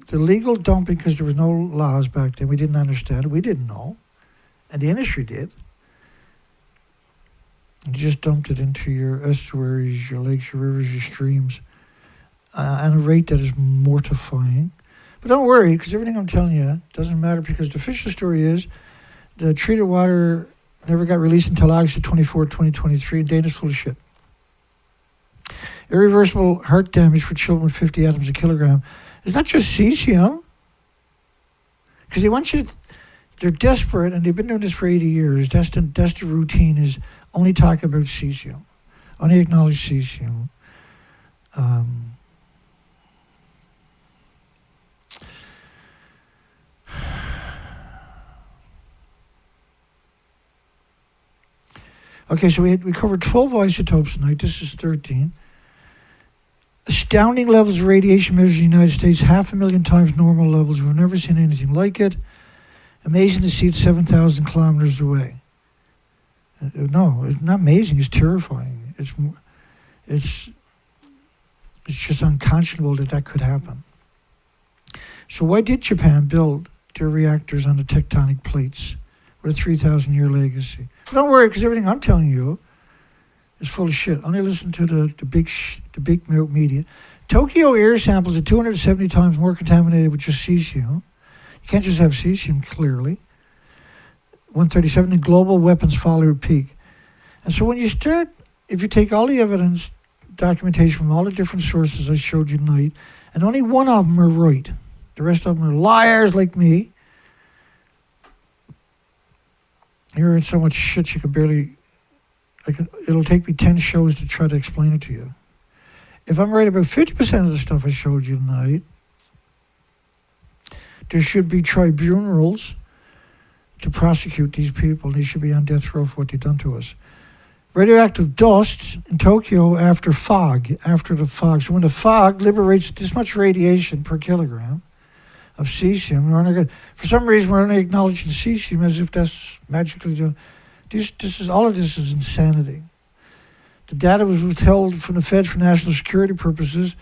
the legal dumping, because there was no laws back then, we didn't understand it, we didn't know, and the industry did. You just dumped it into your estuaries, your lakes, your rivers, your streams, at a rate that is mortifying. But don't worry, because everything I'm telling you doesn't matter, because the official story is the treated water never got released until August 24, 2023, and Dana's full of shit. Irreversible heart damage for children with 50 atoms a kilogram. It's not just cesium, because they want you, they're desperate, and they've been doing this for 80 years. That's the routine, is only talk about cesium, only acknowledge cesium. Okay, so we covered 12 isotopes tonight. This is 13. Astounding levels of radiation measured in the United States, 500,000 times normal levels. We've never seen anything like it. Amazing to see it 7,000 kilometers away. No, it's not amazing. It's terrifying. It's just unconscionable that could happen. So why did Japan build their reactors on the tectonic plates with a 3,000-year legacy? But don't worry, because everything I'm telling you is full of shit. Only listen to the big media. Tokyo air samples are 270 times more contaminated with just cesium. You can't just have cesium, clearly. 137, and global weapons follow a peak. And so when you start, if you take all the evidence, documentation from all the different sources I showed you tonight, and only one of them are right, the rest of them are liars like me, you're in so much shit you can barely, it'll take me 10 shows to try to explain it to you. If I'm right about 50% of the stuff I showed you tonight, there should be tribunals to prosecute these people. They should be on death row for what they've done to us. radioactive dust in Tokyo after the fog. So when the fog liberates this much radiation per kilogram of cesium, for some reason we're only acknowledging cesium as if that's magically done. All of this is insanity. The data was withheld from the feds for national security purposes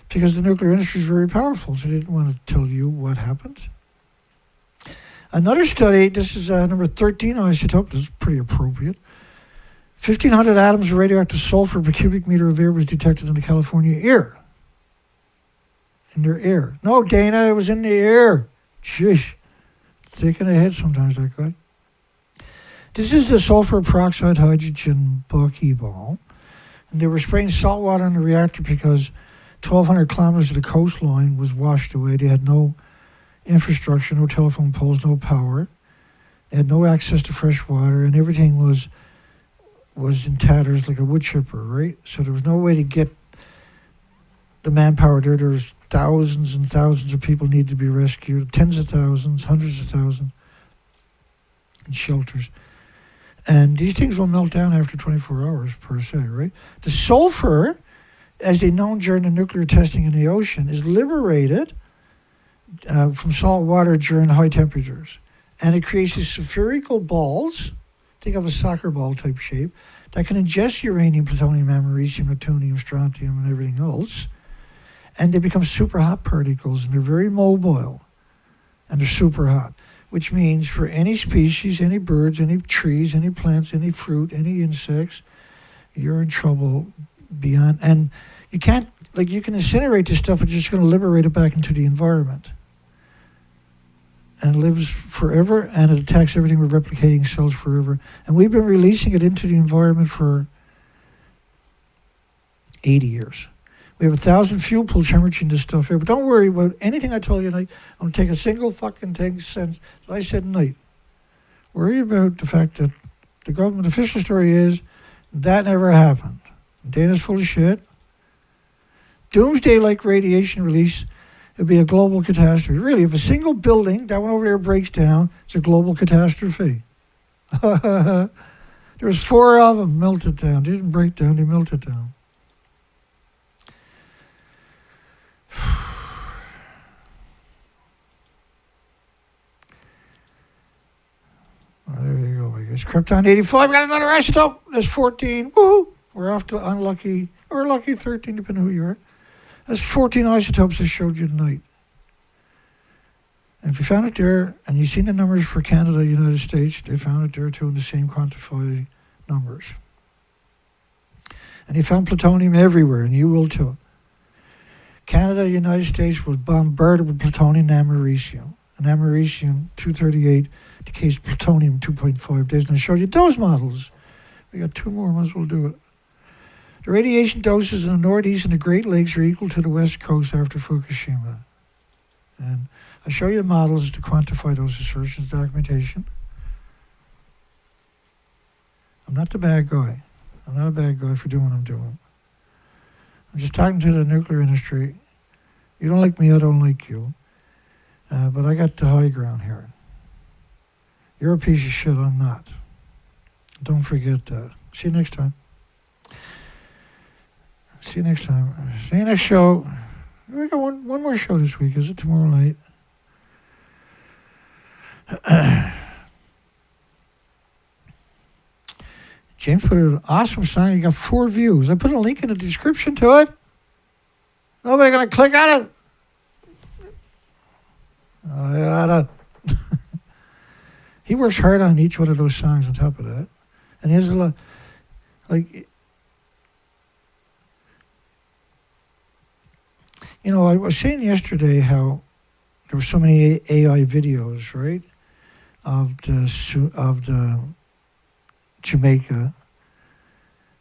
because the nuclear industry is very powerful, so they didn't want to tell you what happened. Another study, this is number 13 isotope, this is pretty appropriate. 1,500 atoms of radioactive sulfur per cubic meter of air was detected in the California air. In their air. No, Dana, it was in the air. Sheesh. Thick in the head sometimes, that guy. This is the sulfur peroxide hydrogen buckyball. And they were spraying salt water in the reactor because 1,200 kilometers of the coastline was washed away. They had no infrastructure, no telephone poles, no power. They had no access to fresh water, and everything was in tatters like a wood chipper, right? So there was no way to get the manpower there. There was thousands and thousands of people needed to be rescued, tens of thousands, hundreds of thousands in shelters. And these things will melt down after 24 hours, per se, right? The sulfur, as they known during the nuclear testing in the ocean, is liberated from salt water during high temperatures. And it creates these spherical balls, think of a soccer ball type shape, that can ingest uranium, plutonium, americium, neptunium, strontium, and everything else. And they become super hot particles, and they're very mobile. And they're super hot, which means for any species, any birds, any trees, any plants, any fruit, any insects, you're in trouble beyond. And you can't, you can incinerate this stuff, but you're just going to liberate it back into the environment. And it lives forever, and it attacks everything with replicating cells forever. And we've been releasing it into the environment for 80 years. We have 1,000 fuel pools hemorrhaging this stuff here. But don't worry about anything I told you tonight. I'm going to take a single fucking thing since I said tonight. Worry about the fact that the government official story is that never happened. Dana's full of shit. Doomsday-like radiation release, it'd be a global catastrophe. Really, if a single building, that one over there, breaks down, it's a global catastrophe. There was 4 of them melted down. They didn't break down, they melted down. Well, there you go, I guess. Krypton 85, got another isotope. That's 14. Woohoo! We're off to unlucky, or lucky 13, depending on who you are. That's 14 isotopes I showed you tonight. And if you found it there, and you've seen the numbers for Canada, United States, they found it there too in the same quantified numbers. And they found plutonium everywhere, and you will too. Canada, United States was bombarded with plutonium and americium. And americium-238 decays plutonium 2.5 days. And I showed you those models. We got 2 more, might as well do it. The radiation doses in the Northeast and the Great Lakes are equal to the West Coast after Fukushima. And I show you the models to quantify those assertions, documentation. I'm not the bad guy. I'm not a bad guy for doing what I'm doing. I'm just talking to the nuclear industry. You don't like me, I don't like you. But I got the high ground here. You're a piece of shit, I'm not. Don't forget that. See you next time. See you next time. See you next show. We got one more show this week. Is it tomorrow night? James put an awesome song. You got 4 views. I put a link in the description to it. Nobody gonna click on it. He works hard on each one of those songs on top of that. And he has a lot, I was saying yesterday how there were so many AI videos, right, of the Jamaica.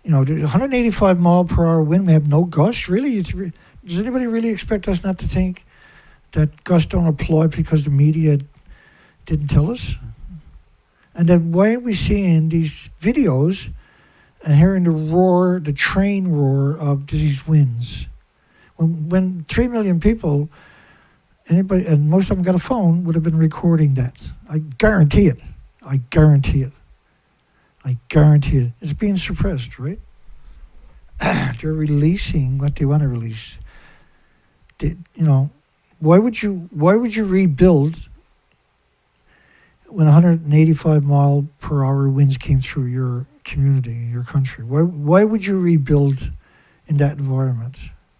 The 185 mile per hour wind. We have no gusts. Really, does anybody really expect us not to think that gusts don't apply because the media didn't tell us? And then why are we seeing these videos and hearing the train roar of these winds? When 3 million people, anybody, and most of them got a phone, would have been recording that. I guarantee it. I guarantee it. It's being suppressed, right? They're releasing what they want to release. Why would you rebuild when 185 mile per hour winds came through your community, your country? Why would you rebuild in that environment?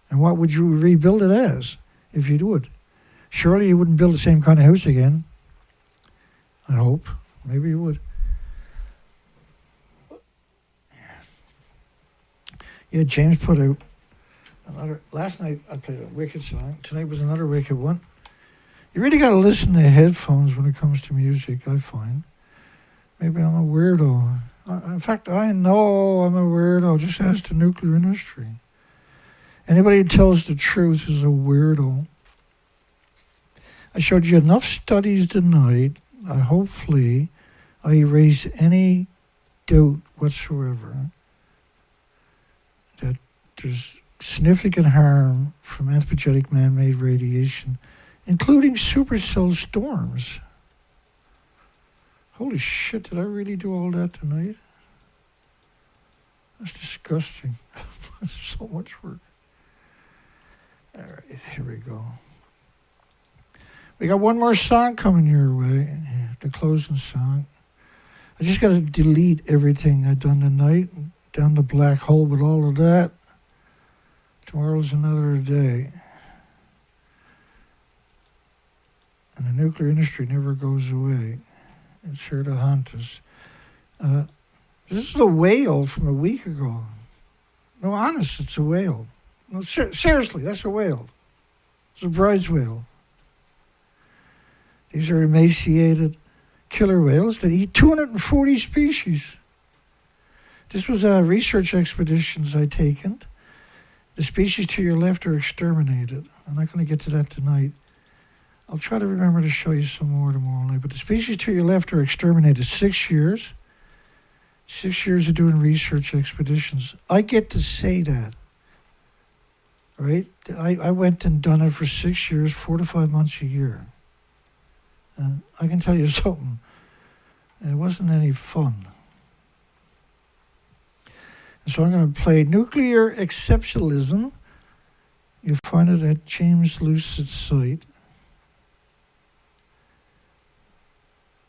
And what would you rebuild it as if you would? Surely you wouldn't build the same kind of house again. I hope. Maybe you would. Yeah, James put out another. Last night I played a wicked song. Tonight was another wicked one. You really got to listen to headphones when it comes to music, I find. Maybe I'm a weirdo. In fact, I know I'm a weirdo. Just ask the nuclear industry. Anybody who tells the truth is a weirdo. I showed you enough studies tonight. Hopefully, I erase any doubt whatsoever that there's significant harm from anthropogenic man-made radiation, including supercell storms. Holy shit, did I really do all that tonight? That's disgusting. That's so much work. All right, here we go. We got one more song coming your way, the closing song. I just got to delete everything I've done tonight, down the black hole with all of that. Tomorrow's another day. And the nuclear industry never goes away. It's here to haunt us. This is a whale from a week ago. No, honest, it's a whale. No, seriously, that's a whale. It's a bridge whale. These are emaciated killer whales that eat 240 species. This was research expeditions I'd taken. The species to your left are exterminated. I'm not going to get to that tonight. I'll try to remember to show you some more tomorrow night. But the species to your left are exterminated. 6 years. 6 years of doing research expeditions. I get to say that. Right? I went and done it for 6 years, 4 to 5 months a year. And I can tell you something. It wasn't any fun. And so I'm going to play Nuclear Exceptionalism. You'll find it at James Lucid's site.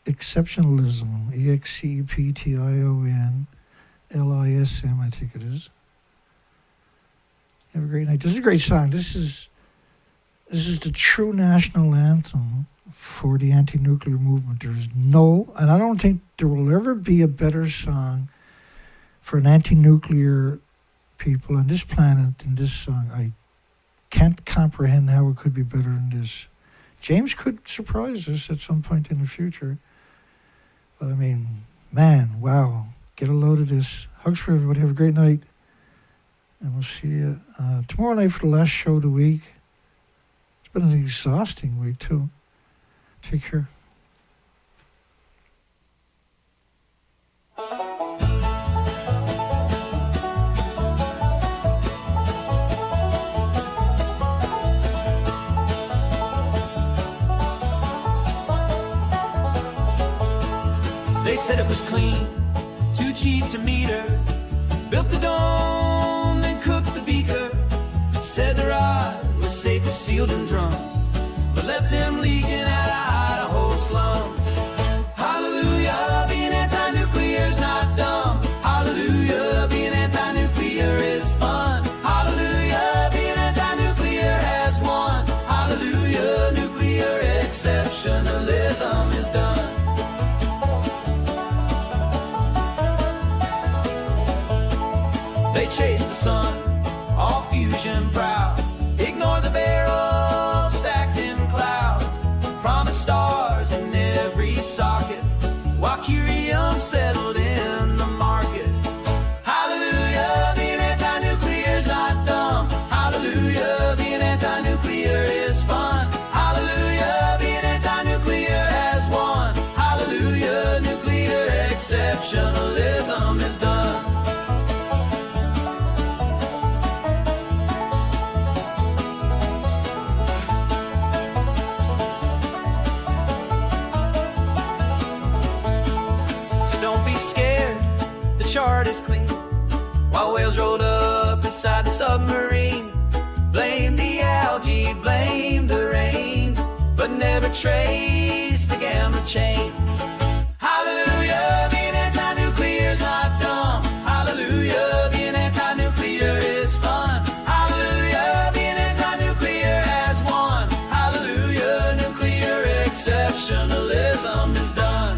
Exceptionalism, EXCEPTIONLISM, I think it is. Have a great night. This is a great song. This is the true national anthem for the anti-nuclear movement. There's no, and I don't think there will ever be a better song for an anti-nuclear people on this planet than this song. I can't comprehend how it could be better than this. James could surprise us at some point in the future. But I mean, man, wow. Get a load of this. Hugs for everybody. Have a great night. And we'll see you tomorrow night for the last show of the week. It's been an exhausting week, too. Take care. They said it was clean, too cheap to meter. Built the dome, then cooked the beaker. Said the rod was safe as sealed in drums, but left them leaking out of Idaho slums. Hallelujah, being anti-nuclear's not dumb. Hallelujah, being anti-nuclear is fun. Hallelujah, being anti-nuclear has won. Hallelujah, nuclear exceptionalism is done. They chase the sun, all fusion proud. Ignore the barrels stacked in clouds. Promise stars in every socket, while curium settled in the market. Hallelujah, being anti-nuclear's not dumb. Hallelujah, being anti-nuclear is fun. Hallelujah, being anti-nuclear has won. Hallelujah, nuclear exceptionalism is done. Don't be scared is clean, while whales rolled up beside the submarine. Blame the algae, blame the rain, but never trace the gamma chain. Hallelujah, being anti-nuclear's not dumb. Hallelujah, being anti-nuclear is fun. Hallelujah, being anti-nuclear has won. Hallelujah, nuclear exceptionalism is done.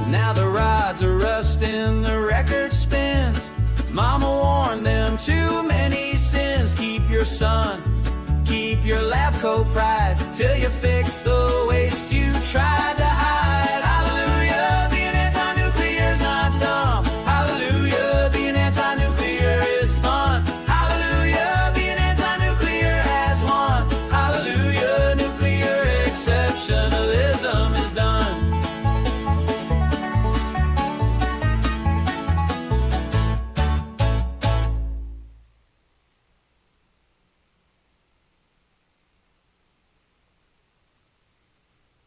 Now the rods are rusting, the record spins. Mama warned them, too many sins. Keep your son, keep your lab coat pride, till you fix the waste you tried.